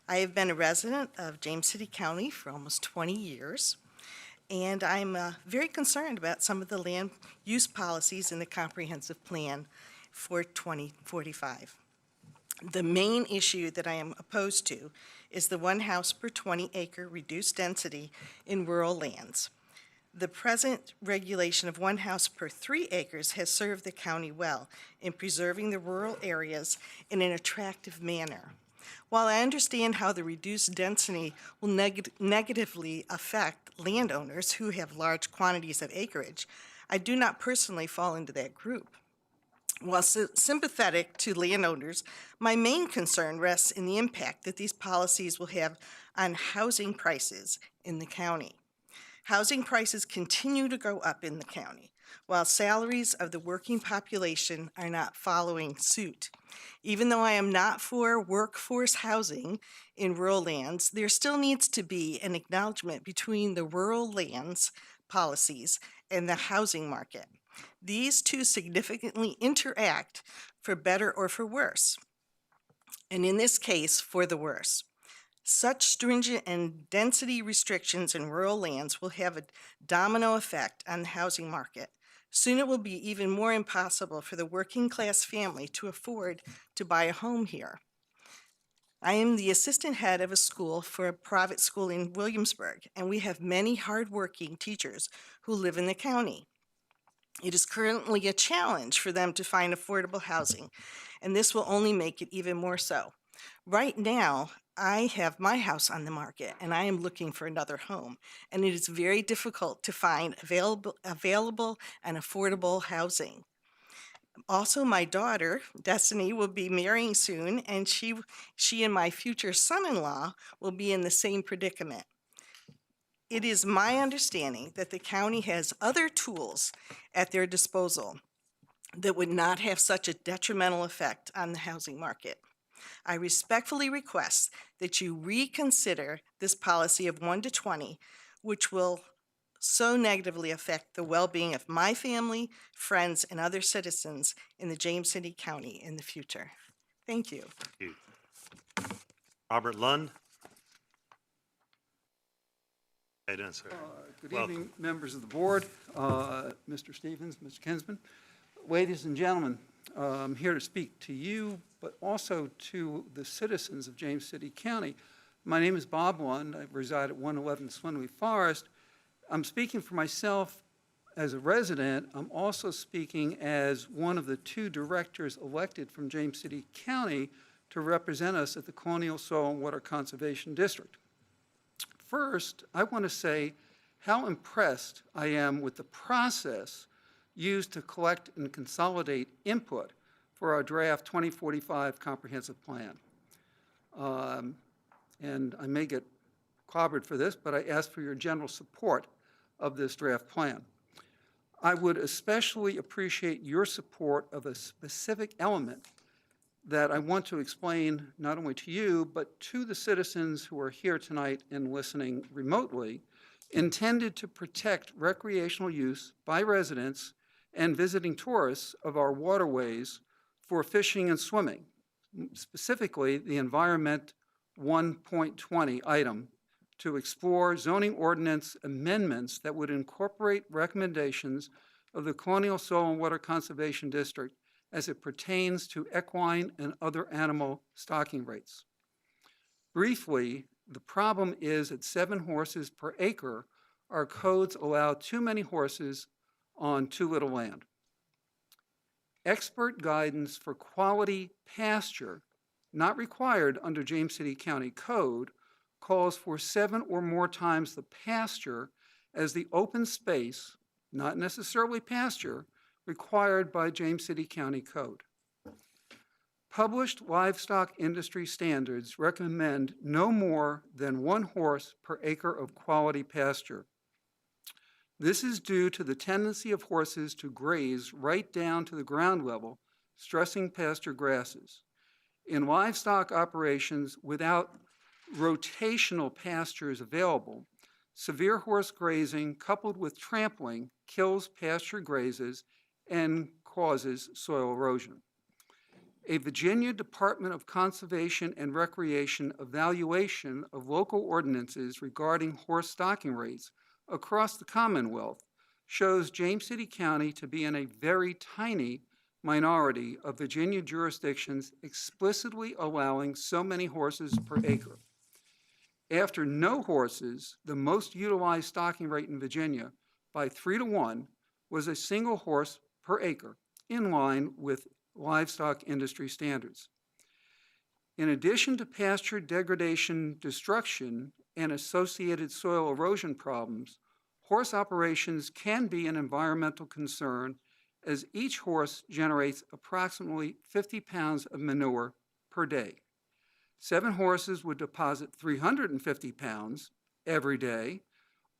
I have been a resident of James City County for almost 20 years, and I'm very concerned about some of the land use policies in the comprehensive plan for 2045. The main issue that I am opposed to is the 1 house per 20 acre reduced density in rural lands. The present regulation of 1 house per 3 acres has served the county well in preserving the rural areas in an attractive manner. While I understand how the reduced density will negatively affect landowners who have large quantities of acreage, I do not personally fall into that group. While sympathetic to landowners, my main concern rests in the impact that these policies will have on housing prices in the county. Housing prices continue to go up in the county, while salaries of the working population are not following suit. Even though I am not for workforce housing in rural lands, there still needs to be an acknowledgement between the rural lands policies and the housing market. These two significantly interact for better or for worse, and in this case, for the worse. Such stringent and density restrictions in rural lands will have a domino effect on the housing market. Soon it will be even more impossible for the working class family to afford to buy a home here. I am the assistant head of a school for a private school in Williamsburg, and we have many hardworking teachers who live in the county. It is currently a challenge for them to find affordable housing, and this will only make it even more so. Right now, I have my house on the market, and I am looking for another home, and it is very difficult to find available and affordable housing. Also, my daughter, Destiny, will be marrying soon, and she and my future son-in-law will be in the same predicament. It is my understanding that the county has other tools at their disposal that would not have such a detrimental effect on the housing market. I respectfully request that you reconsider this policy of 1 to 20, which will so negatively affect the well-being of my family, friends, and other citizens in the James City County in the future. Thank you. Thank you. Robert Lund. How you doing, sir? Good Welcome. evening, members of the board, Mr. Stevens, Mr. Kinsman. Ladies and gentlemen, I'm here to speak to you, but also to the citizens of James City County. My name is Bob Lund. I reside at 111 Swinley Forest. I'm speaking for myself as a resident. I'm also speaking as one of the 2 directors elected from James City County to represent us at the Colonial Soil and Water Conservation District. First, I want to say how impressed I am with the process used to collect and consolidate input for our draft 2045 comprehensive plan. And I may get clobbered for this, but I ask for your general support of this draft plan. I would especially appreciate your support of a specific element that I want to explain not only to you, but to the citizens who are here tonight and listening remotely, intended to protect recreational use by residents and visiting tourists of our waterways for fishing and swimming, specifically the Environment 1.20 item to explore zoning ordinance amendments that would incorporate recommendations of the Colonial Soil and Water Conservation District as it pertains to equine and other animal stocking rates. Briefly, the problem is at 7 horses per acre, our codes allow too many horses on too little land. Expert guidance for quality pasture, not required under James City County Code, calls for 7 or more times the pasture as the open space, not necessarily pasture, required by James City County Code. Published livestock industry standards recommend no more than 1 horse per acre of quality pasture. This is due to the tendency of horses to graze right down to the ground level, stressing pasture grasses. In livestock operations without rotational pastures available, Severe horse grazing coupled with trampling kills pasture grazes and causes soil erosion. A Virginia Department of Conservation and Recreation evaluation of local ordinances regarding horse stocking rates across the Commonwealth shows James City County to be in a very tiny minority of Virginia jurisdictions explicitly allowing so many horses per acre. After no horses, the most utilized stocking rate in Virginia by 3 to 1 was a single horse per acre, in line with livestock industry standards. In addition to pasture degradation, destruction, and associated soil erosion problems, horse operations can be an environmental concern as each horse generates approximately 50 pounds of manure per day. 7 horses would deposit 350 pounds every day,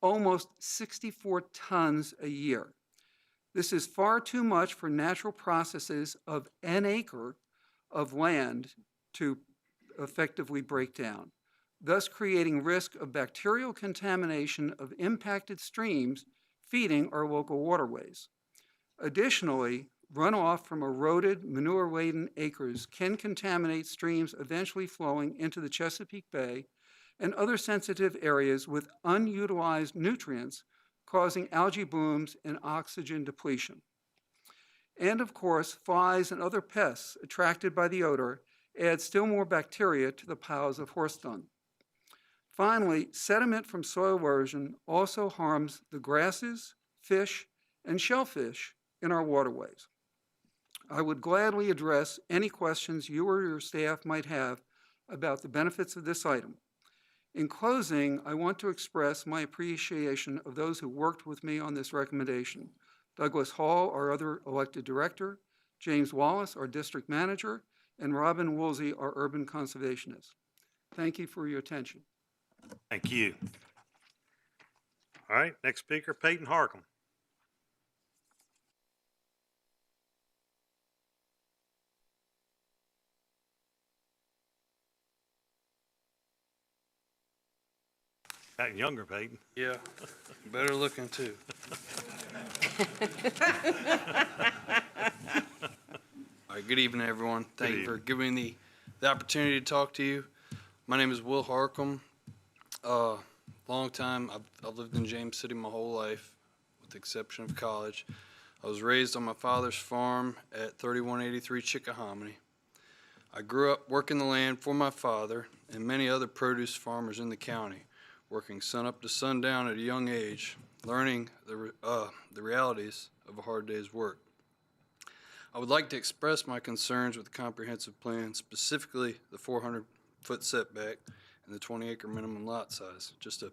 almost 64 tons a year. This is far too much for natural processes of an acre of land to effectively break down, thus creating risk of bacterial contamination of impacted streams feeding our local waterways. Additionally, runoff from eroded, manure-laden acres can contaminate streams eventually flowing into the Chesapeake Bay and other sensitive areas with unutilized nutrients, causing algae blooms and oxygen depletion. And of course, flies and other pests attracted by the odor add still more bacteria to the piles of horse dung. Finally, sediment from soil erosion also harms the grasses, fish, and shellfish in our waterways. I would gladly address any questions you or your staff might have about the benefits of this item. In closing, I want to express my appreciation of those who worked with me on this recommendation. Douglas Hall, our other elected director, James Wallace, our district manager, and Robin Woolsey, our urban conservationist. Thank you for your attention. Thank you. All right, next speaker, Peyton Harcum. Gotten younger, Peyton. Yeah, better looking too. All right, good evening, everyone. Thank you for giving me the opportunity to talk to you. My name is Will Harcum. Long time, I've lived in James City my whole life, with the exception of college. I was raised on my father's farm at 3183 Chickahominy. I grew up working the land for my father and many other produce farmers in the county, working sun up to sundown at a young age, learning the realities of a hard day's work. I would like to express my concerns with the comprehensive plan, specifically the 400-foot setback and the 20-acre minimum lot size, just to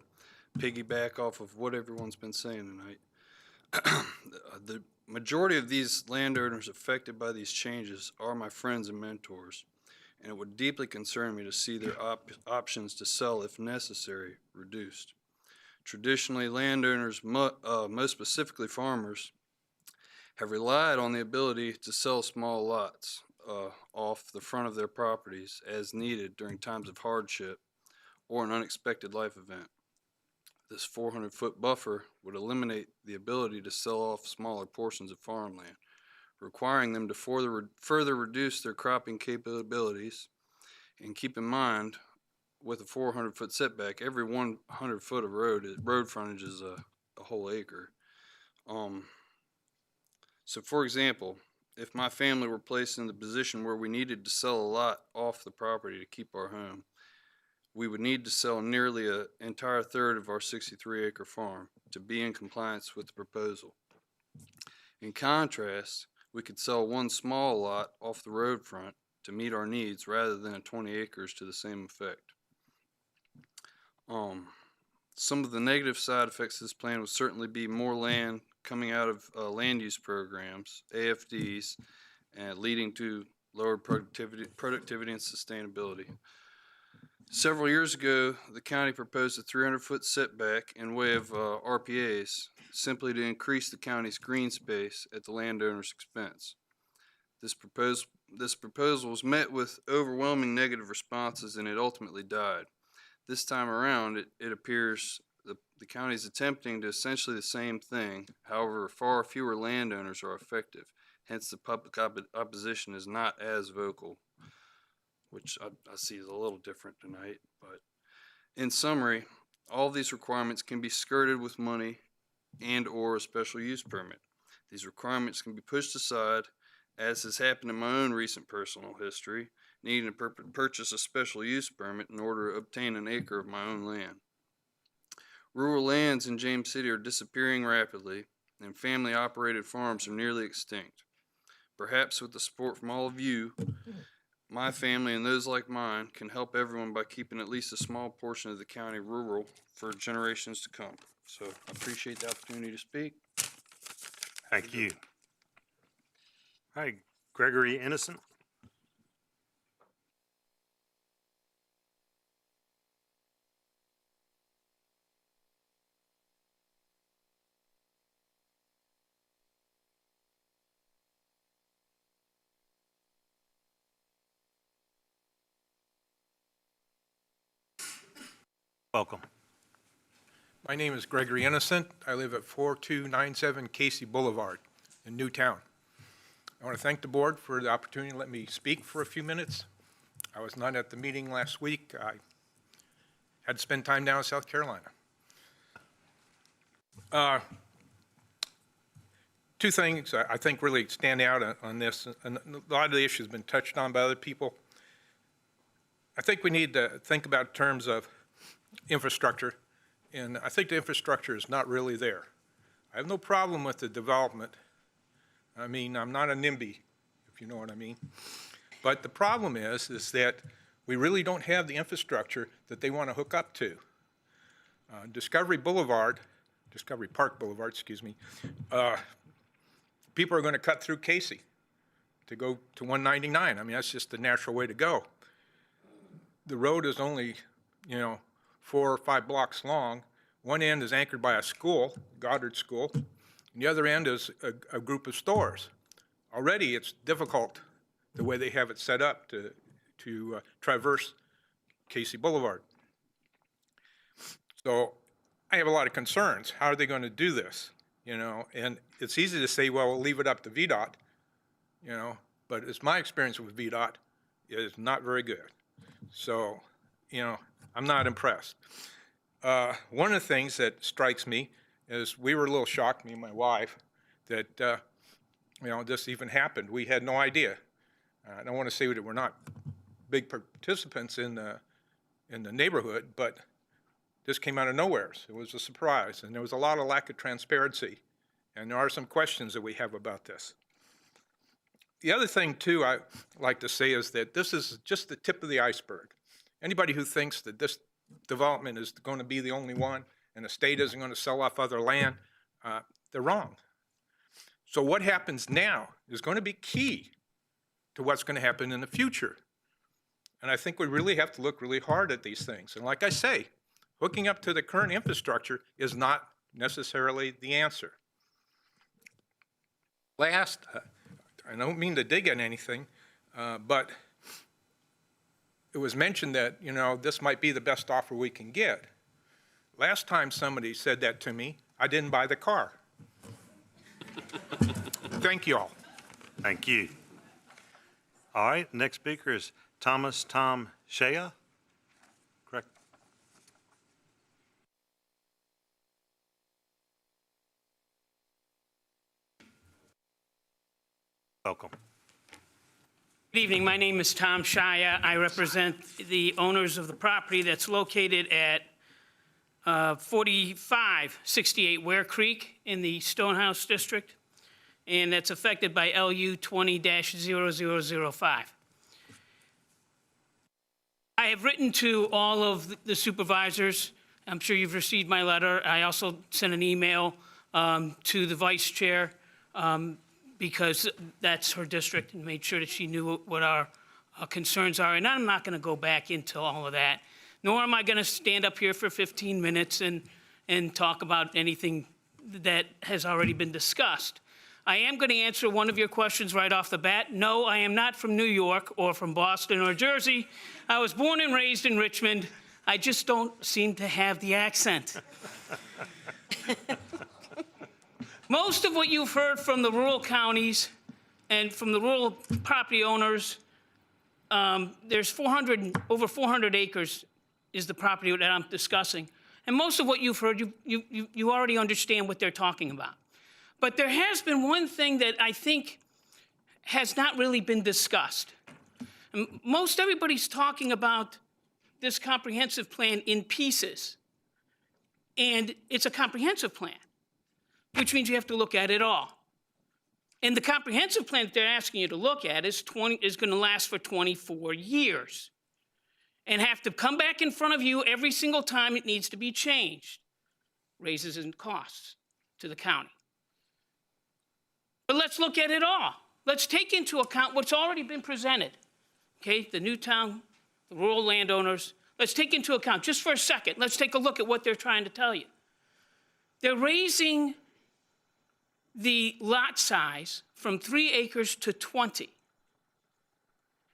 piggyback off of what everyone's been saying tonight. The majority of these landowners affected by these changes are my friends and mentors, and it would deeply concern me to see their options to sell, if necessary, reduced. Traditionally, landowners, most specifically farmers, have relied on the ability to sell small lots off the front of their properties as needed during times of hardship or an unexpected life event. This 400-foot buffer would eliminate the ability to sell off smaller portions of farmland, requiring them to further reduce their cropping capabilities. And keep in mind, with a 400-foot setback, every 100 foot of road frontage is a whole acre. So for example, if my family were placed in the position where we needed to sell a lot off the property to keep our home, we would need to sell nearly an entire third of our 63-acre farm to be in compliance with the proposal. In contrast, we could sell one small lot off the road front to meet our needs rather than 20 acres to the same effect. Some of the negative side effects of this plan would certainly be more land coming out of land use programs, AFDs, and leading to lower productivity and sustainability. Several years ago, the county proposed a 300-foot setback in way of RPAs, simply to increase the county's green space at the landowner's expense. This proposal was met with overwhelming negative responses, and it ultimately died. This time around, it appears the county is attempting to essentially the same thing. However, far fewer landowners are effective. Hence, the public opposition is not as vocal, which I see is a little different tonight. But in summary, all these requirements can be skirted with money and/or a special use permit. These requirements can be pushed aside, as has happened in my own recent personal history, needing to purchase a special use permit in order to obtain an acre of my own land. Rural lands in James City are disappearing rapidly, and family-operated farms are nearly extinct. Perhaps with the support from all of you, my family and those like mine can help everyone by keeping at least a small portion of the county rural for generations to come. So I appreciate the opportunity to speak. Thank you. All right, Gregory Innocent. Welcome. My name is Gregory Innocent. I live at 4297 Casey Boulevard in Newtown. I want to thank the board for the opportunity to let me speak for a few minutes. I was not at the meeting last week. I had to spend time down in South Carolina. Two things I think really stand out on this, and a lot of the issues have been touched on by other people. I think we need to think about terms of infrastructure, and I think the infrastructure is not really there. I have no problem with the development. I mean, I'm not a NIMBY, if you know what I mean. But the problem is that we really don't have the infrastructure that they want to hook up to. Discovery Park Boulevard, excuse me, people are going to cut through Casey to go to 199. I mean, that's just the natural way to go. The road is only, 4 or 5 blocks long. One end is anchored by a school, Goddard School, and the other end is a group of stores. Already it's difficult the way they have it set up to traverse Casey Boulevard. So I have a lot of concerns. How are they going to do this? And it's easy to say, well, we'll leave it up to VDOT, but it's my experience with VDOT is not very good. So, I'm not impressed. One of the things that strikes me is we were a little shocked, me and my wife, that, this even happened. We had no idea. I don't want to say that we're not big participants in the neighborhood, but this came out of nowhere. So it was a surprise, and there was a lot of lack of transparency, and there are some questions that we have about this. The other thing, too, I like to say is that this is just the tip of the iceberg. Anybody who thinks that this development is going to be the only one and the state isn't going to sell off other land, they're wrong. So what happens now is going to be key to what's going to happen in the future. And I think we really have to look really hard at these things. And like I say, hooking up to the current infrastructure is not necessarily the answer. Last, I don't mean to dig at anything, but it was mentioned that, this might be the best offer we can get. Last time somebody said that to me, I didn't buy the car. Thank you all. Thank you. All right, next speaker is Tom Shea. Correct? Welcome. Good evening. My name is Tom Shaya. I represent the owners of the property that's located at 4568 Ware Creek in the Stonehouse District, and that's affected by LU 20-0005. I have written to all of the supervisors. I'm sure you've received my letter. I also sent an email to the vice chair because that's her district, and made sure that she knew what our concerns are. And I'm not going to go back into all of that, nor am I going to stand up here for 15 minutes and talk about anything that has already been discussed. I am going to answer one of your questions right off the bat. No, I am not from New York or from Boston or Jersey. I was born and raised in Richmond. I just don't seem to have the accent. Most of what you've heard from the rural counties and from the rural property owners, there's over 400 acres is the property that I'm discussing. And most of what you've heard, you already understand what they're talking about. But there has been one thing that I think has not really been discussed. And most everybody's talking about this comprehensive plan in pieces. And it's a comprehensive plan, which means you have to look at it all. And the comprehensive plan that they're asking you to look at is going to last for 24 years and have to come back in front of you every single time it needs to be changed. Raises in costs to the county. But let's look at it all. Let's take into account what's already been presented. Okay, the new town, the rural landowners. Let's take into account, just for a second, let's take a look at what they're trying to tell you. They're raising the lot size from 3 acres to 20.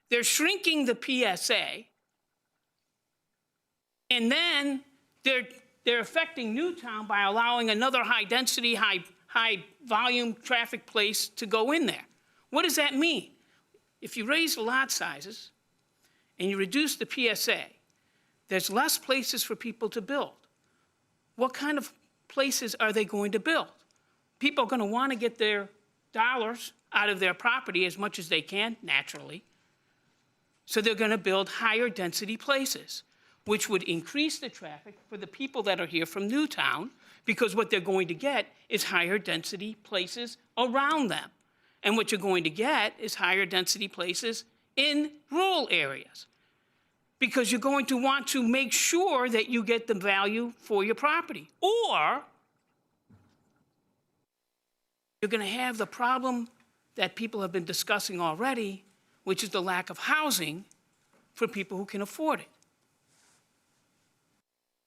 They're shrinking the PSA, and then they're affecting Newtown by allowing another high-density, high-volume traffic place to go in there. What does that mean? If you raise the lot sizes and you reduce the PSA, there's less places for people to build. What kind of places are they going to build? People are going to want to get their dollars out of their property as much as they can, naturally. So they're going to build higher density places, which would increase the traffic for the people that are here from Newtown, because what they're going to get is higher density places around them. And what you're going to get is higher density places in rural areas, because you're going to want to make sure that you get the value for your property. Or you're going to have the problem that people have been discussing already, which is the lack of housing for people who can afford it.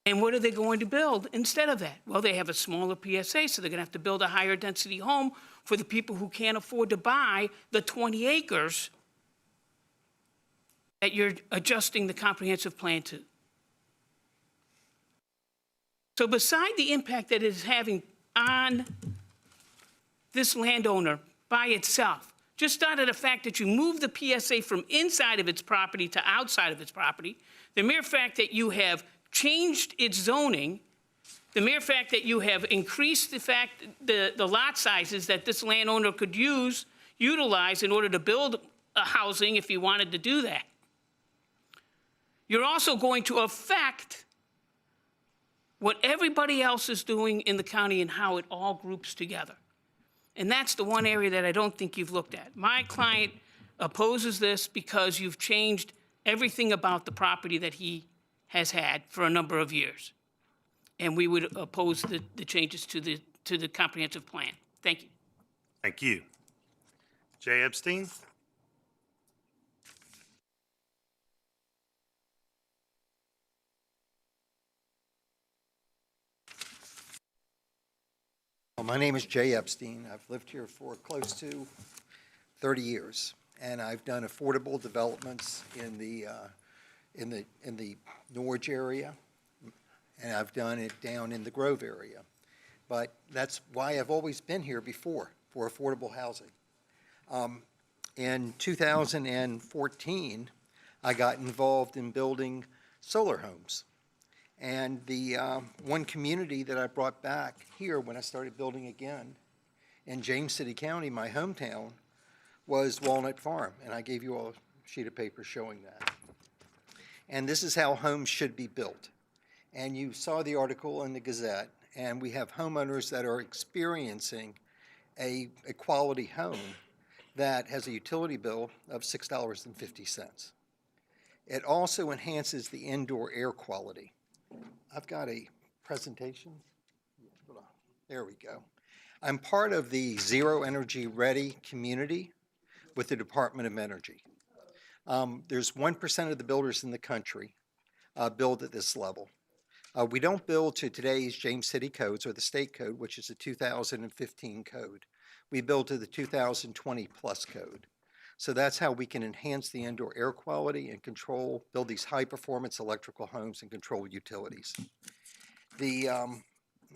And what are they going to build instead of that? Well, they have a smaller PSA, so they're going to have to build a higher density home for the people who can't afford to buy the 20 acres that you're adjusting the comprehensive plan to. So beside the impact that it is having on this landowner by itself, just out of the fact that you move the PSA from inside of its property to outside of its property, the mere fact that you have changed its zoning, the mere fact that you have increased the lot sizes that this landowner could utilize in order to build a housing if he wanted to do that. You're also going to affect what everybody else is doing in the county and how it all groups together. And that's the one area that I don't think you've looked at. My client opposes this because you've changed everything about the property that he has had for a number of years. And we would oppose the changes to the comprehensive plan. Thank you. Thank you. Jay Epstein? Well, my name is Jay Epstein. I've lived here for close to 30 years, and I've done affordable developments in the Norwich area, and I've done it down in the Grove area. But that's why I've always been here before, for affordable housing. In 2014, I got involved in building solar homes. And the one community that I brought back here when I started building again in James City County, my hometown, was Walnut Farm. And I gave you all a sheet of paper showing that. And this is how homes should be built. And you saw the article in the Gazette, and we have homeowners that are experiencing a quality home that has a utility bill of $6.50. It also enhances the indoor air quality. I've got a presentation. There we go. I'm part of the Zero Energy Ready community with the Department of Energy. There's 1% of the builders in the country build at this level. We don't build to today's James City codes or the state code, which is a 2015 code. We build to the 2020 plus code. So that's how we can enhance the indoor air quality and control, build these high-performance electrical homes and control utilities. The,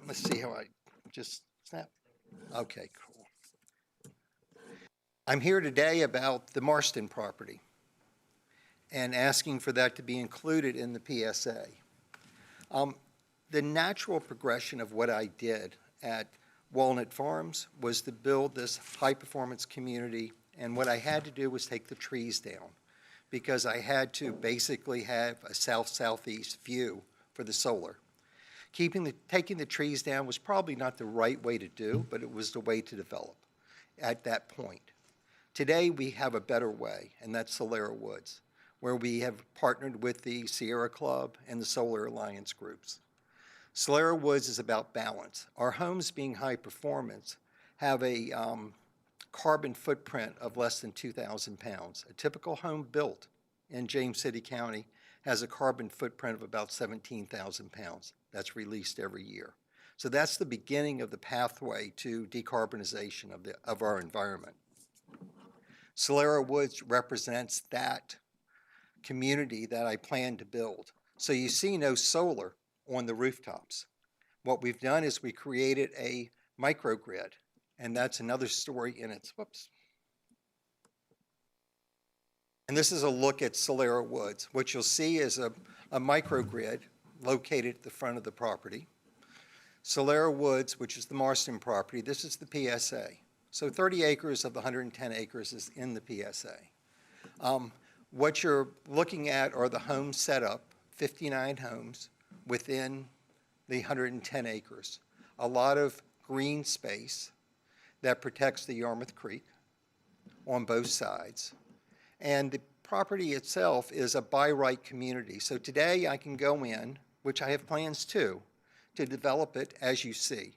let's see how I just snap. Okay, cool. I'm here today about the Marston property and asking for that to be included in the PSA. The natural progression of what I did at Walnut Farms was to build this high-performance community, and what I had to do was take the trees down because I had to basically have a south-southeast view for the solar. Taking the trees down was probably not the right way to do, but it was the way to develop at that point. Today, we have a better way, and that's Solera Woods, where we have partnered with the Sierra Club and the Solar Alliance groups. Solera Woods is about balance. Our homes, being high performance, have a carbon footprint of less than 2,000 pounds. A typical home built in James City County has a carbon footprint of about 17,000 pounds. That's released every year. So that's the beginning of the pathway to decarbonization of our environment. Solera Woods represents that community that I plan to build. So you see no solar on the rooftops. What we've done is we created a microgrid, and that's another story in its, whoops. And this is a look at Solera Woods. What you'll see is a microgrid located at the front of the property. Solera Woods, which is the Marston property, this is the PSA. So 30 acres of the 110 acres is in the PSA. What you're looking at are the homes set up, 59 homes within the 110 acres. A lot of green space that protects the Yarmouth Creek on both sides. And the property itself is a by right community. So today I can go in, which I have plans to develop it as you see.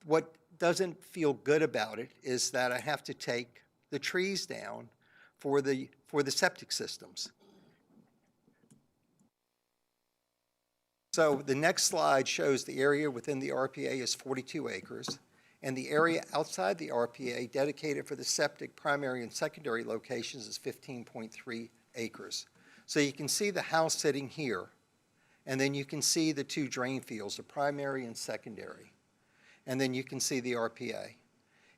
What doesn't feel good about it is that I have to take the trees down for the septic systems. So the next slide shows the area within the RPA is 42 acres, and the area outside the RPA dedicated for the septic primary and secondary locations is 15.3 acres. So you can see the house sitting here, and then you can see the two drain fields, the primary and secondary, and then you can see the RPA.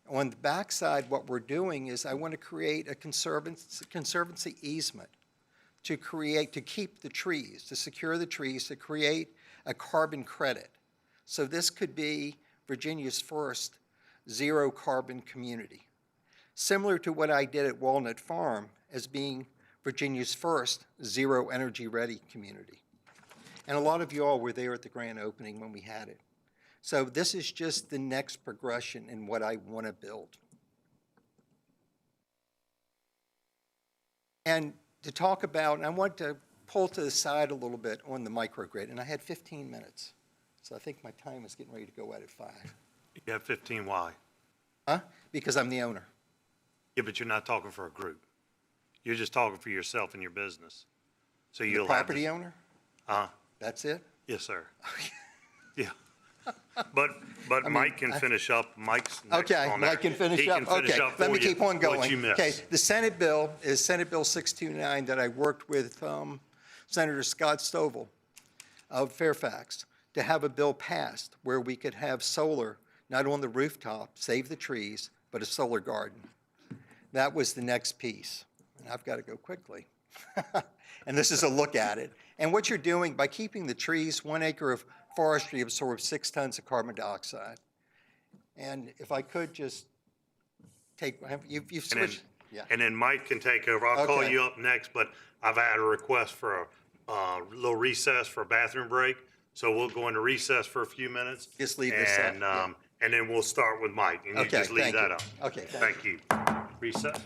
On the backside, what we're doing is I want to create a conservancy easement to keep the trees, to secure the trees, to create a carbon credit. So this could be Virginia's first zero carbon community. Similar to what I did at Walnut Farm as being Virginia's first zero energy ready community. And a lot of you all were there at the grand opening when we had it. So this is just the next progression in what I want to build. And to talk about, and I want to pull to the side a little bit on the microgrid, and I had 15 minutes. So I think my time is getting ready to go out at 5. You have 15, why? Huh? Because I'm the owner. Yeah, but you're not talking for a group. You're just talking for yourself and your business. So The you'll have property this- owner? Uh-huh. That's it? Yes, sir. Yeah. But Mike can finish up. Mike's next Okay, on there. Mike can finish He up. can finish Okay, up let for me you keep on going. what you missed. Okay, the Senate bill is Senate Bill 629 that I worked with Senator Scott Stovall of Fairfax to have a bill passed where we could have solar, not on the rooftop, save the trees, but a solar garden. That was the next piece. And I've got to go quickly. And this is a look at it. And what you're doing by keeping the trees, 1 acre of forestry absorbs 6 tons of carbon dioxide. And if I could just take, you've switched. Yeah. And then Mike can take over. I'll call Okay. you up next, but I've had a request for a little recess for a bathroom break. So we'll go into recess for a few minutes. Just leave this up, And, yeah. and then we'll start with Mike, and you Okay, just leave thank that you. up. Okay, Thank you. Recess.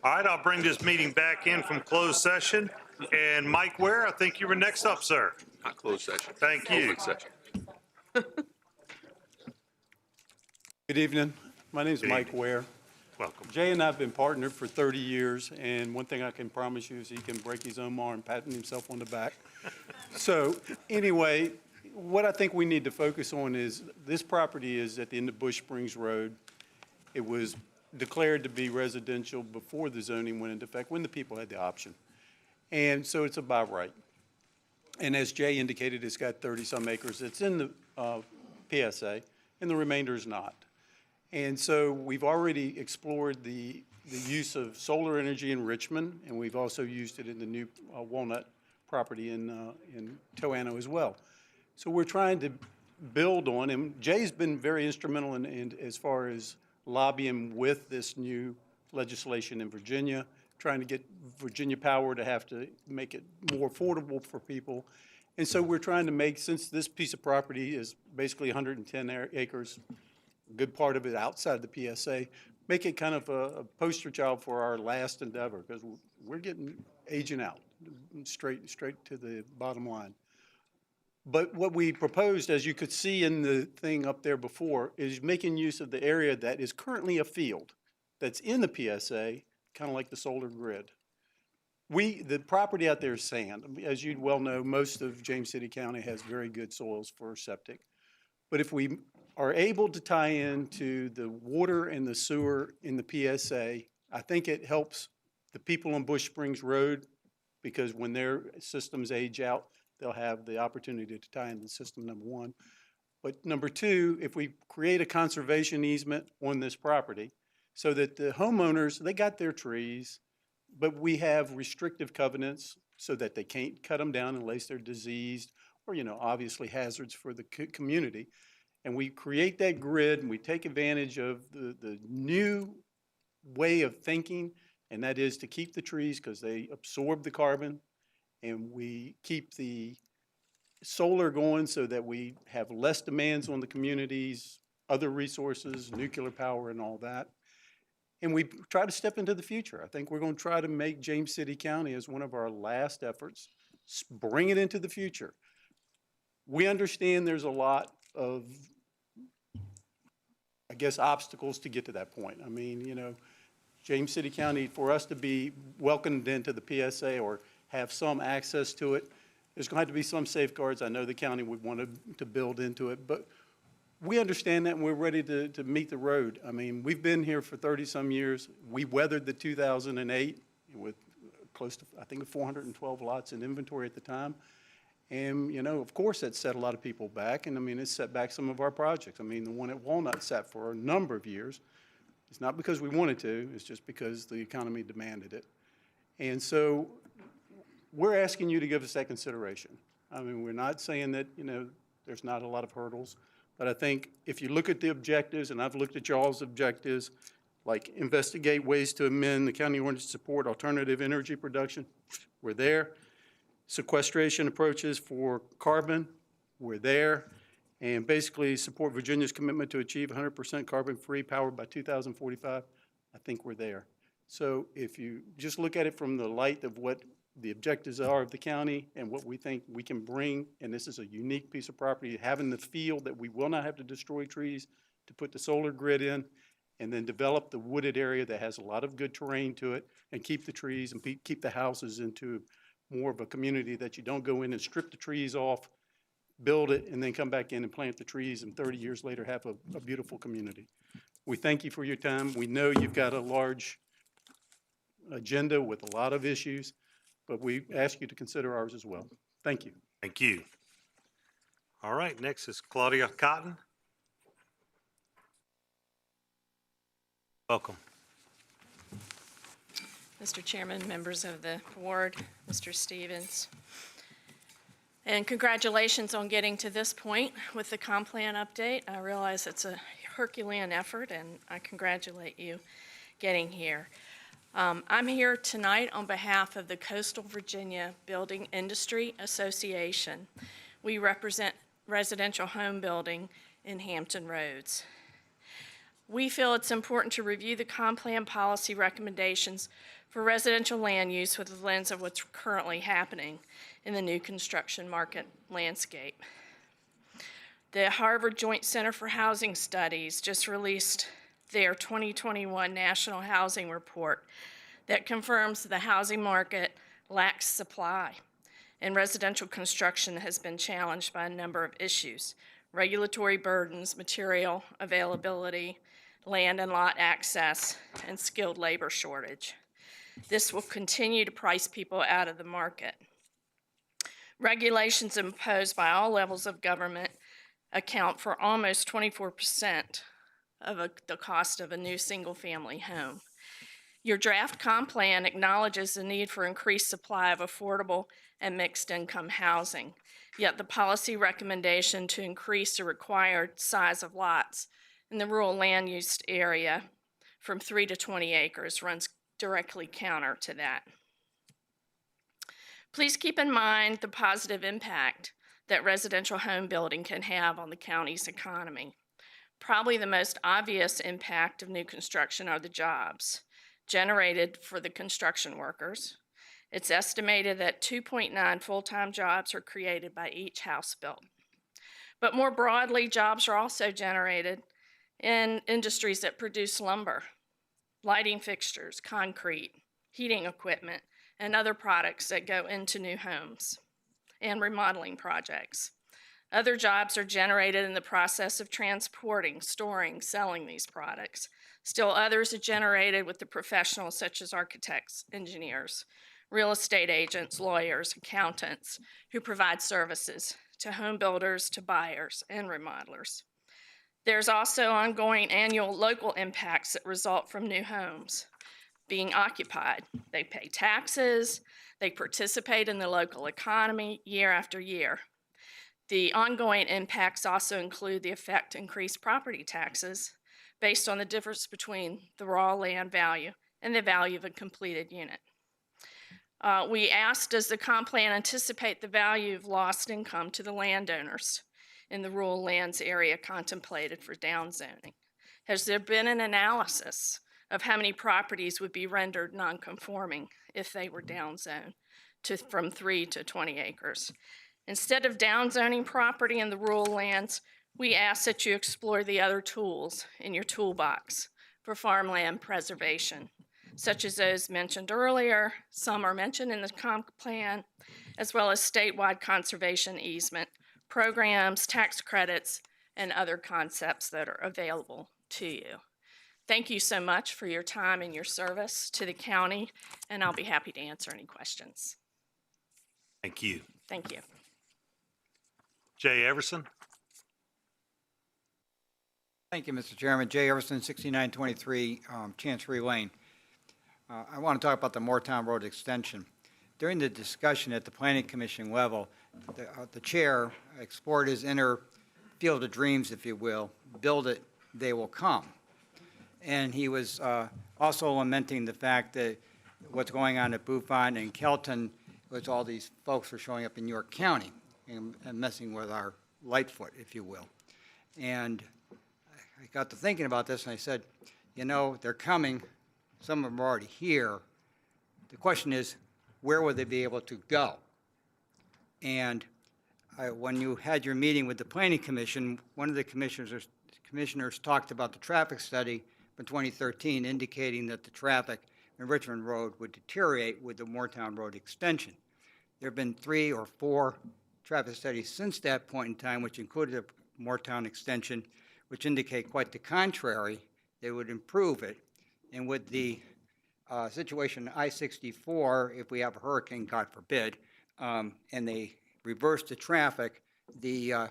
All right, I'll bring this meeting back in from closed session. And Mike Ware, I think you were next up, sir. Not closed session. Thank you. Open session. Good evening. My name is Good Mike evening. Ware. Welcome. Jay and I have been partnered for 30 years, and one thing I can promise you is he can break his own arm patting himself on the back. So anyway, what I think we need to focus on is this property is at the end of Bush Springs Road. It was declared to be residential before the zoning went into effect, when the people had the option. And so it's a by right. And as Jay indicated, it's got 30-some acres. It's in the PSA, and the remainder is not. And so we've already explored the use of solar energy in Richmond, and we've also used it in the new Walnut property in Toano as well. So we're trying to build on, and Jay's been very instrumental in as far as lobbying with this new legislation in Virginia, trying to get Virginia Power to have to make it more affordable for people. And so we're trying to make, since this piece of property is basically 110 acres, a good part of it outside the PSA, make it kind of a poster child for our last endeavor, because we're getting aging out, straight to the bottom line. But what we proposed, as you could see in the thing up there before, is making use of the area that is currently a field that's in the PSA, kind of like the solar grid. The property out there is sand. As you well know, most of James City County has very good soils for septic. But if we are able to tie into the water and the sewer in the PSA, I think it helps the people on Bush Springs Road, because when their systems age out, they'll have the opportunity to tie into the system, number one. But number two, if we create a conservation easement on this property so that the homeowners, they got their trees, but we have restrictive covenants so that they can't cut them down unless they're diseased or, obviously hazards for the community. And we create that grid and we take advantage of the new way of thinking, and that is to keep the trees because they absorb the carbon, and we keep the solar going so that we have less demands on the communities, other resources, nuclear power and all that. And we try to step into the future. I think we're going to try to make James City County as one of our last efforts, bring it into the future. We understand there's a lot of, I guess, obstacles to get to that point. I mean, James City County, for us to be welcomed into the PSA or have some access to it, there's going to have to be some safeguards. I know the county would want to build into it, but we understand that and we're ready to meet the road. I mean, we've been here for 30-some years. We weathered the 2008 with close to, I think, 412 lots in inventory at the time. And, of course, that set a lot of people back. And, I mean, it set back some of our projects. I mean, the one at Walnut sat for a number of years. It's not because we wanted to. It's just because the economy demanded it. And so we're asking you to give us that consideration. I mean, we're not saying that, there's not a lot of hurdles. But I think if you look at the objectives, and I've looked at y'all's objectives, like investigate ways to amend the county ordinance to support alternative energy production, we're there. Sequestration approaches for carbon, we're there. And basically support Virginia's commitment to achieve 100% carbon-free power by 2045, I think we're there. So if you just look at it from the light of what the objectives are of the county and what we think we can bring, and this is a unique piece of property, having the field that we will not have to destroy trees to put the solar grid in, and then develop the wooded area that has a lot of good terrain to it, and keep the trees and keep the houses into more of a community that you don't go in and strip the trees off, build it, and then come back in and plant the trees, and 30 years later have a beautiful community. We thank you for your time. We know you've got a large agenda with a lot of issues, but we ask you to consider ours as well. Thank you. Thank you. All right, next is Claudia Cotton. Welcome. Mr. Chairman, members of the board, Mr. Stevens. And congratulations on getting to this point with the comp plan update. I realize it's a Herculean effort, and I congratulate you getting here. I'm here tonight on behalf of the Coastal Virginia Building Industry Association. We represent residential home building in Hampton Roads. We feel it's important to review the comp plan policy recommendations for residential land use with the lens of what's currently happening in the new construction market landscape. The Harvard Joint Center for Housing Studies just released their 2021 National Housing Report that confirms the housing market lacks supply, and residential construction has been challenged by a number of issues: regulatory burdens, material availability, land and lot access, and skilled labor shortage. This will continue to price people out of the market. Regulations imposed by all levels of government account for almost 24% of the cost of a new single-family home. Your draft comp plan acknowledges the need for increased supply of affordable and mixed-income housing, yet the policy recommendation to increase the required size of lots in the rural land use area from 3 to 20 acres runs directly counter to that. Please keep in mind the positive impact that residential home building can have on the county's economy. Probably the most obvious impact of new construction are the jobs generated for the construction workers. It's estimated that 2.9 full-time jobs are created by each house built. But more broadly, jobs are also generated in industries that produce lumber, lighting fixtures, concrete, heating equipment, and other products that go into new homes, and remodeling projects. Other jobs are generated in the process of transporting, storing, selling these products. Still others are generated with the professionals such as architects, engineers, real estate agents, lawyers, accountants, who provide services to home builders, to buyers, and remodelers. There's also ongoing annual local impacts that result from new homes being occupied. They pay taxes, they participate in the local economy year after year. The ongoing impacts also include the effect increased property taxes based on the difference between the raw land value and the value of a completed unit. We asked, does the comp plan anticipate the value of lost income to the landowners in the rural lands area contemplated for downzoning? Has there been an analysis of how many properties would be rendered non-conforming if they were downzoned from 3 to 20 acres? Instead of downzoning property in the rural lands, we ask that you explore the other tools in your toolbox for farmland preservation, such as those mentioned earlier. Some are mentioned in the comp plan, as well as statewide conservation easement programs, tax credits, and other concepts that are available to you. Thank you so much for your time and your service to the county, and I'll be happy to answer any questions. Thank you. Thank you. Jay Everson? Thank you, Mr. Chairman. Jay Everson, 6923 Chancery Lane. I want to talk about the Moortown Road extension. During the discussion at the Planning Commission level, the chair explored his inner field of dreams, if you will. Build it, they will come. And he was also lamenting the fact that what's going on at Buffon and Kelton was all these folks are showing up in York County and messing with our Lightfoot, if you will. And I got to thinking about this, and I said, you know, they're coming. Some of them are already here. The question is, where would they be able to go? And when you had your meeting with the Planning Commission, one of the commissioners talked about the traffic study from 2013 indicating that the traffic in Richmond Road would deteriorate with the Moortown Road extension. There have been 3 or 4 traffic studies since that point in time, which included a Moortown extension, which indicate quite the contrary. They would improve it. And with the situation I-64, if we have a hurricane, God forbid, and they reverse the traffic, the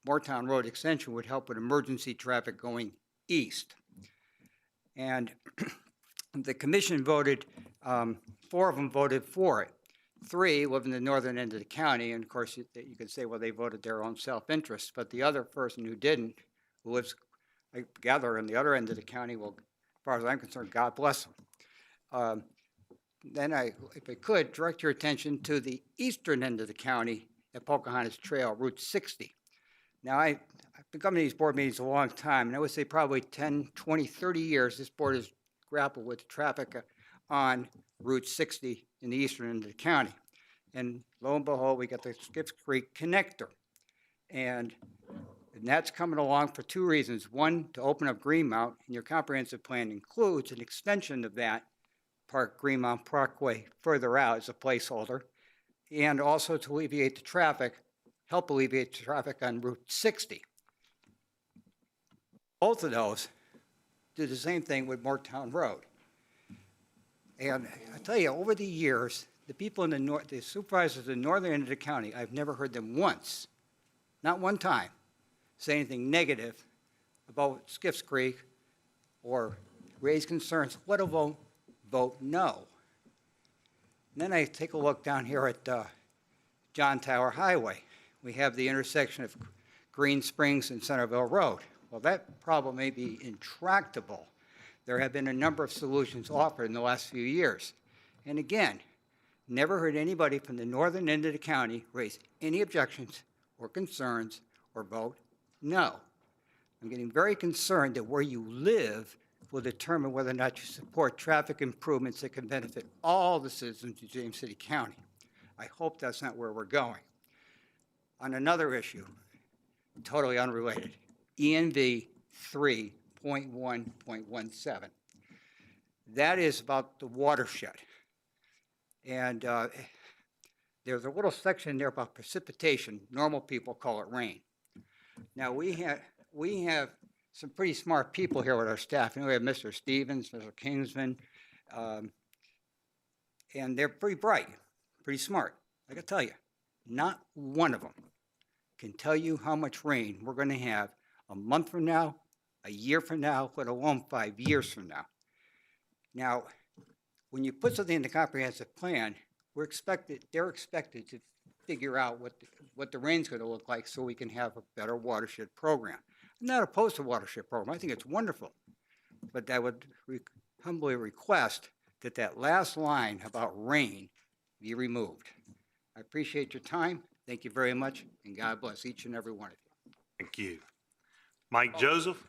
Moortown Road extension would help with emergency traffic going east. And the commission voted, 4 of them voted for it. 3 live in the northern end of the county, and of course you could say, well, they voted their own self-interest, but the other person who didn't, who lives, I gather, on the other end of the county, well, as far as I'm concerned, God bless them. Then if I could, direct your attention to the eastern end of the county at Pocahontas Trail, Route 60. Now, been coming to these board meetings a long time, and I would say probably 10, 20, 30 years, this board has grappled with traffic on Route 60 in the eastern end of the county. And lo and behold, we got the Skips Creek connector. And that's coming along for two reasons. One, to open up Greenmount, and your comprehensive plan includes an extension of that Greenmount Parkway further out as a placeholder, and also to alleviate the traffic, help alleviate the traffic on Route 60. Both of those do the same thing with Moretown Road. And I tell you, over the years, the people in the north, the supervisors in the northern end of the county, I've never heard them once, not one time, say anything negative about Skips Creek or raise concerns, let alone vote no. And then I take a look down here at John Tower Highway. We have the intersection of Green Springs and Centerville Road. Well, that problem may be intractable. There have been a number of solutions offered in the last few years. And again, never heard anybody from the northern end of the county raise any objections or concerns or vote no. I'm getting very concerned that where you live will determine whether or not you support traffic improvements that can benefit all the citizens of James City County. I hope that's not where we're going. On another issue, totally unrelated, ENV 3.1.17. That is about the watershed. And there's a little section there about precipitation. Normal people call it rain. Now, we have some pretty smart people here with our staff. You know, we have Mr. Stevens, Mr. Kingsman, and they're pretty bright, pretty smart. I can tell you, not one of them can tell you how much rain we're going to have a month from now, a year from now, let alone 5 years from now. Now, when you put something in the comprehensive plan, they're expected to figure out what the rain's going to look like so we can have a better watershed program. I'm not opposed to watershed program. I think it's wonderful. But I would humbly request that that last line about rain be removed. I appreciate your time. Thank you very much, and God bless each and every one of you. Thank you. Mike Joseph?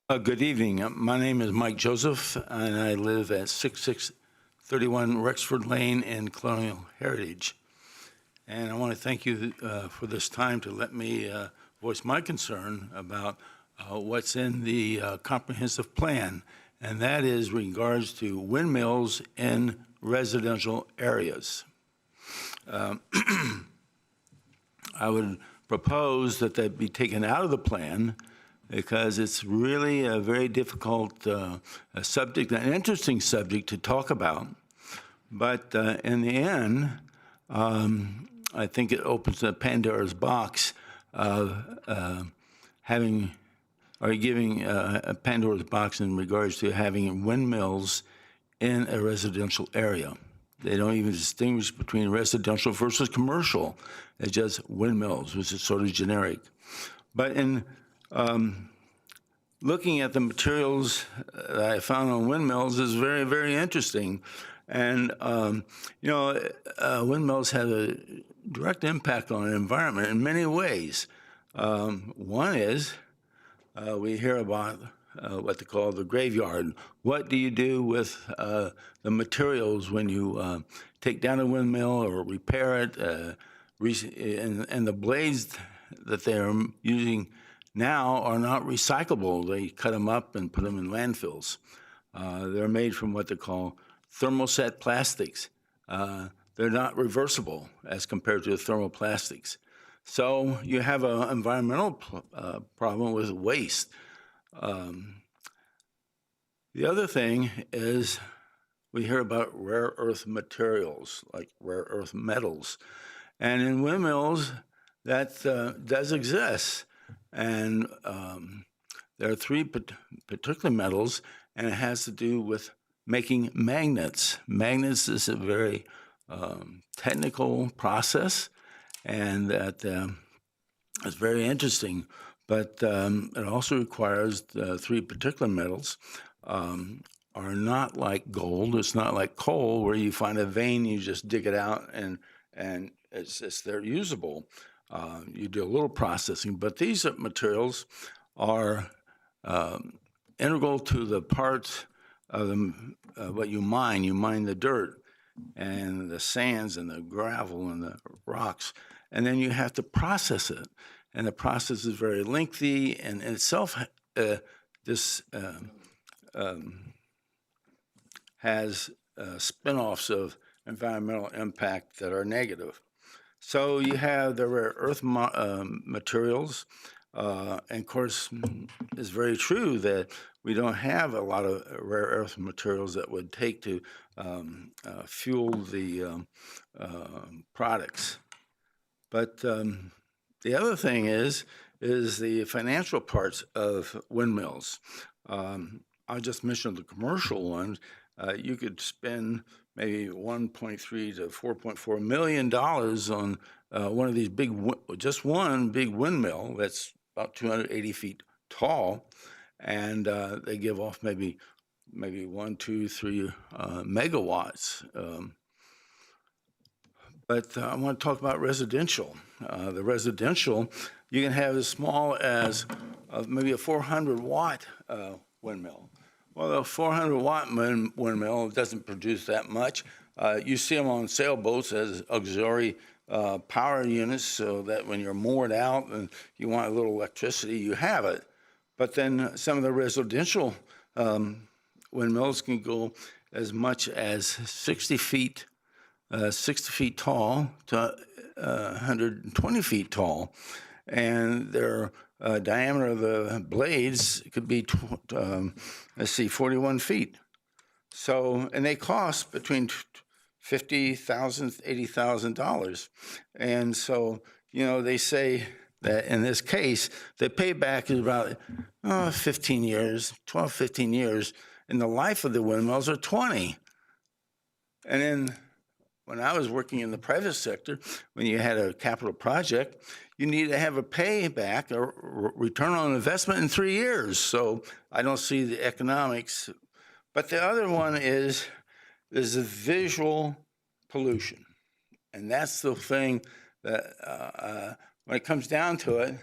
Good evening. My name is Mike Joseph, and I live at 6631 Rexford Lane in Colonial Heritage. And I want to thank you for this time to let me voice my concern about what's in the comprehensive plan, and that is regards to windmills in residential areas. I would propose that that be taken out of the plan because it's really a very difficult subject, an interesting subject to talk about. But in the end, I think it opens a Pandora's box of giving a Pandora's box in regards to having windmills in a residential area. They don't even distinguish between residential versus commercial. It's just windmills, which is sort of generic. But in looking at the materials that I found on windmills is very, very interesting. And, windmills have a direct impact on the environment in many ways. One is we hear about what they call the graveyard. What do you do with the materials when you take down a windmill or repair it? And the blades that they're using now are not recyclable. They cut them up and put them in landfills. They're made from what they call thermoset plastics. They're not reversible as compared to the thermoplastics. So you have an environmental problem with waste. The other thing is we hear about rare earth materials, like rare earth metals. And in windmills, that does exist. And there are three particular metals, and it has to do with making magnets. Magnets is a very technical process, and that is very interesting. but it also requires three particular metals are not like gold. It's not like coal where you find a vein, you just dig it out and they're usable. You do a little processing, but these materials are integral to the parts of what you mine. You mine the dirt and the sands and the gravel and the rocks, and then you have to process it. And the process is very lengthy, and in itself, this has spin-offs of environmental impact that are negative. So you have the rare earth materials, and of course, it's very true that we don't have a lot of rare earth materials that would take to fuel the products. But the other thing is the financial parts of windmills. I just mentioned the commercial ones. You could spend maybe $1.3 to $4.4 million on one of these just one big windmill that's about 280 feet tall, and they give off maybe 1, 2, 3 megawatts. But I want to talk about residential. The residential, you can have as small as maybe a 400-watt windmill. Well, a 400-watt windmill doesn't produce that much. You see them on sailboats as auxiliary power units, so that when you're moored out and you want a little electricity, you have it. But then some of the residential windmills can go as much as 60 feet tall to 120 feet tall, and their diameter of the blades could be 41 feet. So, and they cost between $50,000, $80,000, and so they say that in this case the payback is about 15 years, 12, 15 years, and the life of the windmills are 20. And then when I was working in the private sector, when you had a capital project, you need to have a payback or return on investment in 3 years. So I don't see the economics. But the other one is the visual pollution. And that's the thing that when it comes down to it,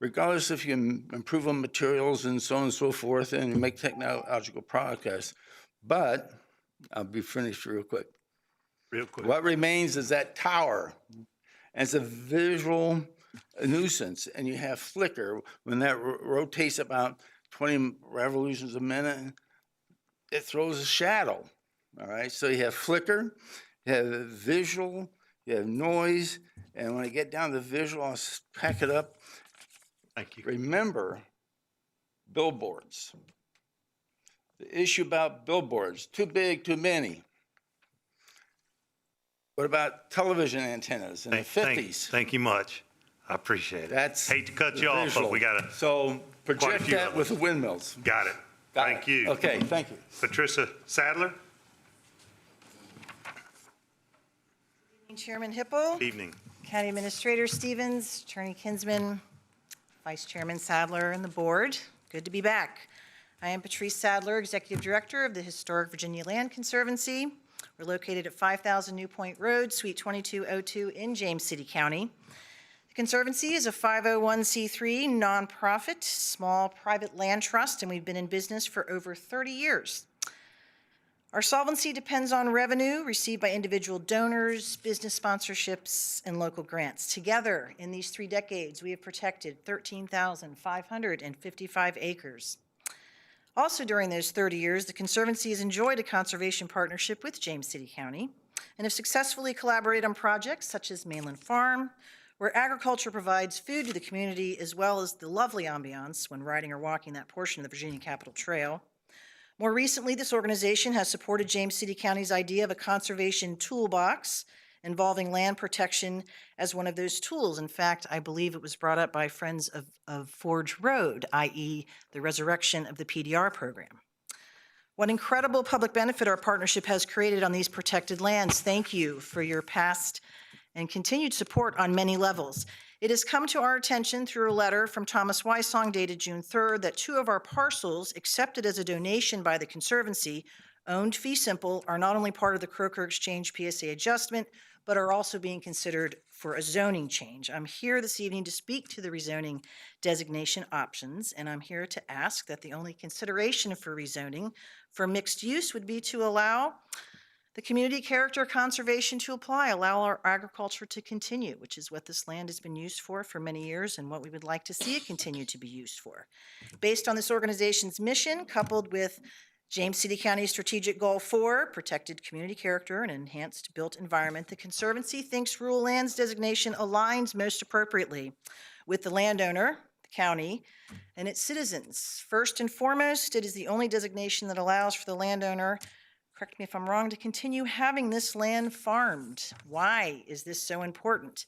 regardless if you improve on materials and so on and so forth, and you make technological progress, but I'll be finished real quick. What remains is that tower. And it's a visual nuisance, and you have flicker. When that rotates about 20 revolutions a minute, it throws a shadow, all right? So you have flicker, you have visual, you have noise, and when I get down to visual, I'll pack it up. Thank you. Remember, billboards. The issue about billboards, too big, too many. What about television antennas in the 50s? Thank you much. I appreciate it. Hate to cut you off, but we got to. So project that with the windmills. Got it. Thank you. Okay, thank you. Patricia Sadler. Chairman Hippel, Evening. County Administrator Stevens, Attorney Kinsman, Vice Chairman Sadler, and the board. Good to be back. I am Patrice Sadler, Executive Director of the Historic Virginia Land Conservancy. We're located at 5000 New Point Road, Suite 2202 in James City County. The Conservancy is a 501c3 nonprofit, small private land trust, and we've been in business for over 30 years. Our solvency depends on revenue received by individual donors, business sponsorships, and local grants. Together, in these 3 decades, we have protected 13,555 acres. Also during those 30 years, the Conservancy has enjoyed a conservation partnership with James City County and have successfully collaborated on projects such as Mainland Farm, where agriculture provides food to the community as well as the lovely ambiance when riding or walking that portion of the Virginia Capitol Trail. More recently, this organization has supported James City County's idea of a conservation toolbox involving land protection as one of those tools. In fact, I believe it was brought up by Friends of Forge Road, i.e. the resurrection of the PDR program. What incredible public benefit our partnership has created on these protected lands. Thank you for your past and continued support on many levels. It has come to our attention through a letter from Thomas Wysong dated June 3rd that 2 of our parcels accepted as a donation by the Conservancy, owned fee simple, are not only part of the Croker Exchange PSA adjustment, but are also being considered for a zoning change. I'm here this evening to speak to the rezoning designation options, and I'm here to ask that the only consideration for rezoning for mixed use would be to allow the community character conservation to apply, allow our agriculture to continue, which is what this land has been used for many years and what we would like to see it continue to be used for. Based on this organization's mission, coupled with James City County Strategic Goal 4, protected community character and enhanced built environment, the Conservancy thinks rural lands designation aligns most appropriately with the landowner, the county, and its citizens. First and foremost, it is the only designation that allows for the landowner, correct me if I'm wrong, to continue having this land farmed. Why is this so important?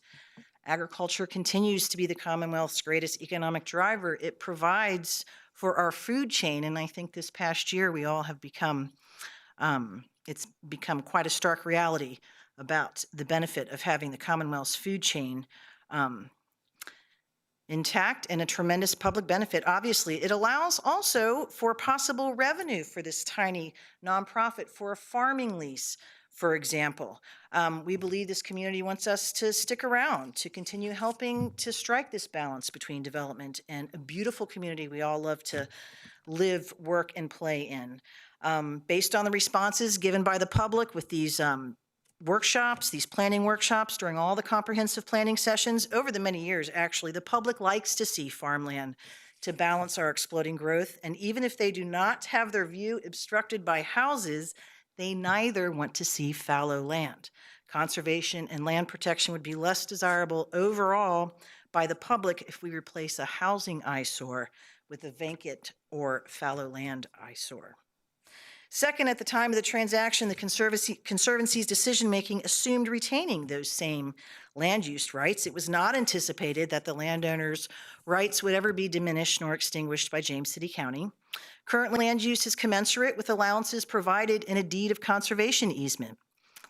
Agriculture continues to be the Commonwealth's greatest economic driver. It provides for our food chain, and I think this past year we all have become, it's become quite a stark reality about the benefit of having the Commonwealth's food chain intact and a tremendous public benefit. Obviously, it allows also for possible revenue for this tiny nonprofit for a farming lease, for example. We believe this community wants us to stick around, to continue helping to strike this balance between development and a beautiful community we all love to live, work, and play in. Based on the responses given by the public with these workshops, these planning workshops during all the comprehensive planning sessions over the many years, actually, the public likes to see farmland to balance our exploding growth. And even if they do not have their view obstructed by houses, they neither want to see fallow land. Conservation and land protection would be less desirable overall by the public if we replace a housing eyesore with a vacant or fallow land eyesore. Second, at the time of the transaction, the Conservancy's decision-making assumed retaining those same land use rights. It was not anticipated that the landowner's rights would ever be diminished nor extinguished by James City County. Current land use is commensurate with allowances provided in a deed of conservation easement.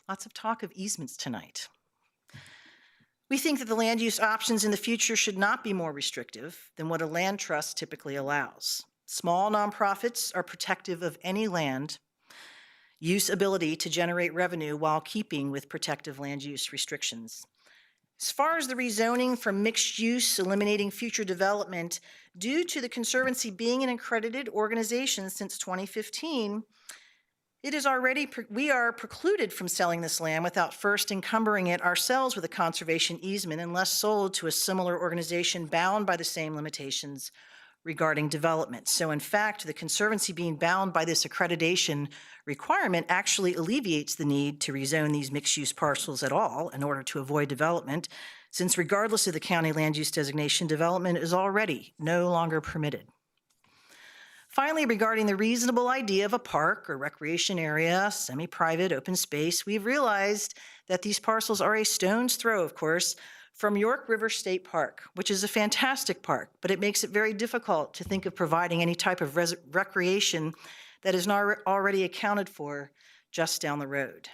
Lots of talk of easements tonight. We think that the land use options in the future should not be more restrictive than what a land trust typically allows. Small nonprofits are protective of any land use ability to generate revenue while keeping with protective land use restrictions. As far as the rezoning from mixed use, eliminating future development, due to the Conservancy being an accredited organization since 2015, we are precluded from selling this land without first encumbering it ourselves with a conservation easement unless sold to a similar organization bound by the same limitations regarding development. So in fact, the Conservancy being bound by this accreditation requirement actually alleviates the need to rezone these mixed-use parcels at all in order to avoid development, since regardless of the county land use designation, development is already no longer permitted. Finally, regarding the reasonable idea of a park or recreation area, semi-private open space, we've realized that these parcels are a stone's throw, of course, from York River State Park, which is a fantastic park, but it makes it very difficult to think of providing any type of recreation that is not already accounted for just down the road.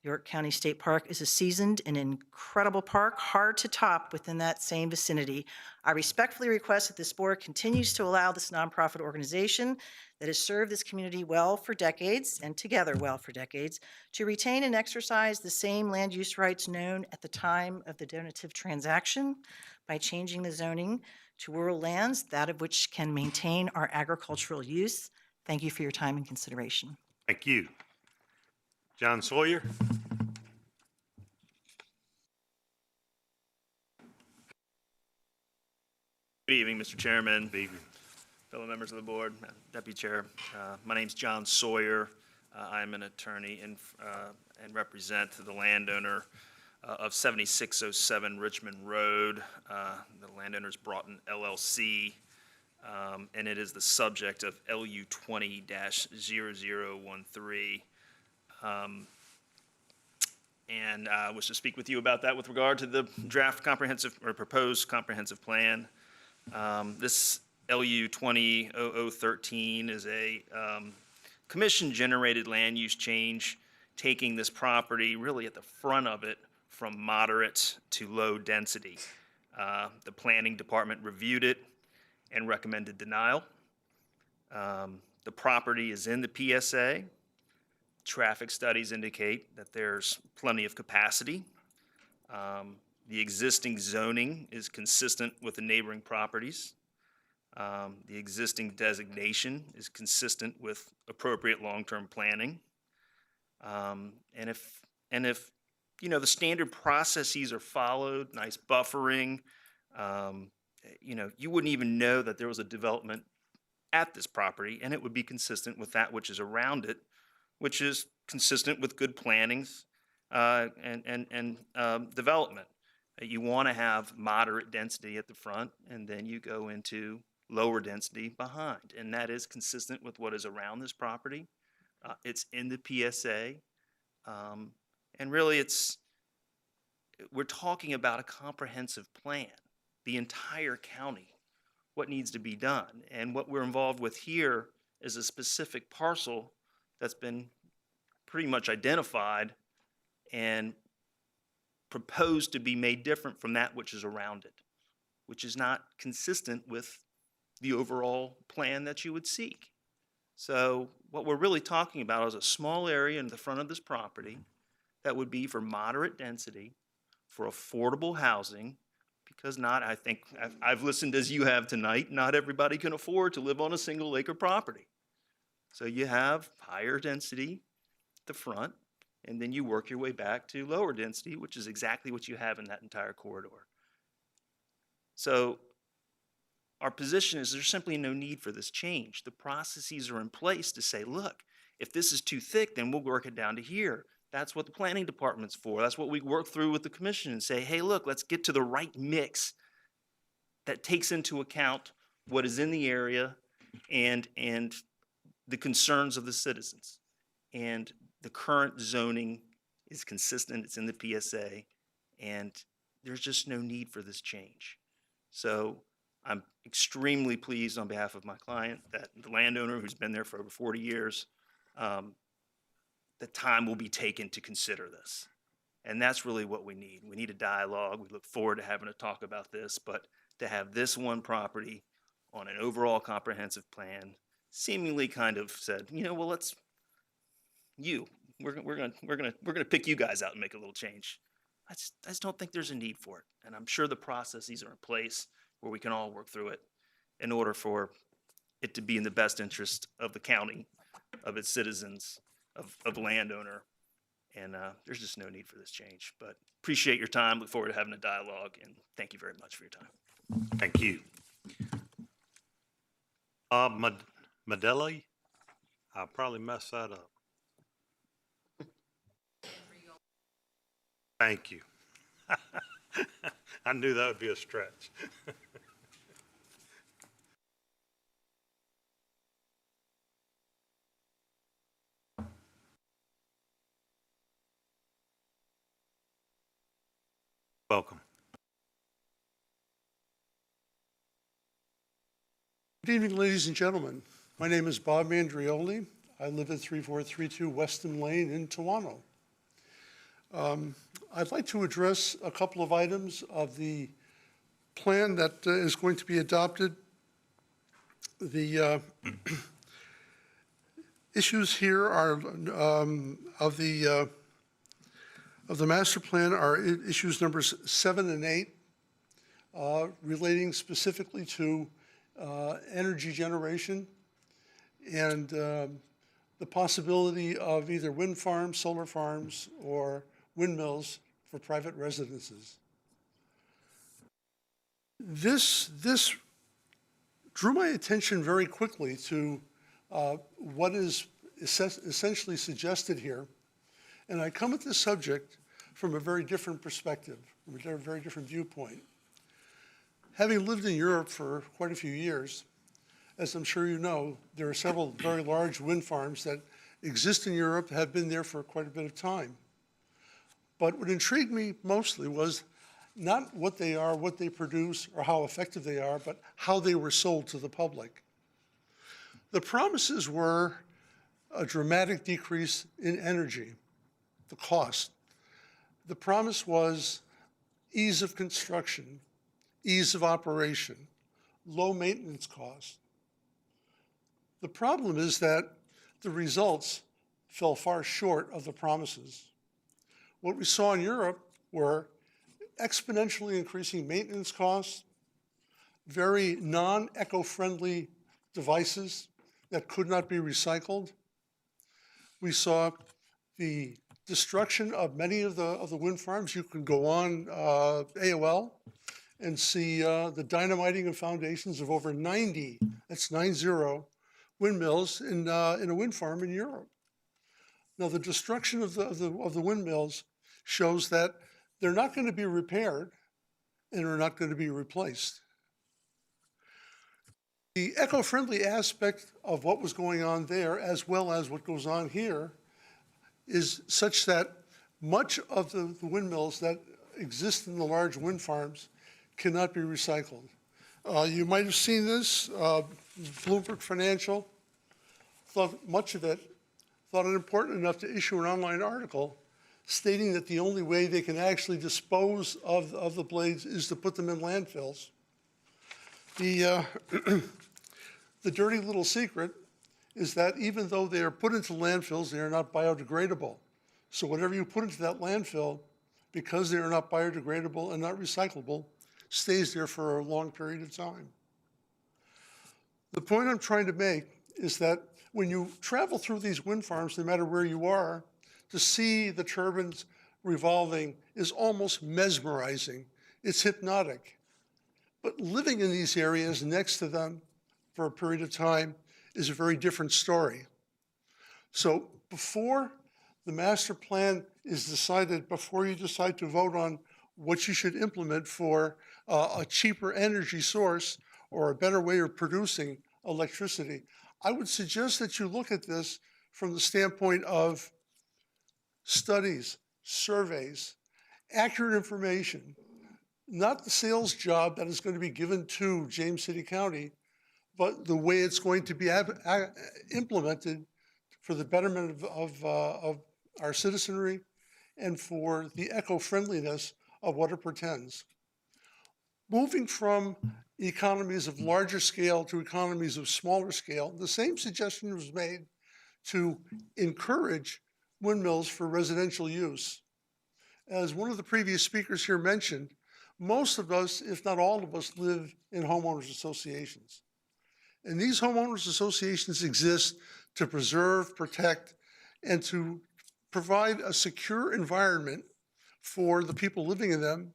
York County State Park is a seasoned and incredible park, hard to top within that same vicinity. I respectfully request that this board continues to allow this nonprofit organization that has served this community well for decades, and together well for decades, to retain and exercise the same land use rights known at the time of the donative transaction by changing the zoning to rural lands, that of which can maintain our agricultural use. Thank you for your time and consideration. Thank you. John Sawyer. Good evening, Mr. Chairman. Good evening. Fellow members of the board, Deputy Chair. My name's John Sawyer. I'm an attorney and represent the landowner of 7607 Richmond Road. The landowner's Broughton LLC, and it is the subject of LU 20-0013. And I wish to speak with you about that with regard to the draft comprehensive or proposed comprehensive plan. This LU 20-0013 is a commission-generated land use change, taking this property really at the front of it from moderate to low density. The planning department reviewed it and recommended denial. The property is in the PSA. Traffic studies indicate that there's plenty of capacity. The existing zoning is consistent with the neighboring properties. The existing designation is consistent with appropriate long-term planning. And if you know, the standard processes are followed, nice buffering, you know, you wouldn't even know that there was a development at this property, and it would be consistent with that which is around it, which is consistent with good plannings and development. You want to have moderate density at the front, and then you go into lower density behind, and that is consistent with what is around this property. It's in the PSA, and really we're talking about a comprehensive plan, the entire county, what needs to be done. And what we're involved with here is a specific parcel that's been pretty much identified and proposed to be made different from that which is around it, which is not consistent with the overall plan that you would seek. So what we're really talking about is a small area in the front of this property that would be for moderate density, for affordable housing, because I think I've listened as you have tonight, not everybody can afford to live on a single acre property. So you have higher density at the front, and then you work your way back to lower density, which is exactly what you have in that entire corridor. So our position is there's simply no need for this change. The processes are in place to say, look, if this is too thick, then we'll work it down to here. That's what the planning department's for. That's what we work through with the commission and say, hey, look, let's get to the right mix that takes into account what is in the area and the concerns of the citizens. And the current zoning is consistent. It's in the PSA, and there's just no need for this change. So I'm extremely pleased on behalf of my client that the landowner who's been there for over 40 years, the time will be taken to consider this. And that's really what we need. We need a dialogue. We look forward to having a talk about this, but to have this one property on an overall comprehensive plan seemingly kind of said, you know, well, we're gonna pick you guys out and make a little change. I just don't think there's a need for it. And I'm sure the processes are in place where we can all work through it in order for it to be in the best interest of the county, of its citizens, of landowner. And there's just no need for this change. But appreciate your time. Look forward to having a dialogue. And thank you very much for your time. Thank you. Madeli? I probably messed that up. Thank you. I knew that would be a stretch. Welcome. Good evening, ladies and gentlemen. My name is Bob Mandrioli. I live at 3432 Weston Lane in Toronto. I'd like to address a couple of items of the plan that is going to be adopted. The issues here are of the master plan are issues numbers 7 and 8, relating specifically to energy generation and the possibility of either wind farms, solar farms, or windmills for private residences. This drew my attention very quickly to what is essentially suggested here. And I come at this subject from a very different perspective, from a very different viewpoint. Having lived in Europe for quite a few years, as I'm sure you know, there are several very large wind farms that exist in Europe, have been there for quite a bit of time. But what intrigued me mostly was not what they are, what they produce, or how effective they are, but how they were sold to the public. The promises were a dramatic decrease in energy, the cost. The promise was ease of construction, ease of operation, low maintenance costs. The problem is that the results fell far short of the promises. What we saw in Europe were exponentially increasing maintenance costs, very non-eco-friendly devices that could not be recycled. We saw the destruction of many of the wind farms. You can go on AOL and see the dynamiting of foundations of over 90, that's 90, windmills in a wind farm in Europe. Now, the destruction of the windmills shows that they're not going to be repaired and are not going to be replaced. The eco-friendly aspect of what was going on there, as well as what goes on here, is such that much of the windmills that exist in the large wind farms cannot be recycled. You might have seen this, Bloomberg Financial thought much of it, thought it important enough to issue an online article stating that the only way they can actually dispose of the blades is to put them in landfills. The dirty little secret is that even though they are put into landfills, they are not biodegradable. So whatever you put into that landfill, because they are not biodegradable and not recyclable, stays there for a long period of time. The point I'm trying to make is that when you travel through these wind farms, no matter where you are, to see the turbines revolving is almost mesmerizing. It's hypnotic. But living in these areas next to them for a period of time is a very different story. So before the master plan is decided, before you decide to vote on what you should implement for a cheaper energy source or a better way of producing electricity, I would suggest that you look at this from the standpoint of studies, surveys, accurate information, not the sales job that is going to be given to James City County, but the way it's going to be implemented for the betterment of our citizenry and for the eco-friendliness of what it pretends. Moving from economies of larger scale to economies of smaller scale, the same suggestion was made to encourage windmills for residential use. As one of the previous speakers here mentioned, most of us, if not all of us, live in homeowners associations. And these homeowners associations exist to preserve, protect, and to provide a secure environment for the people living in them,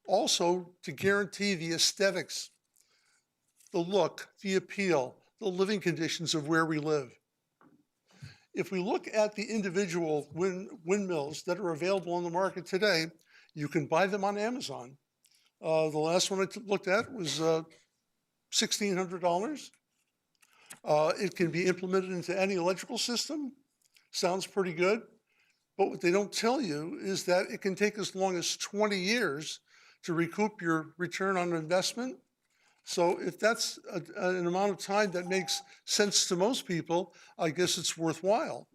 also to guarantee the aesthetics, the look, the appeal, the living conditions of where we live. If we look at the individual windmills that are available on the market today, you can buy them on Amazon. The last one I looked at was $1,600. It can be implemented into any electrical system. Sounds pretty good. But what they don't tell you is that it can take as long as 20 years to recoup your return on investment. So if that's an amount of time that makes sense to most people, I guess it's worthwhile.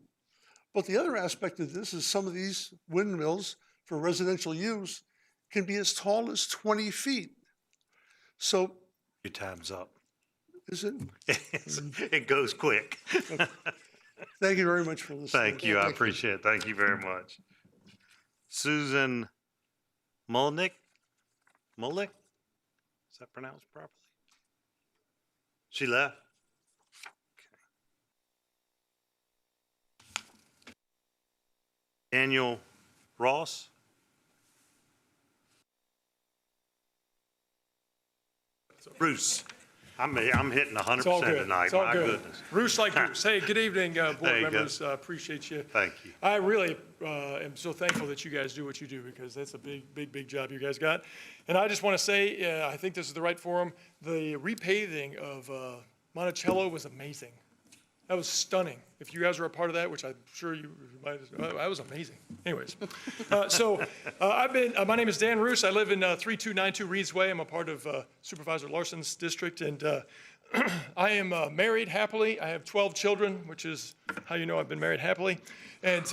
But the other aspect of this is some of these windmills for residential use can be as tall as 20 feet. So Your time's up. is it? It goes quick. Thank you very much for listening. Thank you. I appreciate it. Thank you very much. Susan Mulnick? Mulnick? Is that pronounced properly? She left? Okay. Daniel Ross? Bruce? I'm hitting 100% tonight. It's all My good. goodness. Bruce like Bruce. Hey, good evening, There board you go. members. Appreciate you. Thank you. I really am so thankful that you guys do what you do because that's a big job you guys got. And I just want to say, I think this is the right forum. The repaving of Monticello was amazing. That was stunning. If you guys were a part of that, which I'm sure you might, that was amazing. Anyways, my name is Dan Roos. I live in 3292 Reeds Way. I'm a part of Supervisor Larson's district, and I am married happily. I have 12 children, which is how you know I've been married happily. And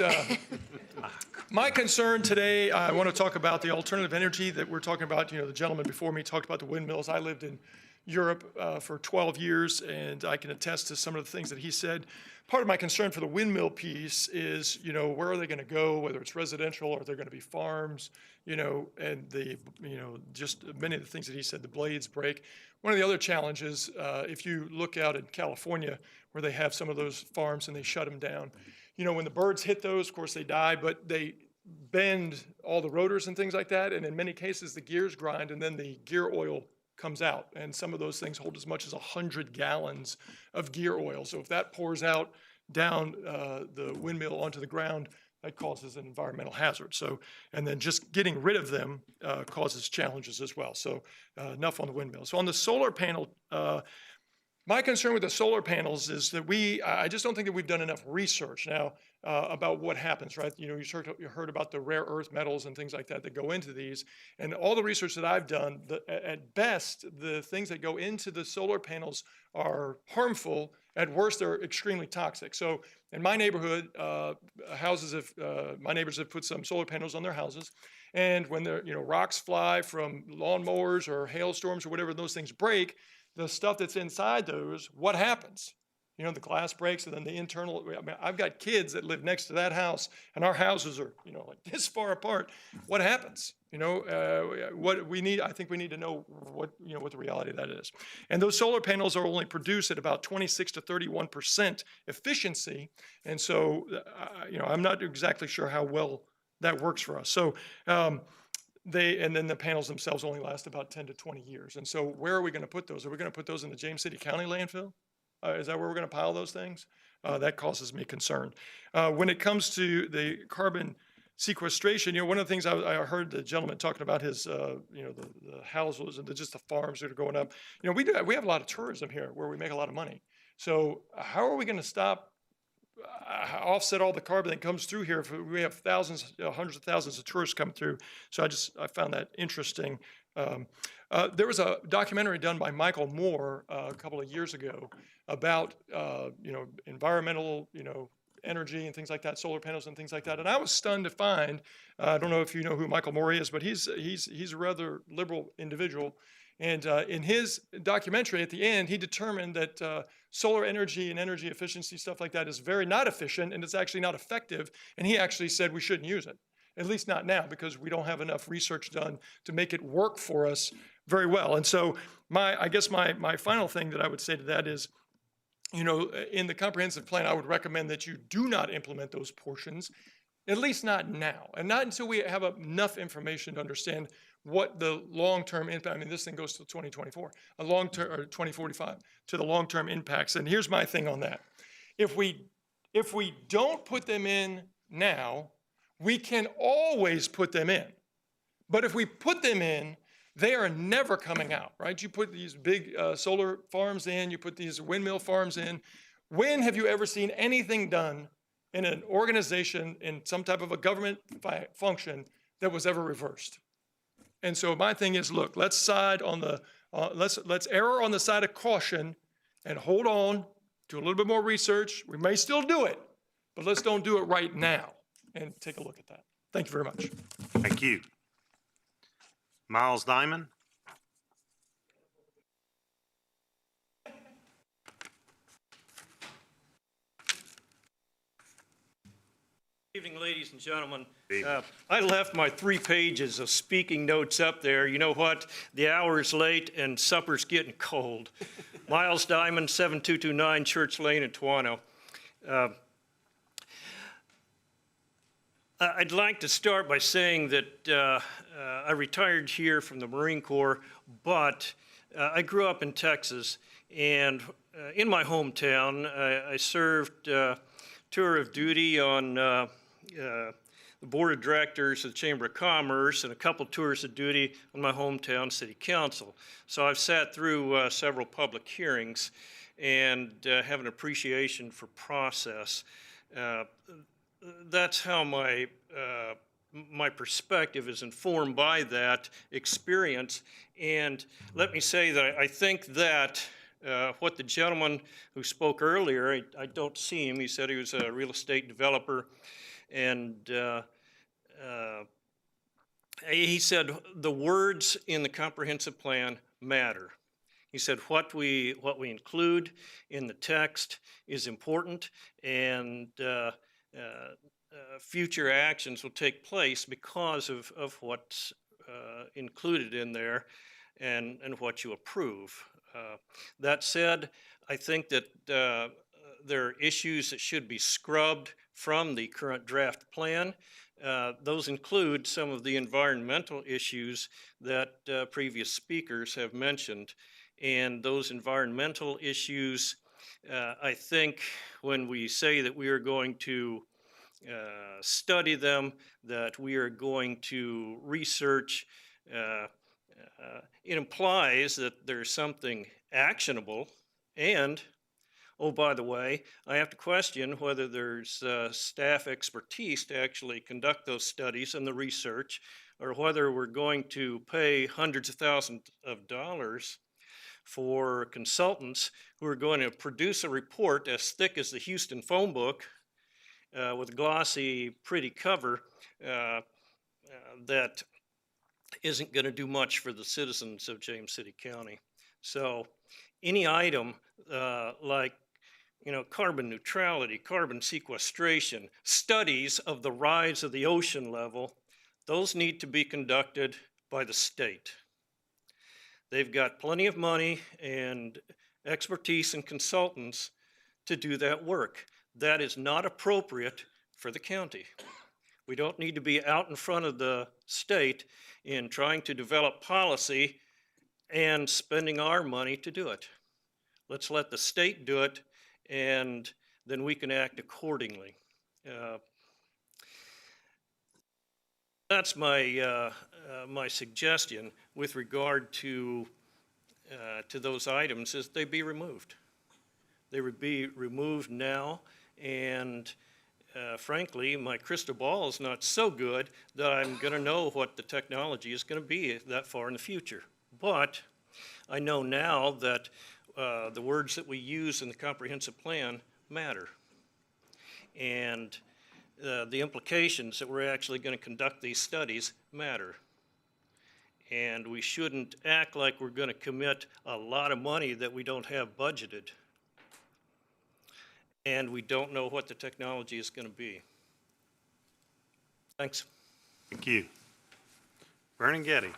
my concern today, I want to talk about the alternative energy that we're talking about. You know, the gentleman before me talked about the windmills. I lived in Europe for 12 years, and I can attest to some of the things that he said. Part of my concern for the windmill piece is, you know, where are they going to go, whether it's residential or they're going to be farms, you know, and just many of the things that he said, the blades break. One of the other challenges, if you look out in California where they have some of those farms and they shut them down, you know, when the birds hit those, of course they die, but they bend all the rotors and things like that, and in many cases the gears grind and then the gear oil comes out, and some of those things hold as much as 100 gallons of gear oil. So if that pours out down the windmill onto the ground, that causes an environmental hazard. So, and then just getting rid of them causes challenges as well. So enough on the windmill. So on the solar panel, my concern with the solar panels is that I just don't think that we've done enough research now about what happens, right? You know, you heard about the rare earth metals and things like that that go into these. And all the research that I've done, at best, the things that go into the solar panels are harmful. At worst, they're extremely toxic. So in my neighborhood, my neighbors have put some solar panels on their houses. And when rocks fly from lawnmowers or hailstorms or whatever, those things break, the stuff that's inside those, what happens? You know, the glass breaks, and then the internal, I mean, I've got kids that live next to that house, and our houses are, you know, like this far apart. What happens? You know, what we need, I think we need to know what the reality of that is. And those solar panels are only produced at about 26 to 31% efficiency. And so, you know, I'm not exactly sure how well that works for us. So, and then the panels themselves only last about 10 to 20 years. And so where are we going to put those? Are we going to put those in the James City County landfill? Is that where we're going to pile those things? That causes me concern. When it comes to the carbon sequestration, you know, one of the things I heard the gentleman talking about his, you know, the houses and just the farms that are going up. You know, we have a lot of tourism here where we make a lot of money. So how are we going to stop, offset all the carbon that comes through here if we have thousands, hundreds of thousands of tourists come through? So I found that interesting. There was a documentary done by Michael Moore a couple of years ago about, you know, environmental, you know, energy and things like that, solar panels and things like that. And I was stunned to find, I don't know if you know who Michael Moore is, but he's a rather liberal individual. And in his documentary at the end, he determined that solar energy and energy efficiency, stuff like that, is very not efficient, and it's actually not effective. And he actually said we shouldn't use it, at least not now, because we don't have enough research done to make it work for us very well. And so I guess my final thing that I would say to that is, you know, in the comprehensive plan, I would recommend that you do not implement those portions, at least not now, and not until we have enough information to understand what the long-term impact, I mean, this thing goes to 2024, or 2045, to the long-term impacts. And here's my thing on that. If we don't put them in now, we can always put them in. But if we put them in, they are never coming out, right? You put these big solar farms in, you put these windmill farms in. When have you ever seen anything done in an organization, in some type of a government function, that was ever reversed? And so my thing is, look, let's err on the side of caution and hold on to a little bit more research. We may still do it, but let's don't do it right now. And take a look at that. Thank you very much. Thank you. Miles Diamond. Good evening, ladies and gentlemen. I left my 3 pages of speaking notes up there. You know what? The hour is late and supper's getting cold. Miles Diamond, 7229 Church Lane in Toronto. I'd like to start by saying that I retired here from the Marine Corps, but I grew up in Texas, and in my hometown, I served tour of duty on the board of directors of the Chamber of Commerce and a couple tours of duty on my hometown city council. So I've sat through several public hearings and have an appreciation for process. That's how my perspective is informed by that experience. And let me say that I think that what the gentleman who spoke earlier, I don't see him, he said he was a real estate developer, and he said the words in the comprehensive plan matter. He said what we include in the text is important, and future actions will take place because of what's included in there and what you approve. That said, I think that there are issues that should be scrubbed from the current draft plan. Those include some of the environmental issues that previous speakers have mentioned. And those environmental issues, I think when we say that we are going to study them, that we are going to research, it implies that there's something actionable. And, oh, by the way, I have to question whether there's staff expertise to actually conduct those studies and the research, or whether we're going to pay hundreds of thousands of dollars for consultants who are going to produce a report as thick as the Houston phone book with a glossy, pretty cover that isn't going to do much for the citizens of James City County. So any item like carbon neutrality, carbon sequestration, studies of the rise of the ocean level, those need to be conducted by the state. They've got plenty of money and expertise and consultants to do that work. That is not appropriate for the county. We don't need to be out in front of the state in trying to develop policy and spending our money to do it. Let's let the state do it, and then we can act accordingly. That's my my suggestion with regard to those items, is they be removed. They would be removed now, and frankly, my crystal ball is not so good that I'm going to know what the technology is going to be that far in the future. But I know now that the words that we use in the comprehensive plan matter. And the implications that we're actually going to conduct these studies matter. And we shouldn't act like we're going to commit a lot of money that we don't have budgeted. And we don't know what the technology is going to be. Thanks. Thank you. Vernon Getty.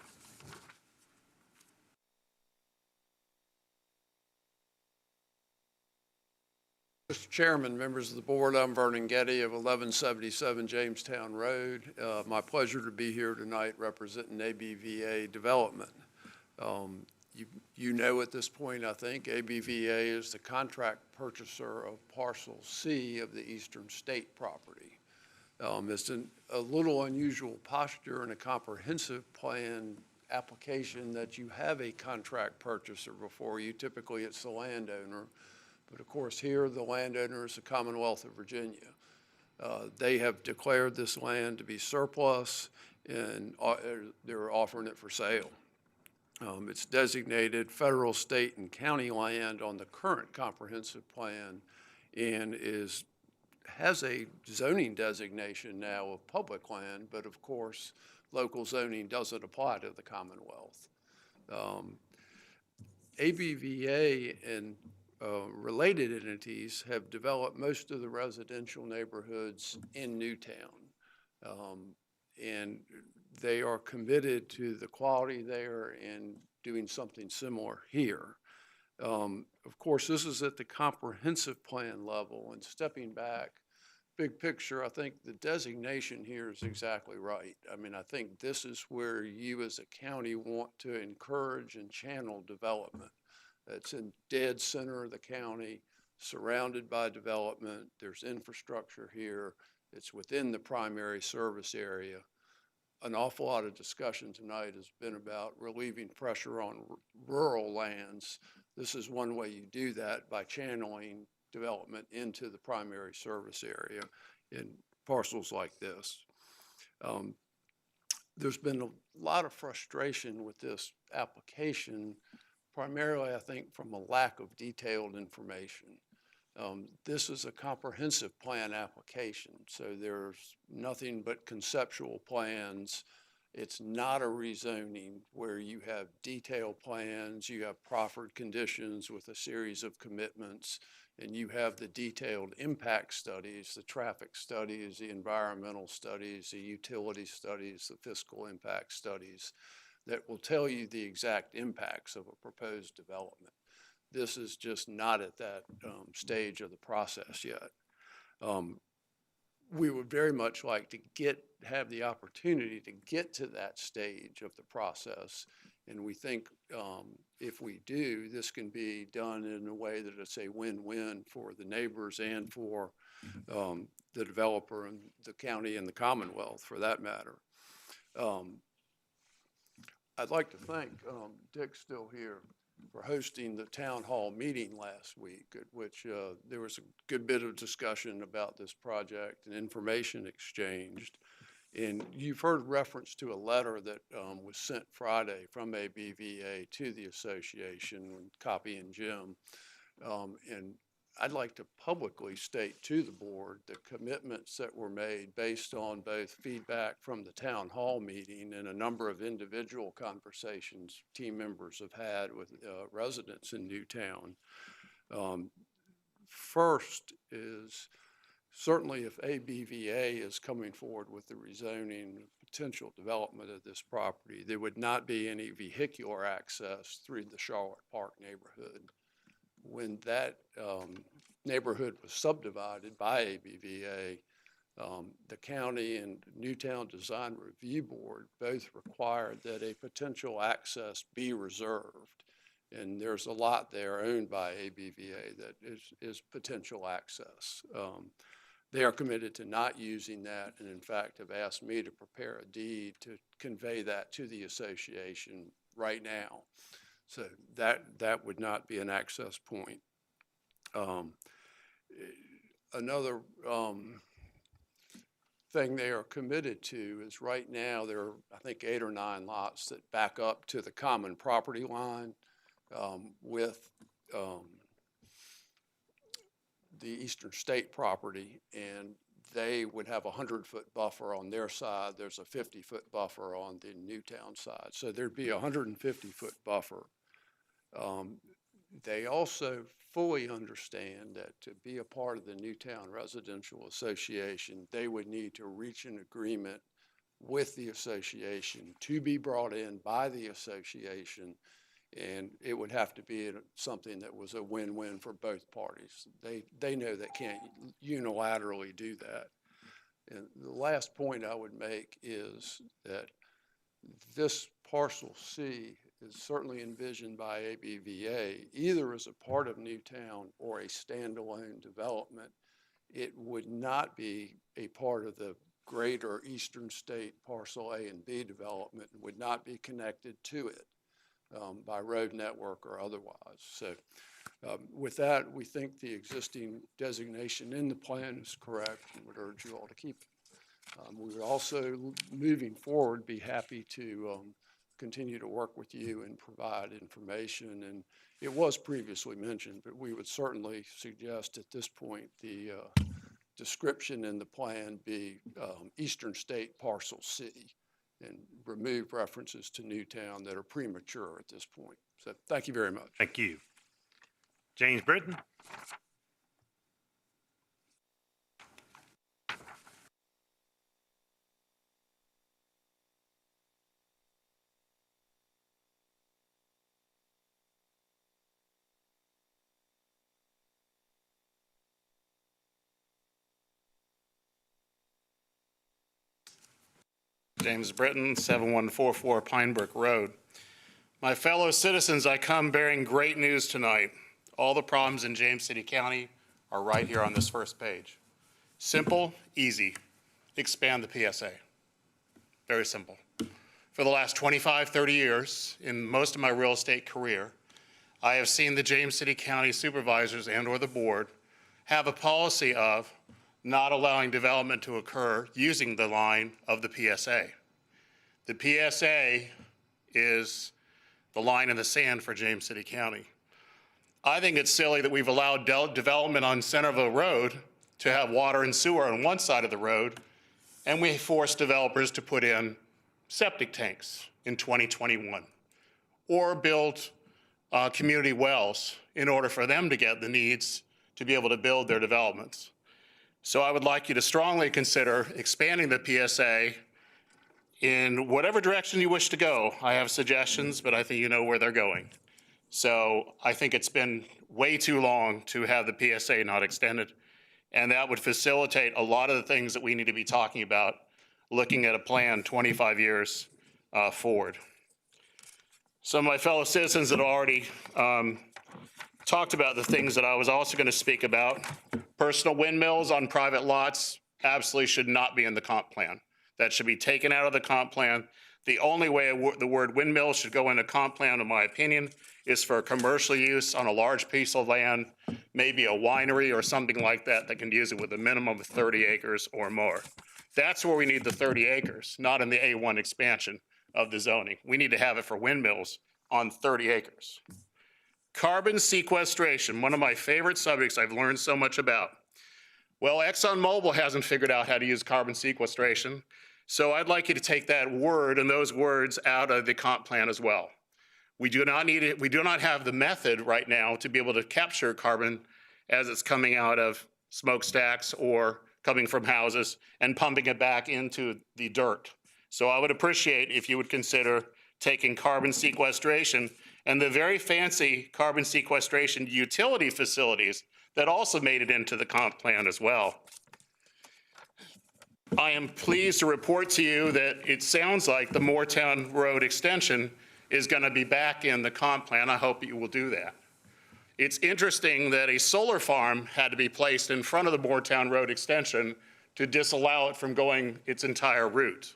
Mr. Chairman, members of the board, I'm Vernon Getty of 1177 Jamestown Road. My pleasure to be here tonight representing ABVA Development. You know at this point, I think, ABVA is the contract purchaser of Parcel C of the Eastern State property. It's a little unusual posture in a comprehensive plan application that you have a contract purchaser before you. Typically, it's the landowner. But of course, here the landowner is the Commonwealth of Virginia. They have declared this land to be surplus, and they're offering it for sale. It's designated federal, state, and county land on the current comprehensive plan, and has a zoning designation now of public land, but of course, local zoning doesn't apply to the Commonwealth. ABVA and related entities have developed most of the residential neighborhoods in Newtown. And they are committed to the quality there and doing something similar here. Of course, this is at the comprehensive plan level, and stepping back, big picture, I think the designation here is exactly right. I mean, I think this is where you as a county want to encourage and channel development. It's in dead center of the county, surrounded by development. There's infrastructure here. It's within the primary service area. An awful lot of discussion tonight has been about relieving pressure on rural lands. This is one way you do that, by channeling development into the primary service area in parcels like this. There's been a lot of frustration with this application, primarily, I think, from a lack of detailed information. This is a comprehensive plan application, so there's nothing but conceptual plans. It's not a rezoning where you have detailed plans, you have proffered conditions with a series of commitments, and you have the detailed impact studies, the traffic studies, the environmental studies, the utility studies, the fiscal impact studies that will tell you the exact impacts of a proposed development. This is just not at that stage of the process yet. We would very much like to have the opportunity to get to that stage of the process. And we think if we do, this can be done in a way that it's a win-win for the neighbors and for the developer and the county and the Commonwealth, for that matter. I'd like to thank Dick's still here for hosting the town hall meeting last week, at which there was a good bit of discussion about this project and information exchanged. And you've heard reference to a letter that was sent Friday from ABVA to the association, copying Jim. And I'd like to publicly state to the board the commitments that were made based on both feedback from the town hall meeting and a number of individual conversations team members have had with residents in Newtown. First is certainly if ABVA is coming forward with the rezoning potential development of this property, there would not be any vehicular access through the Charlotte Park neighborhood. When that neighborhood was subdivided by ABVA, the county and Newtown Design Review Board both required that a potential access be reserved. And there's a lot there owned by ABVA that is potential access. They are committed to not using that, and in fact have asked me to prepare a deed to convey that to the association right now. So that would not be an access point. Another thing they are committed to is right now there are, I think, 8 or 9 lots that back up to the common property line with the Eastern State property, and they would have a 100-foot buffer on their side. There's a 50-foot buffer on the Newtown side. So there'd be a 150-foot buffer. They also fully understand that to be a part of the Newtown Residential Association, they would need to reach an agreement with the association to be brought in by the association, and it would have to be something that was a win-win for both parties. They know they can't unilaterally do that. And the last point I would make is that this parcel C is certainly envisioned by ABVA either as a part of Newtown or a standalone development. It would not be a part of the greater Eastern State Parcel A and B development, and would not be connected to it by road network or otherwise. So with that, we think the existing designation in the plan is correct and would urge you all to keep it. We would also, moving forward, be happy to continue to work with you and provide information. And it was previously mentioned, but we would certainly suggest at this point the description in the plan be Eastern State Parcel C, and remove references to Newtown that are premature at this point. So thank you very much. Thank you. James Britton? James Britton, 7144 Pine Brook Road. My fellow citizens, I come bearing great news tonight. All the problems in James City County are right here on this first page. Simple, easy. Expand the PSA. Very simple. For the last 25, 30 years, in most of my real estate career, I have seen the James City County Supervisors and/or the board have a policy of not allowing development to occur using the line of the PSA. The PSA is the line in the sand for James City County. I think it's silly that we've allowed development on Centerville Road to have water and sewer on one side of the road, and we force developers to put in septic tanks in 2021, or build community wells in order for them to get the needs to be able to build their developments. So I would like you to strongly consider expanding the PSA in whatever direction you wish to go. I have suggestions, but I think you know where they're going. So I think it's been way too long to have the PSA not extended, and that would facilitate a lot of the things that we need to be talking about, looking at a plan 25 years forward. Some of my fellow citizens had already talked about the things that I was also going to speak about. Personal windmills on private lots absolutely should not be in the comp plan. That should be taken out of the comp plan. The only way the word windmill should go in a comp plan, in my opinion, is for commercial use on a large piece of land, maybe a winery or something like that that can use it with a minimum of 30 acres or more. That's where we need the 30 acres, not in the A1 expansion of the zoning. We need to have it for windmills on 30 acres. Carbon sequestration, one of my favorite subjects I've learned so much about. Well, ExxonMobil hasn't figured out how to use carbon sequestration, so I'd like you to take that word and those words out of the comp plan as well. We do not need it. We do not have the method right now to be able to capture carbon as it's coming out of smokestacks or coming from houses and pumping it back into the dirt. So I would appreciate if you would consider taking carbon sequestration and the very fancy carbon sequestration utility facilities that also made it into the comp plan as well. I am pleased to report to you that it sounds like the Moortown Road extension is going to be back in the comp plan. I hope you will do that. It's interesting that a solar farm had to be placed in front of the Moortown Road extension to disallow it from going its entire route.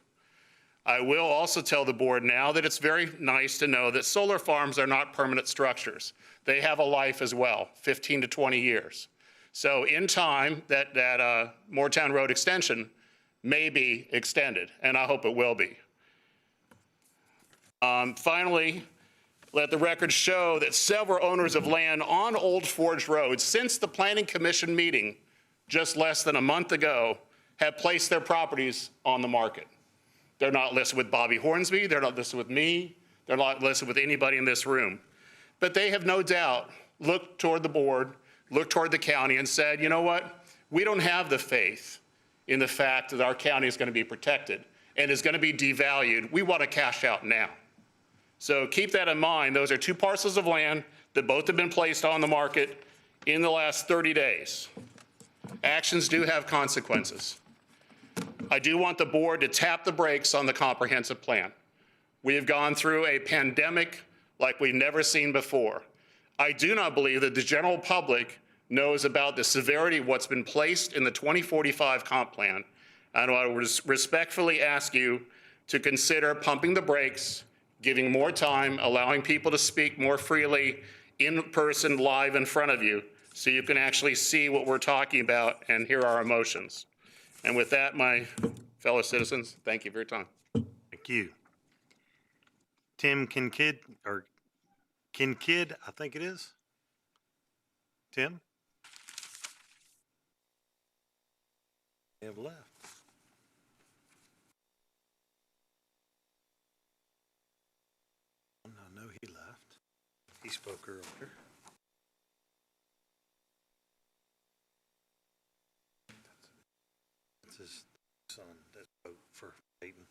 I will also tell the board now that it's very nice to know that solar farms are not permanent structures. They have a life as well, 15 to 20 years. So in time, that Moortown Road extension may be extended, and I hope it will be. Finally, let the record show that several owners of land on Old Forge Road, since the Planning Commission meeting just less than a month ago, have placed their properties on the market. They're not listed with Bobby Hornsby, they're not listed with me, they're not listed with anybody in this room. But they have no doubt looked toward the board, looked toward the county and said, you know what? We don't have the faith in the fact that our county is going to be protected and is going to be devalued. We want to cash out now. So keep that in mind. Those are two parcels of land that both have been placed on the market in the last 30 days. Actions do have consequences. I do want the board to tap the brakes on the comprehensive plan. We have gone through a pandemic like we've never seen before. I do not believe that the general public knows about the severity of what's been placed in the 2045 comp plan. And I would respectfully ask you to consider pumping the brakes, giving more time, allowing people to speak more freely in person, live in front of you, so you can actually see what we're talking about and hear our emotions. And with that, my fellow citizens, thank you for your time. Thank you. Tim Kinkidd, or Kinkidd, I think it is. Tim? They have left. I know he left. He spoke earlier. That's his son that spoke for Peyton.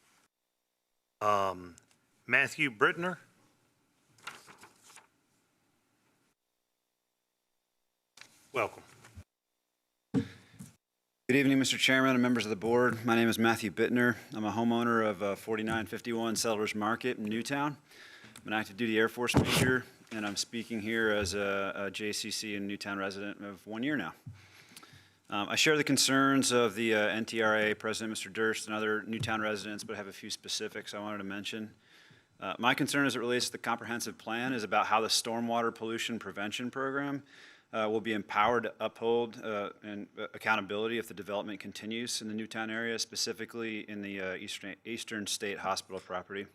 Matthew Brittner. Welcome. Good evening, Mr. Chairman and members of the board. My name is Matthew Bittner. I'm a homeowner of 4951 Settlers Market in Newtown. I'm an active duty Air Force major, and I'm speaking here as a JCC and Newtown resident of 1 year now. I share the concerns of the NTRA President, Mr. Durst, and other Newtown residents, but I have a few specifics I wanted to mention. My concern as it relates to the comprehensive plan is about how the stormwater pollution prevention program will be empowered to uphold and accountability if the development continues in the Newtown area, specifically in the Eastern State Hospital property.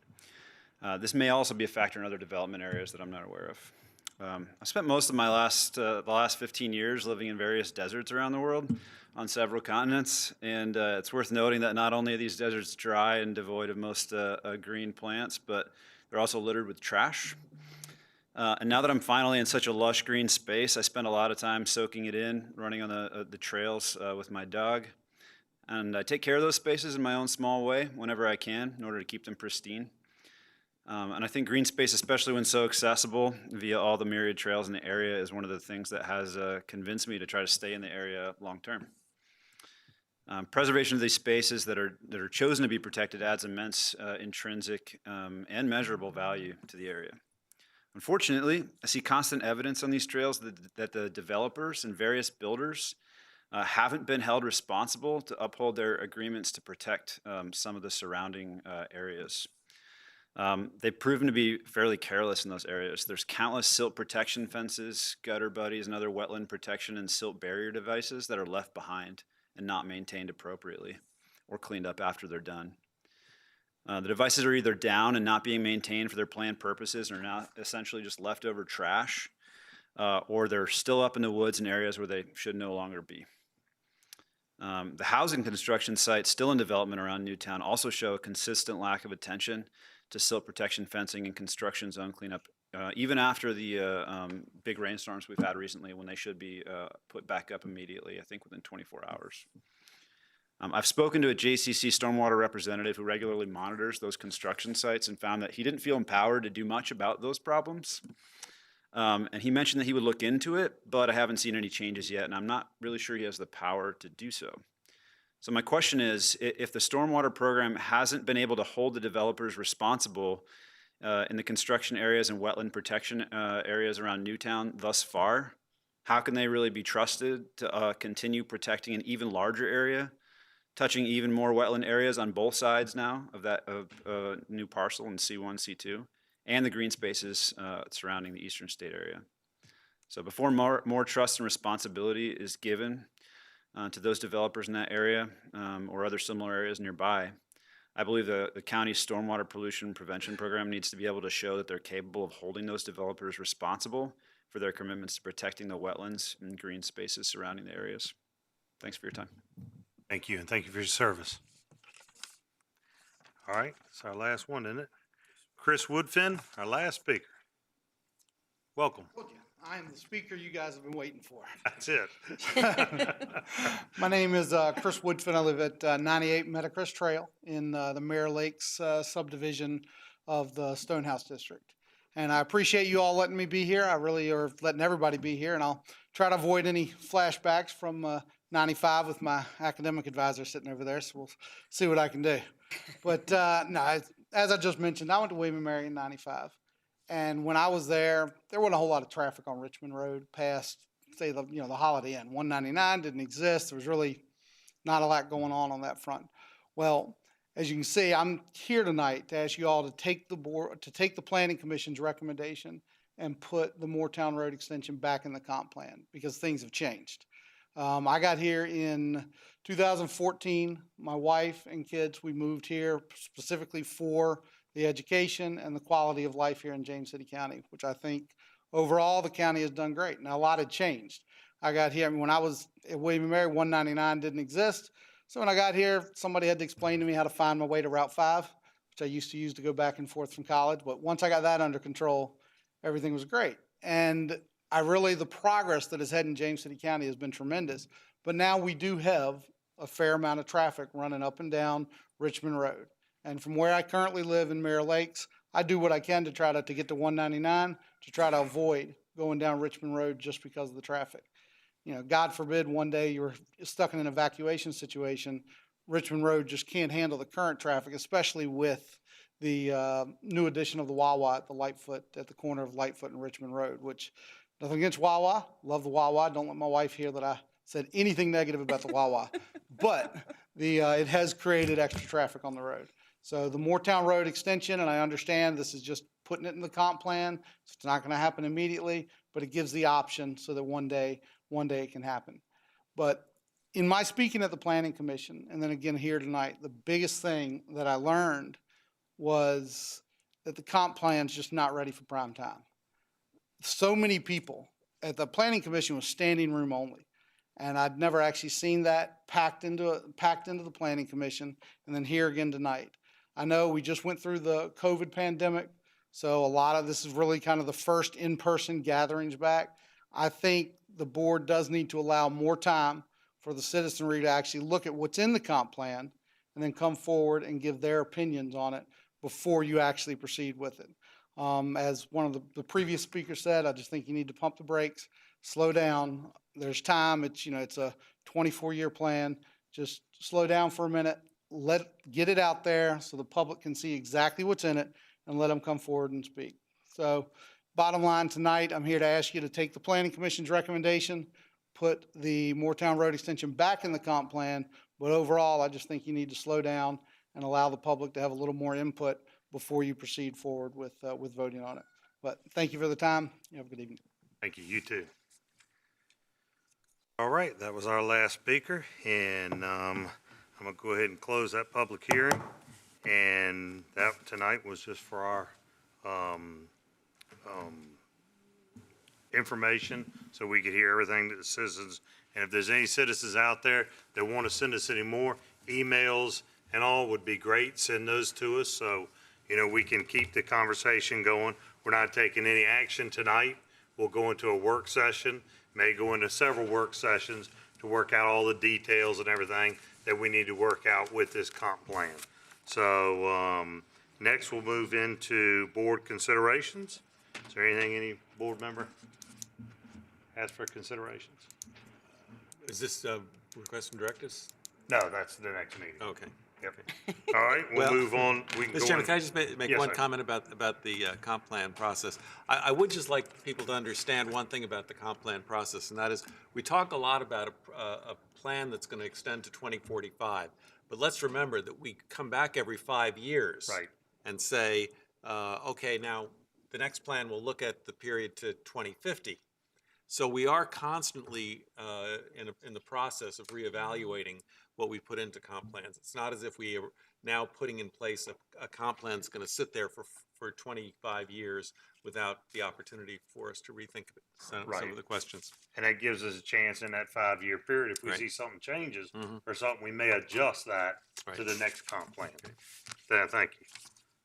This may also be a factor in other development areas that I'm not aware of. I spent most of the last 15 years living in various deserts around the world on several continents, and it's worth noting that not only are these deserts dry and devoid of most green plants, but they're also littered with trash. And now that I'm finally in such a lush green space, I spend a lot of time soaking it in, running on the trails with my dog. And I take care of those spaces in my own small way whenever I can in order to keep them pristine. And I think green space, especially when so accessible via all the myriad trails in the area, is one of the things that has convinced me to try to stay in the area long term. Preservation of these spaces that are chosen to be protected adds immense intrinsic and measurable value to the area. Unfortunately, I see constant evidence on these trails that the developers and various builders haven't been held responsible to uphold their agreements to protect some of the surrounding areas. They've proven to be fairly careless in those areas. There's countless silt protection fences, gutter buddies, and other wetland protection and silt barrier devices that are left behind and not maintained appropriately or cleaned up after they're done. The devices are either down and not being maintained for their planned purposes and are now essentially just leftover trash, or they're still up in the woods in areas where they should no longer be. The housing construction sites still in development around Newtown also show a consistent lack of attention to silt protection fencing and construction zone cleanup, even after the big rainstorms we've had recently, when they should be put back up immediately, I think within 24 hours. I've spoken to a JCC stormwater representative who regularly monitors those construction sites and found that he didn't feel empowered to do much about those problems. And he mentioned that he would look into it, but I haven't seen any changes yet, and I'm not really sure he has the power to do so. So my question is, if the stormwater program hasn't been able to hold the developers responsible in the construction areas and wetland protection areas around Newtown thus far, how can they really be trusted to continue protecting an even larger area, touching even more wetland areas on both sides now of that new parcel in C1, C2, and the green spaces surrounding the eastern state area? So before more trust and responsibility is given to those developers in that area or other similar areas nearby, I believe the county's stormwater pollution prevention program needs to be able to show that they're capable of holding those developers responsible for their commitments to protecting the wetlands and green spaces surrounding the areas. Thanks for your time. Thank you, and thank you for your service. All right, it's our last one, isn't it? Chris Woodfin, our last speaker. Welcome. Okay, I am the speaker you guys have been waiting for. That's it. My name is Chris Woodfin. I live at 98 Metacrest Trail in the Mirror Lakes subdivision of the Stonehouse District. And I appreciate you all letting me be here. I really are letting everybody be here, and I'll try to avoid any flashbacks from 95 with my academic advisor sitting over there, so we'll see what I can do. But no, as I just mentioned, I went to William & Mary in 95. And when I was there wasn't a whole lot of traffic on Richmond Road past, say, the Holiday Inn. 199 didn't exist. There was really not a lot going on that front. Well, as you can see, I'm here tonight to ask you all to take the Planning Commission's recommendation and put the Moortown Road extension back in the comp plan, because things have changed. I got here in 2014. My wife and kids, we moved here specifically for the education and the quality of life here in James City County, which I think overall the county has done great. Now, a lot had changed. I got here, when I was at William & Mary, 199 didn't exist. So when I got here, somebody had to explain to me how to find my way to Route 5, which I used to use to go back and forth from college. But once I got that under control, everything was great. And the progress that has had in James City County has been tremendous. But now we do have a fair amount of traffic running up and down Richmond Road. And from where I currently live in Mirror Lakes, I do what I can to try to get to 199 to try to avoid going down Richmond Road just because of the traffic. God forbid one day you're stuck in an evacuation situation, Richmond Road just can't handle the current traffic, especially with the new addition of the Wawa at the corner of Lightfoot and Richmond Road, which, nothing against Wawa, love the Wawa. Don't let my wife hear that I said anything negative about the Wawa. But it has created extra traffic on the road. So the Moortown Road extension, and I understand this is just putting it in the comp plan, so it's not going to happen immediately, but it gives the option so that one day it can happen. But in my speaking at the Planning Commission, and then again here tonight, the biggest thing that I learned was that the comp plan's just not ready for prime time. So many people at the planning commission was standing room only. And I'd never actually seen that packed into the planning commission, and then here again tonight. I know we just went through the COVID pandemic, so a lot of this is really kind of the first in-person gatherings back. I think the board does need to allow more time for the citizenry to actually look at what's in the comp plan and then come forward and give their opinions on it before you actually proceed with it. As one of the previous speakers said, I just think you need to pump the brakes, slow down. There's time. It's a 24-year plan. Just slow down for a minute. Get it out there so the public can see exactly what's in it, and let them come forward and speak. So bottom line tonight, I'm here to ask you to take the Planning Commission's recommendation, put the Moortown Road extension back in the comp plan, but overall, I just think you need to slow down and allow the public to have a little more input before you proceed forward with voting on it. But thank you for the time. You have a good evening. Thank you. You too. All right, that was our last speaker, and I'm gonna go ahead and close that public hearing. And that tonight was just for our information, so we could hear everything that the citizens. And if there's any citizens out there that want to send us any more emails and all, would be great. Send those to us so we can keep the conversation going. We're not taking any action tonight. We'll go into a work session. May go into several work sessions to work out all the details and everything that we need to work out with this comp plan. So next we'll move into board considerations. Is there anything any board member has for considerations? Is this request from directives? No, that's the next meeting. Okay. Yep. All right, we'll move on. We can Mr. go Chairman, on. can I just make Yes, one sir. comment about the comp plan process? I would just like people to understand one thing about the comp plan process, and that is we talk a lot about a plan that's going to extend to 2045. But let's remember that we come back every 5 years and say, okay, now the next plan will look at the period to 2050. So we are constantly in the process of reevaluating what we put into comp plans. It's not as if we are now putting in place a comp plan that's going to sit there for 25 years without the opportunity for us to rethink some of the questions. And that gives us a chance in that 5-year period, if we see something changes or something, we may adjust that to the next comp plan. Thank you.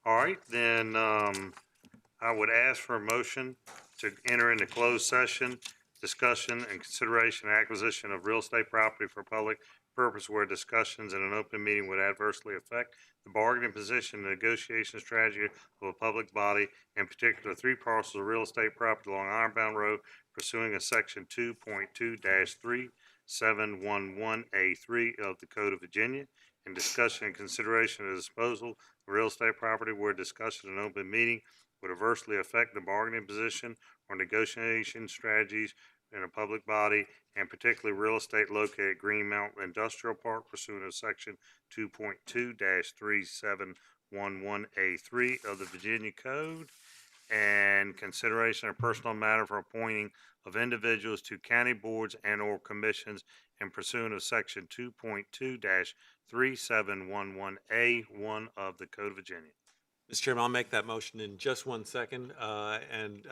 All right, then I would ask for a motion to enter into closed session, discussion and consideration and acquisition of real estate property for public purpose where discussions in an open meeting would adversely affect the bargaining position and negotiation strategy of a public body, in particular 3 parcels of real estate property along Ironbound Road pursuing a section 2.2-3711A3 of the Code of Virginia, and discussion and consideration of disposal of real estate property where discussion in an open meeting would adversely affect the bargaining position or negotiation strategies in a public body, and particularly real estate located at Green Mountain Industrial Park pursuant to section 2.2-3711A3 of the Virginia Code, and consideration of personal matter for appointing of individuals to county boards and or commissions in pursuant of section 2.2-3711A1 of the Code of Virginia. Mr. Chairman, I'll make that motion in just 1 second, and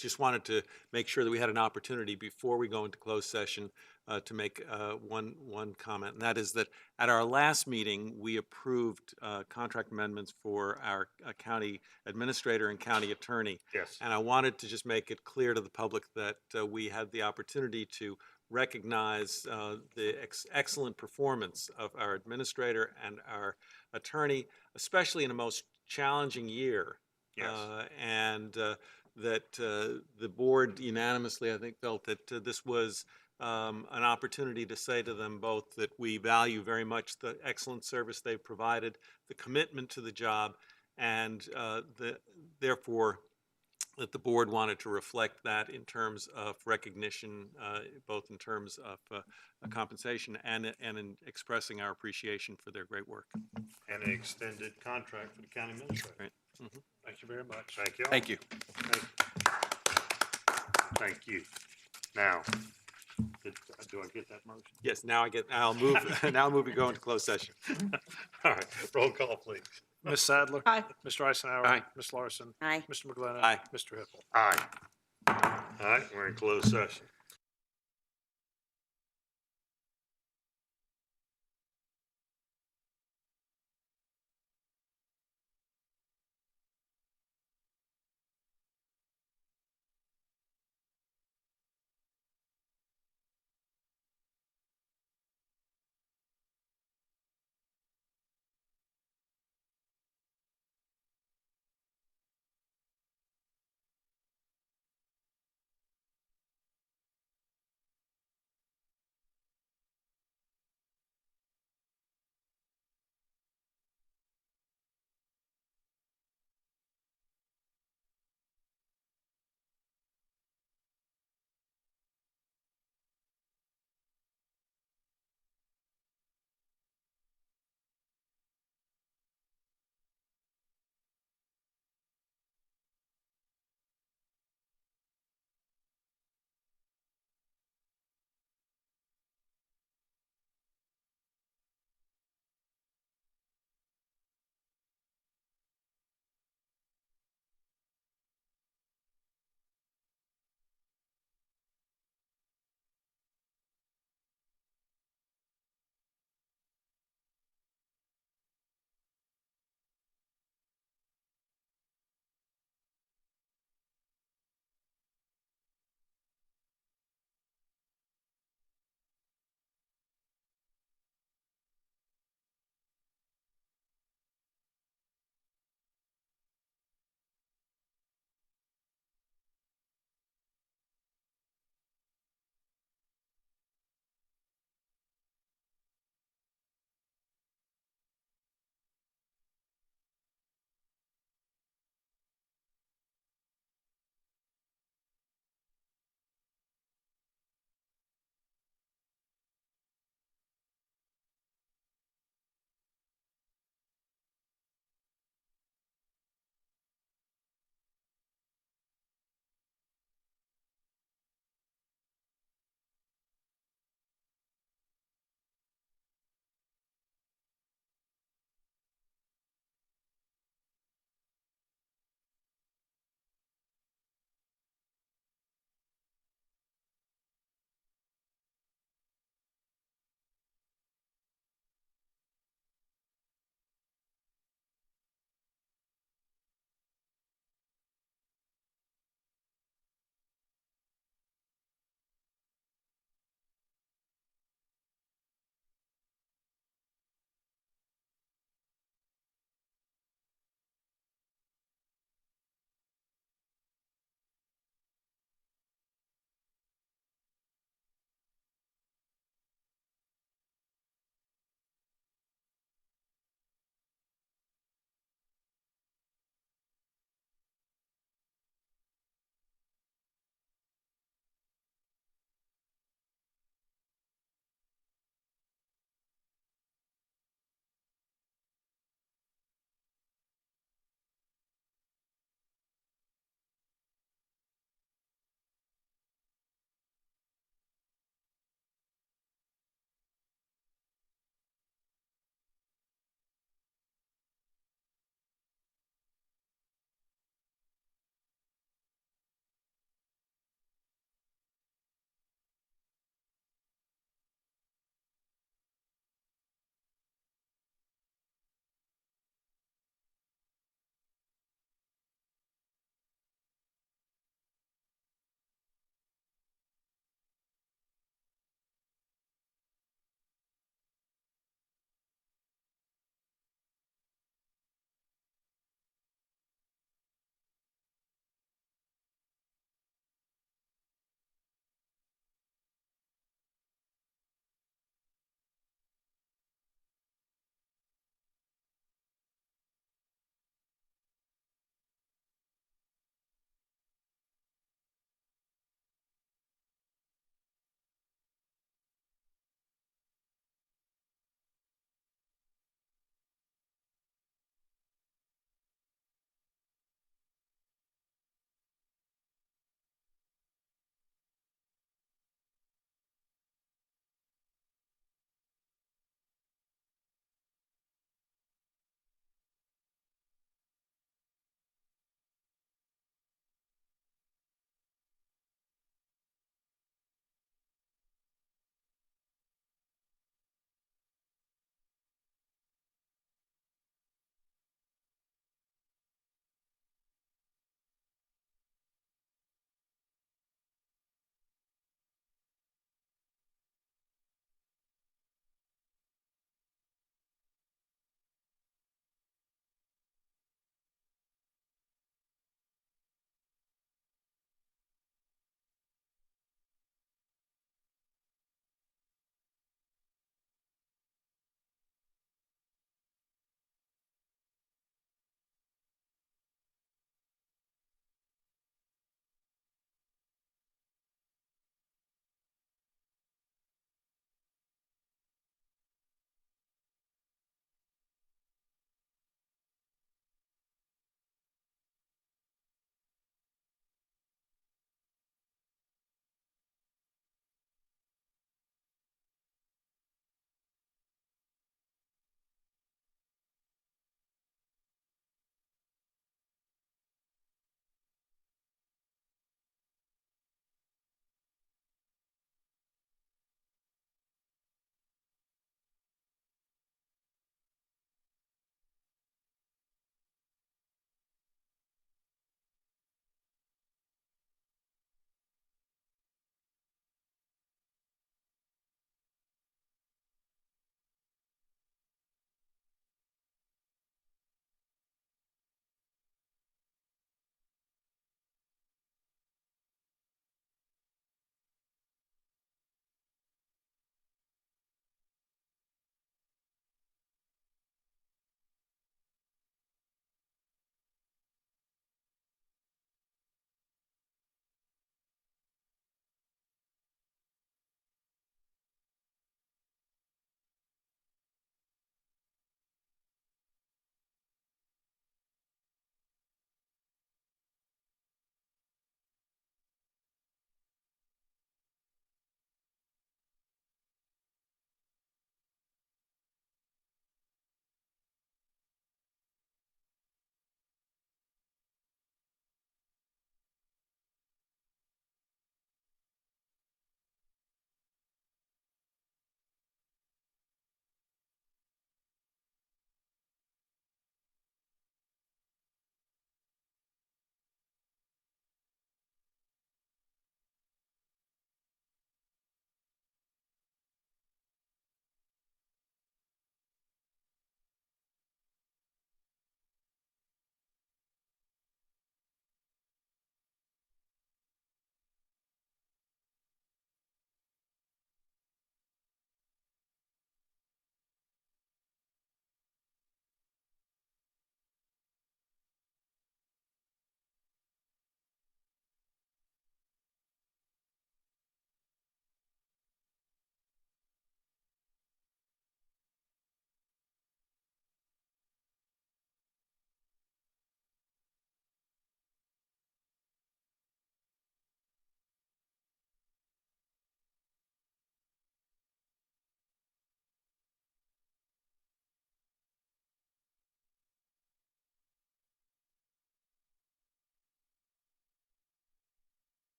just wanted to make sure that we had an opportunity before we go into closed session to make one comment, and that is that at our last meeting, we approved contract amendments for our county administrator and county attorney. Yes. And I wanted to just make it clear to the public that we had the opportunity to recognize the excellent performance of our administrator and our attorney, especially in a most challenging year. Yes. And that the board unanimously, I think, felt that this was an opportunity to say to them both that we value very much the excellent service they've provided, the commitment to the job, and therefore that the board wanted to reflect that in terms of recognition, both in terms of compensation and in expressing our appreciation for their great work. And an extended contract for the county administrator. Right. Thank you very much. Thank you all. Thank you. Thank you. Now, Do I get that motion? Yes, I'll move, now move to go into closed session. All right, roll call, please. Ms. Sadler? Aye. Mr. Eisenhower? Aye. Ms. Larson? Aye. Mr. McGlinnan? Aye. Mr. Hippel? Aye. All right, we're in closed session.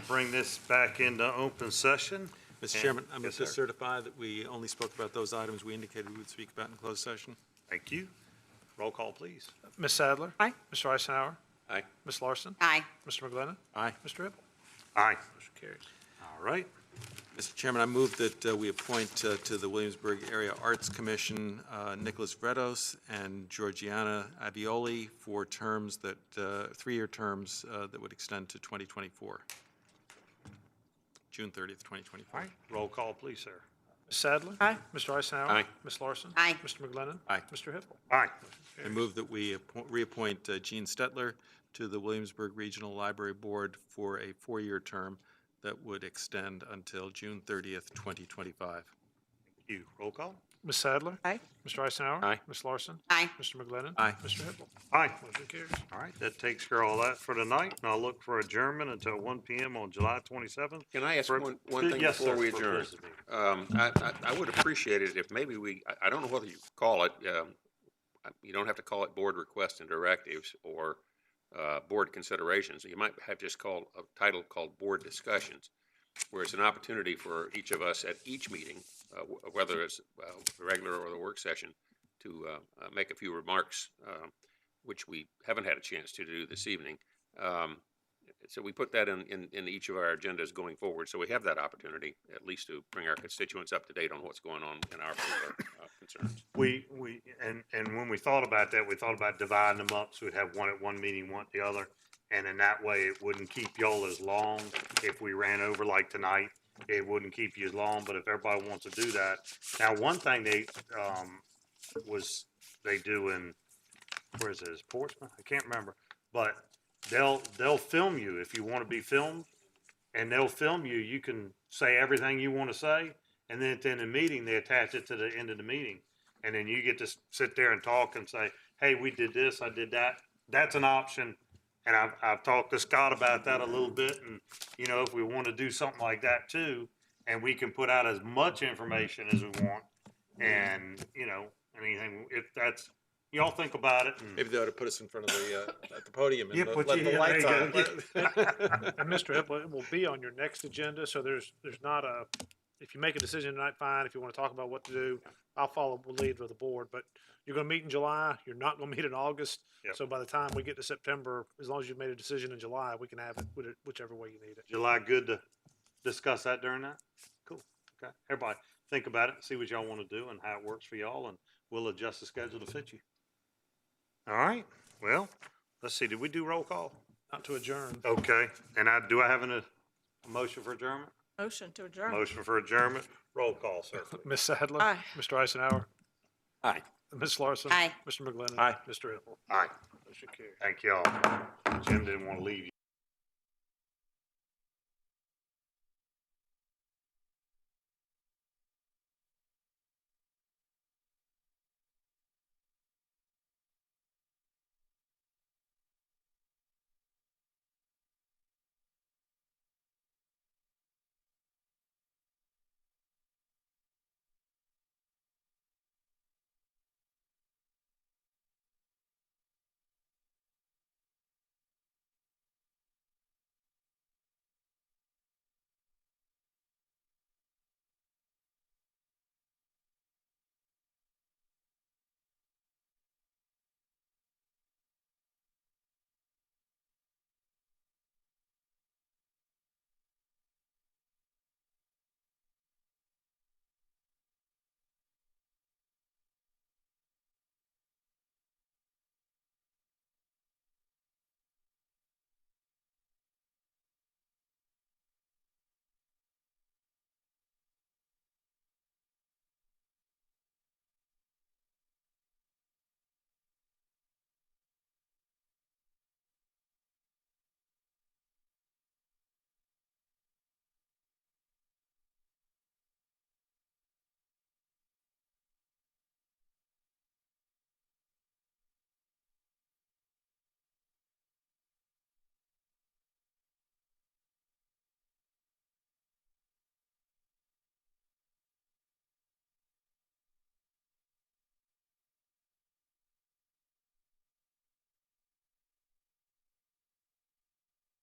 bring this back into open session. Mr. Chairman, I move Yes, to sir. certify that we only spoke about those items we indicated we would speak about in closed session. Thank you. Roll call, please. Ms. Sadler? Aye. Mr. Eisenhower? Aye. Ms. Larson? Aye. Mr. McGlinnan? Aye. Mr. Hippel? Aye. Motion carries. All right. Mr. Chairman, I move that we appoint to the Williamsburg Area Arts Commission Nicholas Vredos and Georgiana Abioli for terms that, 3-year terms that would extend to 2024, June 30th, 2024. All right. Roll call, please, sir. Ms. Sadler? Aye. Mr. Eisenhower? Aye. Ms. Larson? Aye. Mr. McGlinnan? Aye. Mr. Hippel? Aye. I move that we reappoint Gene Stetler to the Williamsburg Regional Library Board for a 4-year term that would extend until June 30th, 2025. Thank you. Roll call. Ms. Sadler? Aye. Mr. Eisenhower? Aye. Ms. Larson? Aye. Mr. McGlinnan? Aye. Mr. Hippel? Aye. Motion carries. All right, that takes care of all that for tonight, and I'll look for adjournment until 1 PM on July 27th. Can I ask For- one thing Yes, before sir, we for adjourn? business meeting. I would appreciate it if maybe I don't know whether you call it, you don't have to call it board requests and directives or board considerations. You might have just called a title called board discussions, where it's an opportunity for each of us at each meeting, whether it's the regular or the work session, to make a few remarks, which we haven't had a chance to do this evening. So we put that in each of our agendas going forward, so we have that opportunity, at least to bring our constituents up to date on what's going on in our particular concerns. And when we thought about that, we thought about dividing them up, so we'd have one at one meeting, one at the other. And in that way, it wouldn't keep y'all as long if we ran over like tonight. It wouldn't keep you as long, but if everybody wants to do that. Now, one thing they do in, where is it, is Portsmouth? I can't remember. But they'll film you if you want to be filmed, and they'll film you. You can say everything you want to say, and then at the end of the meeting, they attach it to the end of the meeting. And then you get to sit there and talk and say, hey, we did this, I did that. That's an option. And I've talked to Scott about that a little bit, and, you know, if we want to do something like that too, and we can put out as much information as we want, and, you know, anything, if that's, y'all think about it. And Maybe they ought to put us in front of the, at the podium and Yeah, let put the you- yeah, lights there on. you go. And Mr. Hippel, it will be on your next agenda, so there's not a, if you make a decision tonight, fine. If you want to talk about what to do, I'll follow the lead of the board, but you're going to meet in July. You're not going to meet in August. Yep. So by the time we get to September, as long as you've made a decision in July, we can have it whichever way you need it. July, good to discuss that during that? Cool, okay. Everybody, think about it, see what y'all want to do and how it works for y'all, and we'll adjust the schedule to fit you. All right, well, let's see, did we do roll call? Not to adjourn. Okay, and do I have a motion for adjournment? Motion to adjourn. Motion for adjournment, roll call, sir. Ms. Sadler? Aye. Mr. Eisenhower? Aye. Ms. Larson? Aye. Mr. McGlinnan? Aye. Mr. Hippel? Aye, Motion carries. thank y'all. Jim didn't want to leave you.